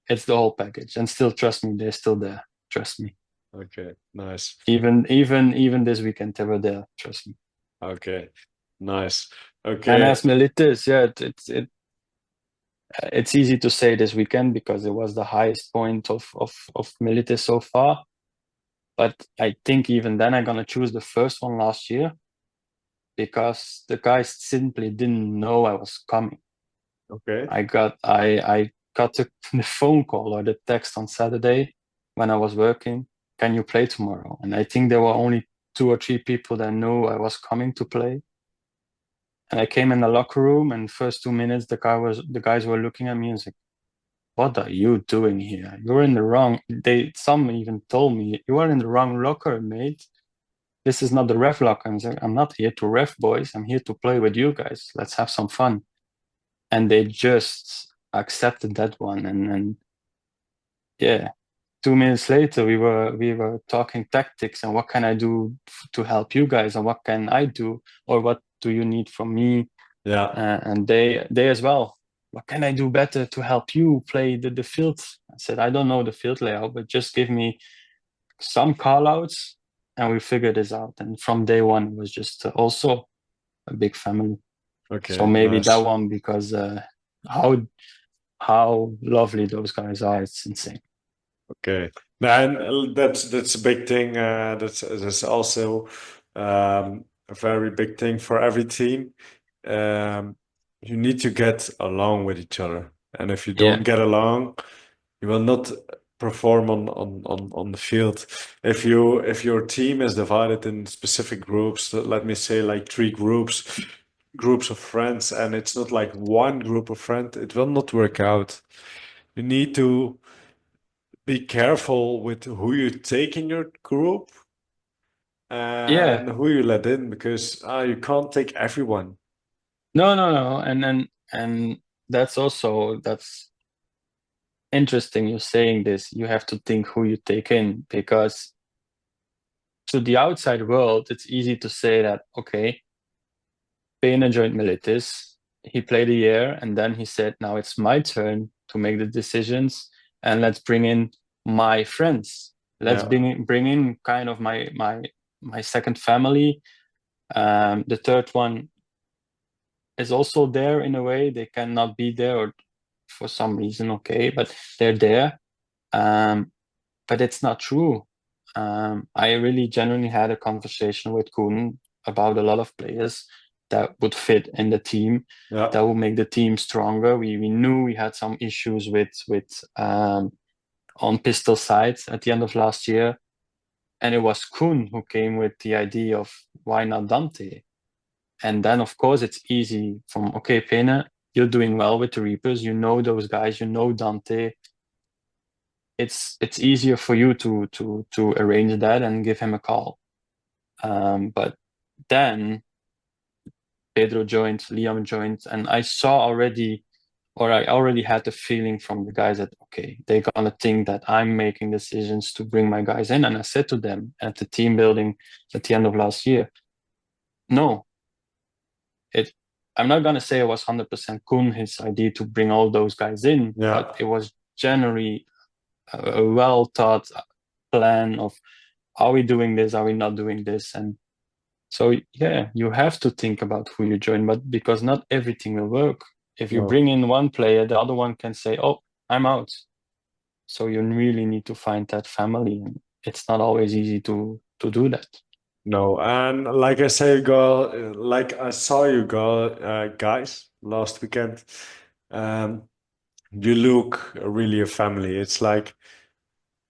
it's the whole package. And still, trust me, they're still there. Trust me.
okay. Nice.
Even this weekend they were there. Trust me.
Okay. Nice.
And
Okay.
as Militis, yeah, it's easy to say this weekend because it was the highest point of Militis so far. But I think even then I'm gonna choose the first one last year, because the guys simply didn't know I was coming.
Okay.
I got the phone call or the text on Saturday when I was working. Can you play tomorrow? And I think there were only 2 or 3 people that knew I was coming to play. And I came in the locker room, and first 2 minutes the guys were looking at me and said, "What are you doing here? You're in the wrong." Some even told me, "You are in the wrong locker, mate. This is not the ref locker." I'm saying, "I'm not here to ref, boys. I'm here to play with you guys. Let's have some fun." And they just accepted that one. And yeah, 2 minutes later we were talking tactics and what can I do to help you guys, and what can I do, or what do you need from me.
Yeah.
And they as well, what can I do better to help you play the field? I said, I don't know the field layout, but just give me some call outs and we figure this out. And from day one it was just also a big family. So
Okay.
maybe that
Nice.
one, because how how lovely those guys are, it's insane.
Okay. And that's a big thing. That's also a very big thing for every team. Um, you need to get along with each other, and if you
Yeah,
don't get along, you will not perform on the field. If your team is divided in specific groups, let me say like three groups of friends, and it's not like one group of friends, it will not work out. You need to be careful with who you take in your group
yeah.
and who you let in, because you can't take everyone.
No. And that's interesting you're saying this. You have to think who you take in, because to the outside world it's easy to say that, okay, Peene joined Militis, he played a year, and then he said, now it's my turn to make the decisions, and let's bring in my friends. Let's
Yeah,
bring in kind of my second family. The third one is also there in a way. They cannot be there or for some reason, okay, but they're there. But it's not true. I really genuinely had a conversation with Koen about a lot of players that would fit in the team,
yeah,
that would make the team stronger. We knew we had some issues with on pistol sides at the end of last year, and it was Koen who came with the idea of why not Dante. And then of course it's easy from, okay, Peene, you're doing well with the Reapers, you know those guys, you know Dante. It's easier for you to arrange that and give him a call. But then Pedro joined, Liam joined, and I saw already, or I already had the feeling from the guys that, okay, they're gonna think that I'm making decisions to bring my guys in. And I said to them at the team building at the end of last year, no, I'm not gonna say it was 100% Kun his idea to bring all those guys in,
Yeah.
but it was generally a well thought plan of, are we doing this? Are we not doing this? And so yeah, you have to think about who you join, but because not everything will work. If you
No.
bring in one player, the other one can say, "Oh, I'm out." So you really need to find that family, and it's not always easy to do that.
No, and like I say, girl, like I saw you, girl, guys, last weekend. Um, you look really a family. It's like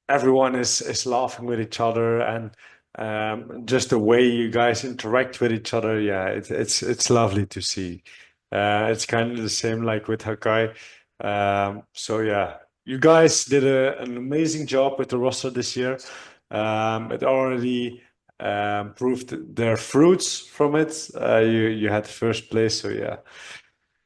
everyone is laughing with each other, and just the way you guys interact with each other. Yeah, it's lovely to see. It's kind of the same like with Hakai. So yeah, you guys did an amazing job with the roster this year. It already proved their fruits from it. You had first place, so yeah.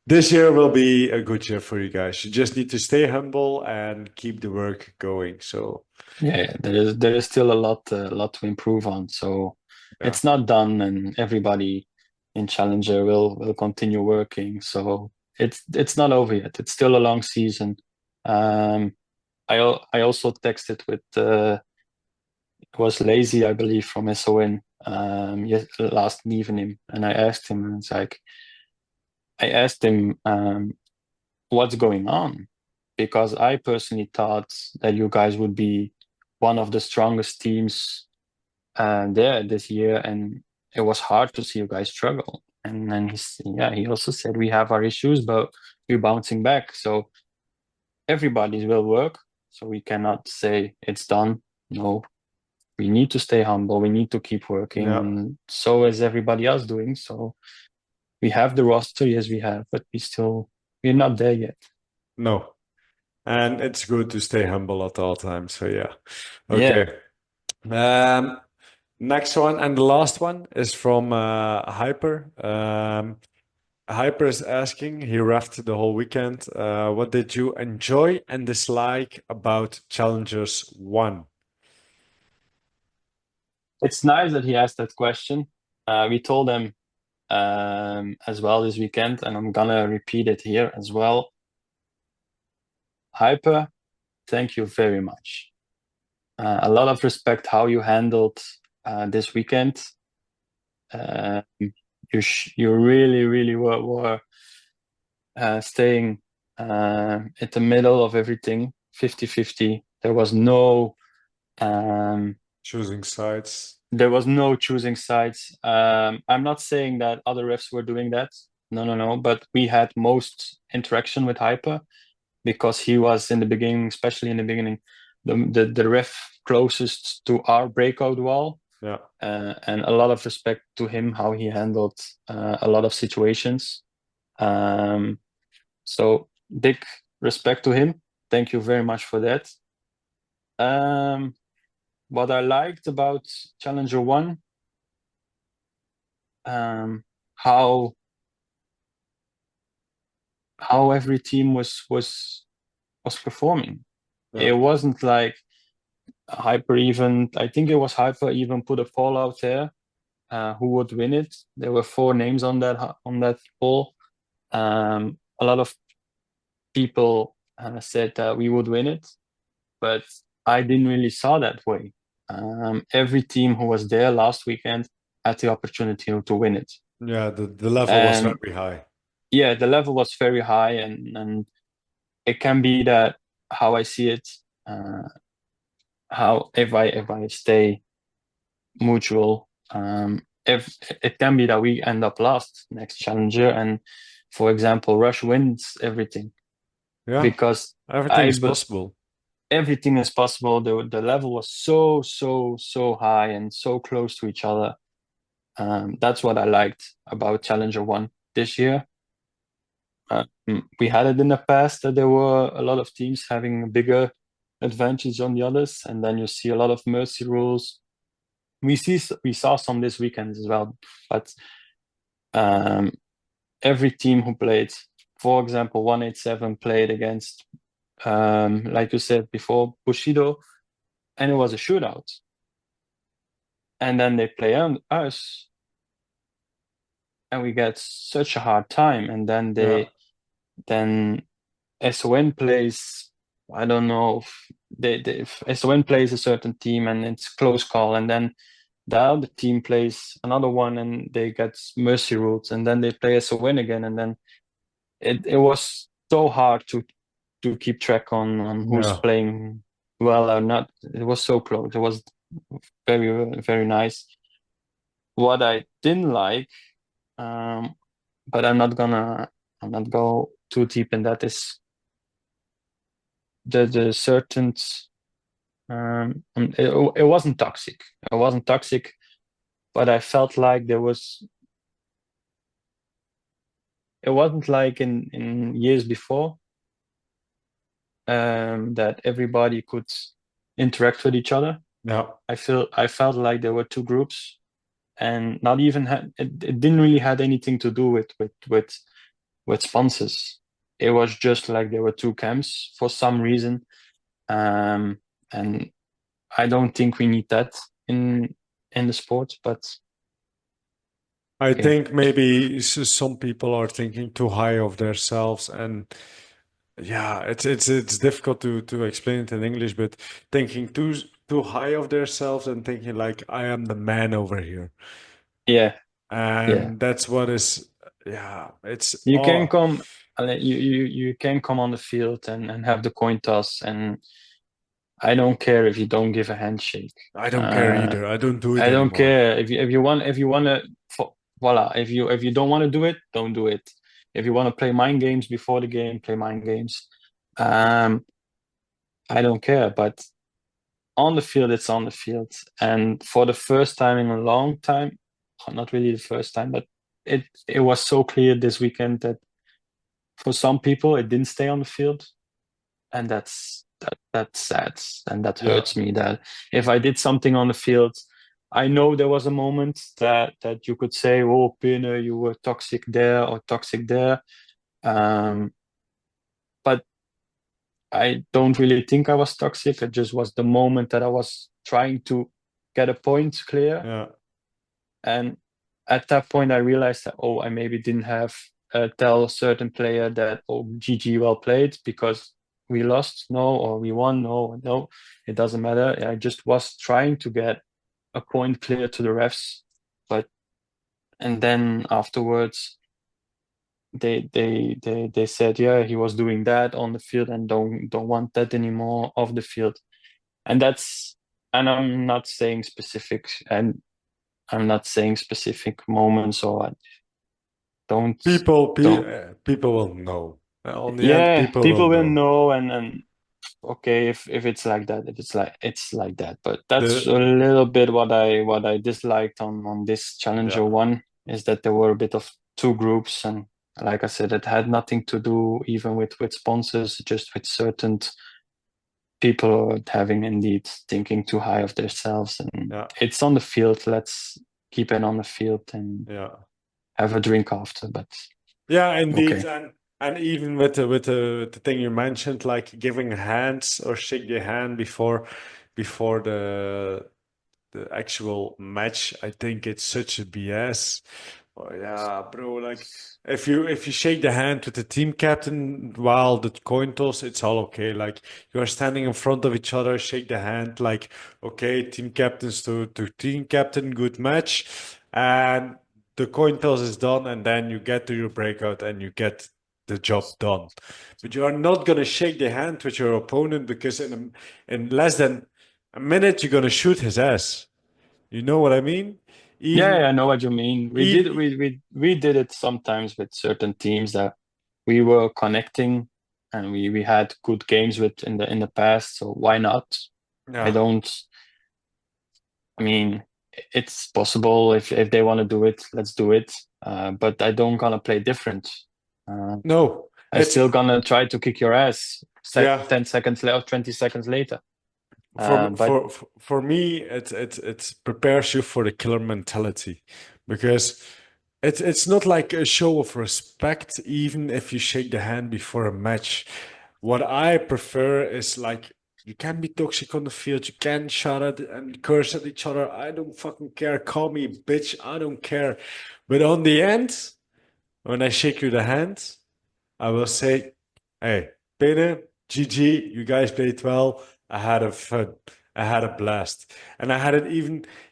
This year will be a good year for you guys. You just need to stay humble and keep the work going. So
Yeah, there is still a lot to improve on. So
yeah,
it's not done, and everybody in Challenger will continue working. So it's not over yet. It's still a long season. Um, I also texted with it was Lazy, I believe, from SON last evening, and I asked him, and it's like I asked him what's going on, because I personally thought that you guys would be one of the strongest teams there this year, and it was hard to see you guys struggle. And then he also said we have our issues, but we're bouncing back. So everybody's will work. So we cannot say it's done. No, we need to stay humble. We need to keep working,
yeah,
and so is everybody else doing. So we have the roster, yes, we have, but we're not there yet.
no. And it's good to stay humble at all times. So yeah.
Yeah,
Okay. Um, next one and the last one is from Hyper. Hyper is asking, he refed the whole weekend. What did you enjoy and dislike about Challengers 1?
it's nice that he asked that question. We told him as well this weekend, and I'm gonna repeat it here as well. Hyper, thank you very much. A lot of respect how you handled this weekend. You really were staying at the middle of everything, 50-50. There was no
Choosing sides.
choosing sides. I'm not saying that other refs were doing that. No. But we had most interaction with Hyper because he was in the beginning, especially in the beginning, the ref closest to our breakout wall.
Yeah.
And a lot of respect to him, how he handled a lot of situations. So big respect to him. Thank you very much for that. What I liked about Challenger 1, how every team was performing.
Yeah.
It wasn't like Hyper even. I think it was Hyper even put a poll out there. Who would win it? There were 4 names on that poll. A lot of people said that we would win it, but I didn't really saw that way. Every team who was there last weekend had the opportunity to win it.
Yeah, the level was
And
very high.
yeah, the level was very high, and it can be that how I see it, how if I stay mutual, if it can be that we end up last next challenger, and for example, Rush wins everything
Yeah,
because
everything is possible.
everything is possible. The level was so high and so close to each other. That's what I liked about Challenger 1 this year. We had it in the past that there were a lot of teams having a bigger advantage on the others, and then you see a lot of mercy rules. We saw some this weekend as well, but um, every team who played, for example, 187 played against, like you said before, Bushido, and it was a shootout. And then they play on us, and we get such a hard time. And then
Yeah.
then SON plays, I don't know if SON plays a certain team and it's close call, and then the other team plays another one and they get mercy ruled, and then they play SON again, and then it was so hard to keep track on who's
Yeah.
playing well or not. It was so close. It was very, very nice. What I didn't like, but I'm not go too deep in that, is the certain it wasn't toxic. It wasn't toxic, but I felt like it wasn't like in years before, that everybody could interact with each other.
Yeah.
I felt like there were two groups, and not even it didn't really had anything to do with sponsors. It was just like there were two camps for some reason, and I don't think we need that in the sport. But
I
okay,
think maybe some people are thinking too high of themselves, and yeah, it's difficult to explain it in English, but thinking too high of themselves and thinking like I am the man over here.
yeah, yeah.
And that's what is, yeah, it's
You can
all.
come, you can come on the field and have the coin toss, and I don't care if you don't give a handshake.
I don't care
Uh,
either. I don't do it
I don't
anymore.
care if you want to, voila. If you don't want to do it, don't do it. If you want to play mind games before the game, play mind games. Um, I don't care, but on the field, it's on the field. And for the first time in a long time, not really the first time, but it was so clear this weekend that for some people it didn't stay on the field, and that's sad, and that
Yeah,
hurts me. That if I did something on the field, I know there was a moment that you could say, "Oh, Peene, you were toxic there or toxic there," um, but I don't really think I was toxic. It just was the moment that I was trying to get a point clear.
yeah,
And at that point, I realized that, oh, I maybe didn't have tell a certain player that, oh, GG, well played, because we lost, no, or we won, no, no, it doesn't matter. I just was trying to get a point clear to the refs. But, and then afterwards, they said, yeah, he was doing that on the field and don't want that anymore off the field. And and I'm not saying specific, and I'm not saying specific moments, or I don't don't
people will know. On the end,
yeah,
people will
people will
know.
know. And okay, if it's like that, if it's like that. But that's a
The
little bit what I disliked on this
Yeah,
Challenger one, is that there were a bit of two groups. And like I said, it had nothing to do even with sponsors, just with certain people having indeed thinking too high of themselves. And
yeah,
it's on the field, let's keep it on the field and
yeah.
have a drink after. But
Yeah, indeed,
okay.
and even with the thing you mentioned, like giving hands or shake the hand before the actual match, I think it's such a BS. Oh, yeah, bro. Like if you shake the hand with the team captain while the coin toss, it's all okay. Like you are standing in front of each other, shake the hand. Like okay, team captains to team captain, good match, and the coin toss is done, and then you get to your breakout and you get the job done. But you are not gonna shake the hand with your opponent because in less than a minute you're gonna shoot his ass. You know what I mean?
Yeah,
Even,
I know what you mean.
even,
We did it sometimes with certain teams that we were connecting, and we had good games with in the past, so why not? I
yeah.
don't I mean, it's possible. If they want to do it, let's do it. But I don't gonna play different. Uh,
No,
I still gonna try to kick your ass
yeah.
10 seconds later, 20 seconds later.
For
But
for for me, it prepares you for the killer mentality, because it's not like a show of respect, even if you shake the hand before a match. What I prefer is like You can be toxic on the field. You can shout at and curse at each other. I don't fucking care. Call me bitch. I don't care. But on the end, when I shake you the hand, I will say, hey, Peene, GG, you guys played well. I had a fun. I had a blast. And I had it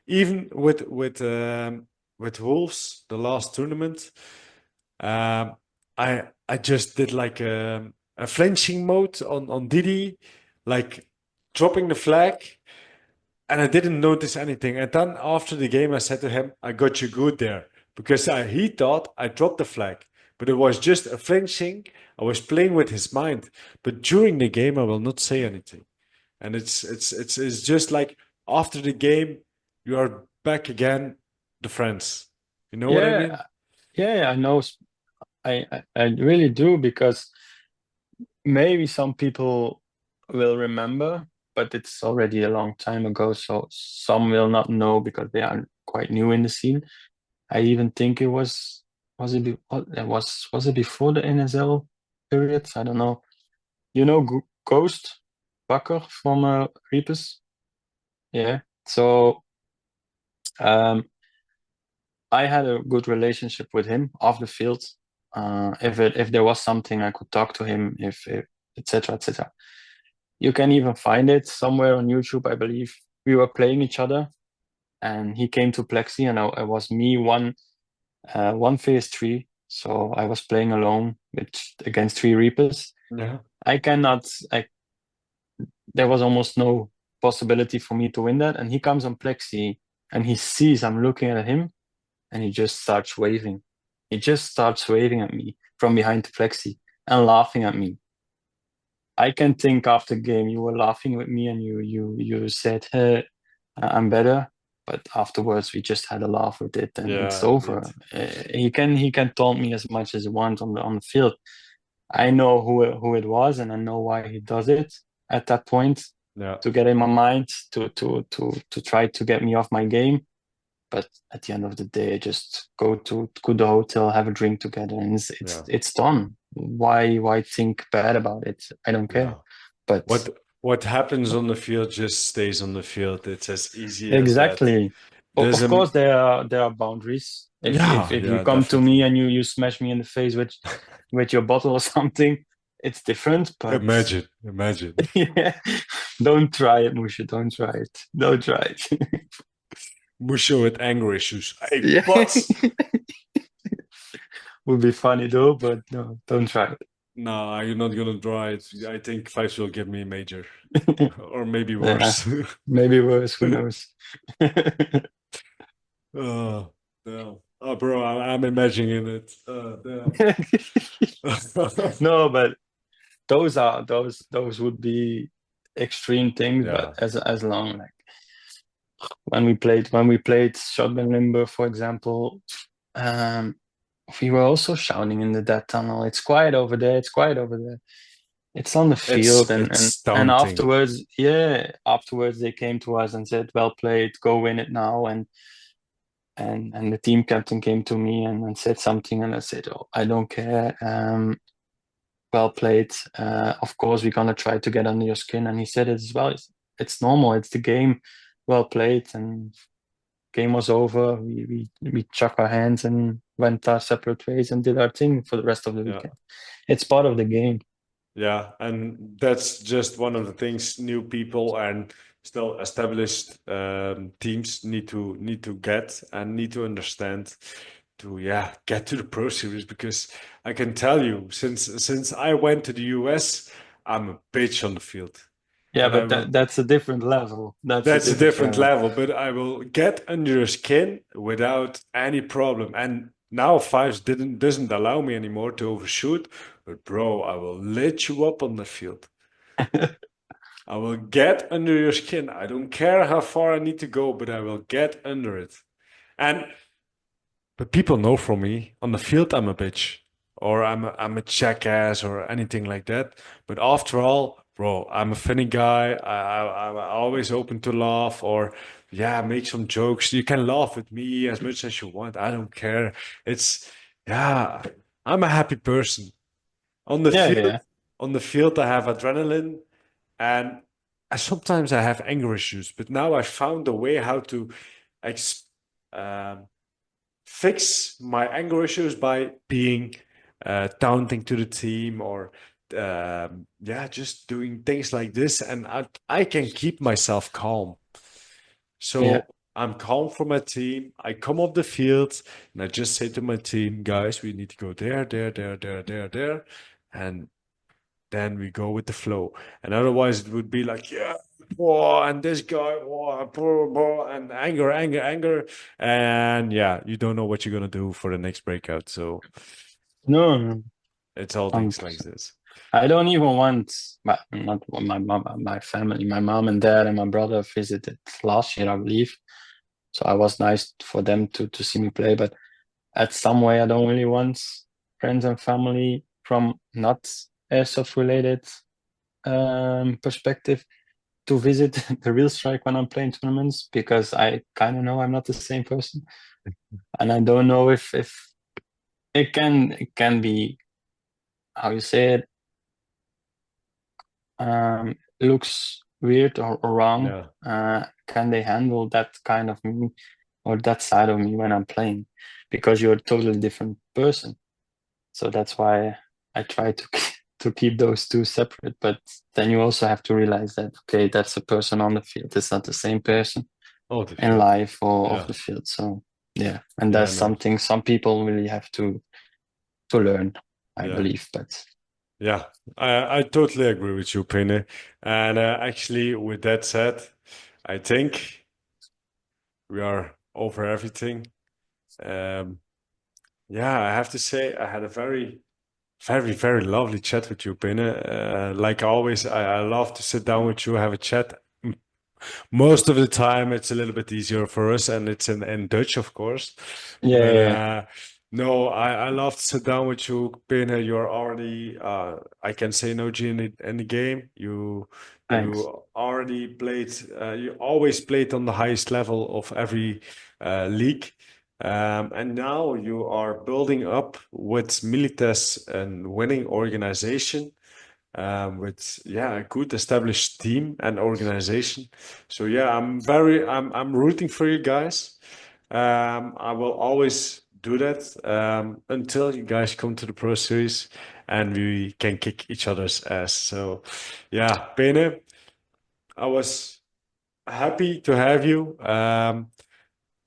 even with Wolves, the last tournament. Um, I just did like a flinching mode on Didi, like dropping the flag, and I didn't notice anything. And then after the game, I said to him, "I got you good there," because he thought I dropped the flag, but it was just a flinching. I was playing with his mind, but during the game, I will not say anything. And it's just like after the game, you are back again, the friends. You know what I mean?
Yeah, yeah, I know. I really do, because maybe some people will remember, but it's already a long time ago, so some will not know because they are quite new in the scene. I even think it was it was it before the NSL period? I don't know. You know Ghost Bakker from Reapers? Yeah. So um I had a good relationship with him off the field. If there was something, I could talk to him, if etc. etc. You can even find it somewhere on YouTube, I believe. We were playing each other, and he came to Plexi, and I was me one phase three, so I was playing alone against three Reapers.
Yeah.
I cannot. There was almost no possibility for me to win that, and he comes on Plexi, and he sees I'm looking at him, and he just starts waving. He just starts waving at me from behind the Plexi and laughing at me. I can think after game you were laughing with me and you said, "Hey, I'm better," but afterwards we just had a laugh with it and it's
Yeah, indeed.
over. He can taunt me as much as he wants on the field. I know who it was, and I know why he does it at that point,
Yeah,
to get in my mind, to try to get me off my game. But at the end of the day, just go to the hotel, have a drink together, and it's it's,
yeah,
it's done. Why think bad about it? I don't care.
yeah.
But
What happens on the field just stays on the field. It's as easy as that.
exactly. Of
Doesn't.
course, there are boundaries. If you
Yeah,
come to me
definitely.
and you smash me in the face with your bottle or something, it's different. But
Imagine, imagine.
yeah, don't try it, Musha. Don't try it. Don't try it.
Musho with anger issues. Hey,
Yeah,
but
would be funny though. But no, don't try
nah, you're not gonna draw it. I think Fives will give me a major,
it.
or maybe
Yeah,
worse.
maybe worse. Who knows?
Oh, damn. Oh, bro, I'm imagining it. Damn.
No, but those would be extreme things. But
Yeah,
as long, like when we played Shotgun Limber, for example, um, we were also shouting in the death tunnel. It's quiet over there. It's quiet over there. It's on the field, and and
it's
and
daunting.
afterwards, yeah, afterwards they came to us and said, "Well played, go win it now." And the team captain came to me and said something, and I said, "Oh, I don't care. Well played. Of course, we're gonna try to get under your skin." And he said it as well. It's normal. It's the game. Well played. And game was over. We chuck our hands and went our separate ways and did our thing for the rest of the
Yeah.
weekend. It's part of the game.
Yeah, and that's just one of the things new people and still established teams need to get and need to understand to get to the Pro Series because I can tell you since I went to the US, I'm a bitch on the field,
Yeah,
but I
but
will.
that's a different level. That's a
That's a
different
different
level.
level, but I will get under your skin without any problem. And now Fives didn't doesn't allow me anymore to overshoot. But bro, I will lit you up on the field. I will get under your skin. I don't care how far I need to go, but I will get under it. And but people know from me on the field I'm a bitch or I'm a jackass or anything like that. But after all, bro, I'm a funny guy. I'm always open to laugh or make some jokes. You can laugh with me as much as you want. I don't care. It's yeah, I'm a happy person. On the
Yeah,
field,
yeah.
on the field I have adrenaline and sometimes I have anger issues, but now I found a way how to ex um, fix my anger issues by being taunting to the team or yeah, just doing things like this, and I can keep myself calm.
Yeah.
So I'm calm for my team. I come off the field and I just say to my team, guys, we need to go there, there, there, there, there, there, and then we go with the flow. And otherwise, it would be like, yeah, whoa, and this guy, whoa, blah, blah, and anger, anger, anger. And yeah, you don't know what you're gonna do for the next breakout. So
No, no,
it's all things like
100%.
this.
I don't even want, but not my mom, my family, my mom and dad and my brother visited last year, I believe. So I was nice for them to see me play, but at some way I don't really want friends and family from not airsoft related perspective to visit the real strike when I'm playing tournaments, because I kind of know I'm not the same person, and I don't know if it can be, how you say it, looks weird or wrong.
Yeah.
Can they handle that kind of me or that side of me when I'm playing? Because you're a totally different person. So that's why I try to to keep those two separate. But then you also have to realize that, okay, that's a person on the field. It's not the same person
Oh, the
in
field.
life or off
Yeah.
the field. So yeah, and
Yeah.
that's
No.
something some people really have to learn, I
Yeah.
believe. But
Yeah. I totally agree with you, Peene. And actually, with that said, I think we are over everything. Um, yeah, I have to say, I had a very, very, very lovely chat with you, Peene. Like always, I love to sit down with you, have a chat. Most of the time, it's a little bit easier for us, and it's in Dutch, of course.
yeah,
But
yeah,
no, I love to sit down with you, Peene. You're already, I can say, no G in the game.
thanks.
You already played. You always played on the highest level of every league. And now you are building up with Milites and winning organization with yeah a good established team and organization. So yeah, I'm rooting for you guys. I will always do that until you guys come to the Pro Series and we can kick each other's ass. So yeah, Pene, I was happy to have you.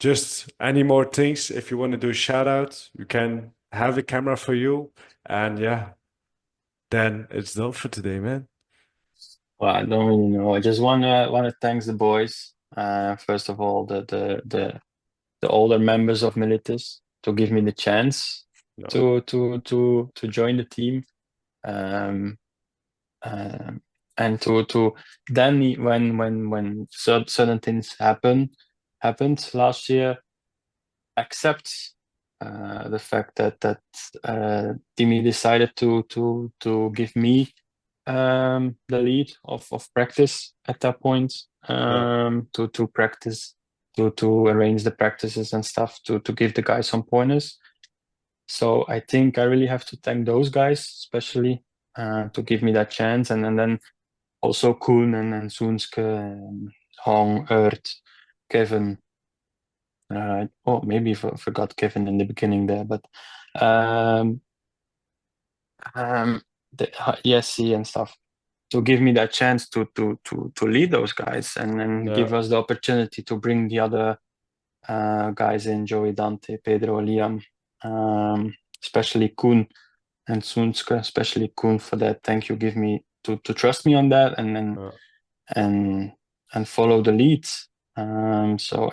Just any more things, if you want to do a shout out, you can have the camera for you. And yeah, then it's done for today, man.
Well, I don't really know. I just wanna thank the boys. First of all, the older members of Militis to give me the chance
No.
to join the team. Um, um, and to then when certain things happened last year, accept the fact that Timmy decided to give me the lead of practice at that point,
Yeah.
to practice, to arrange the practices and stuff, to give the guys some pointers. So I think I really have to thank those guys, especially to give me that chance, and then also Koen and Soenske, and Hong, Earth, Kevin. Oh, maybe forgot Kevin in the beginning there, but um, um, Jesse and stuff, to give me that chance to lead those guys, and then
Yeah.
give us the opportunity to bring the other guys in, Joey, Dante, Pedro, Liam, especially Koen and Soenske, especially Koen for that. Thank you, give me to trust me on that, and then
Yeah.
and follow the lead. So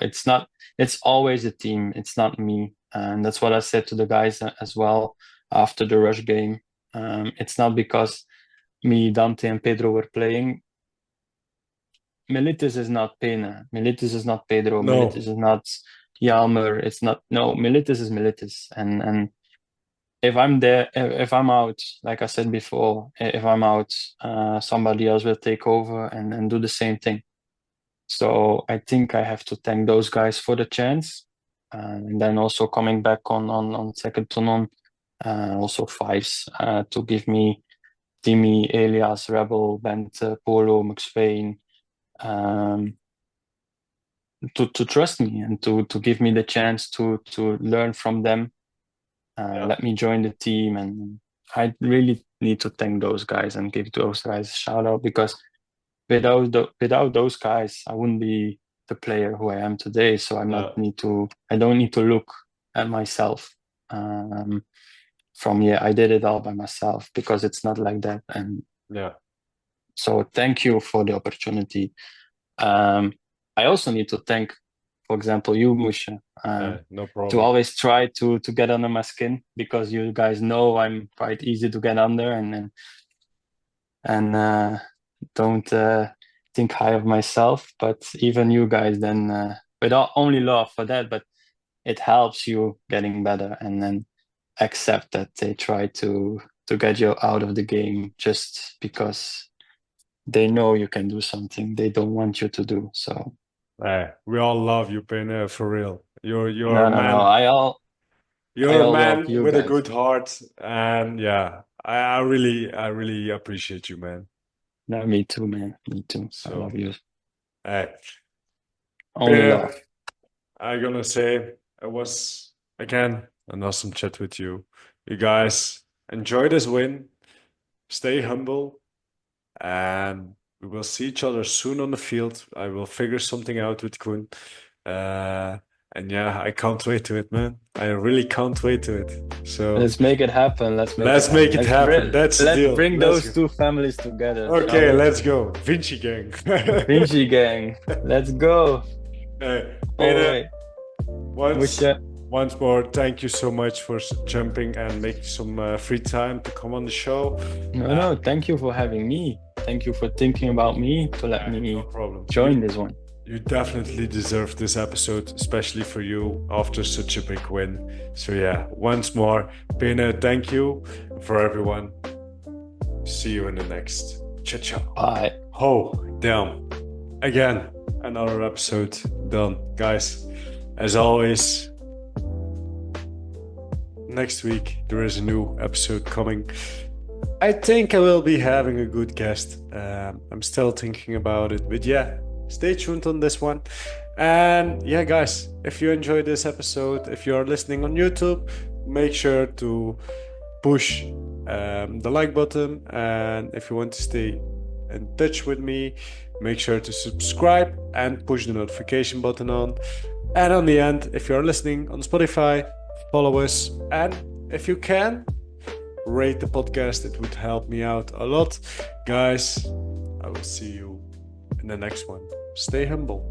it's always a team. It's not me, and that's what I said to the guys as well after the rush game. It's not because me, Dante, and Pedro were playing. Militis is not Pena. Militis is not Pedro. Militis
No.
is not Yalmer. It's not, no. Militis is Militis, and if I'm there, if I'm out, like I said before, if I'm out, somebody else will take over and do the same thing. So I think I have to thank those guys for the chance, and then also coming back on second to none, also fives to give me Timmy, Elias, Rebel, Bent, Polo, McSwain, to trust me and to give me the chance to learn from them, let me join the team. And I really need to thank those guys and give those guys a shout out, because without those guys, I wouldn't be the player who I am today. So I don't need to look at myself from I did it all by myself, because it's not like that. And so thank you for the opportunity. I also need to thank, for example, you, Musha,
No
to
problem.
always try to get under my skin, because you guys know I'm quite easy to get under, and don't think high of myself. But even you guys then, without only love for that, but it helps you getting better, and then accept that they try to get you out of the game just because they know you can do something they don't want you to do. So
we all love you, Peene, for real. You're
no,
a
no, no.
man. You're
I
a
all love
man
you
with a
guys.
good heart, and I really appreciate you, man.
No, me too, man. Me too. I
So,
love you.
hey,
Only
Peene,
love.
I'm gonna say it was again an awesome chat with you. You guys enjoy this win, stay humble, and we will see each other soon on the field. I will figure something out with Koen. And I can't wait to it, man. I really can't wait to it. So
Let's make it happen. Let's make it
let's
happen.
make it happen. That's the
Let's
deal.
bring
Let's
those
go.
two families together, shall
Okay,
we?
let's go. Vinci gang.
Vinci gang. Let's go. All
Peter,
right. Musha.
once more, thank you so much for jumping and making some free time to come on the show.
No, thank you for having me. Thank you for thinking about me to let me
No problem.
join this one.
You definitely deserve this episode, especially for you after such a big win. So once more, Peene, thank you. For everyone, see you in the next. Ciao, ciao.
Bye.
Oh, damn. Again, another episode done. Guys, as always, next week there is a new episode coming. I think I will be having a good guest. I'm still thinking about it, but stay tuned on this one. And guys, if you enjoyed this episode, if you are listening on YouTube, make sure to push the like button. And if you want to stay in touch with me, make sure to subscribe and push the notification button on. And on the end, if you are listening on Spotify, follow us. And if you can, rate the podcast. It would help me out a lot. Guys, I will see you in the next one. Stay humble.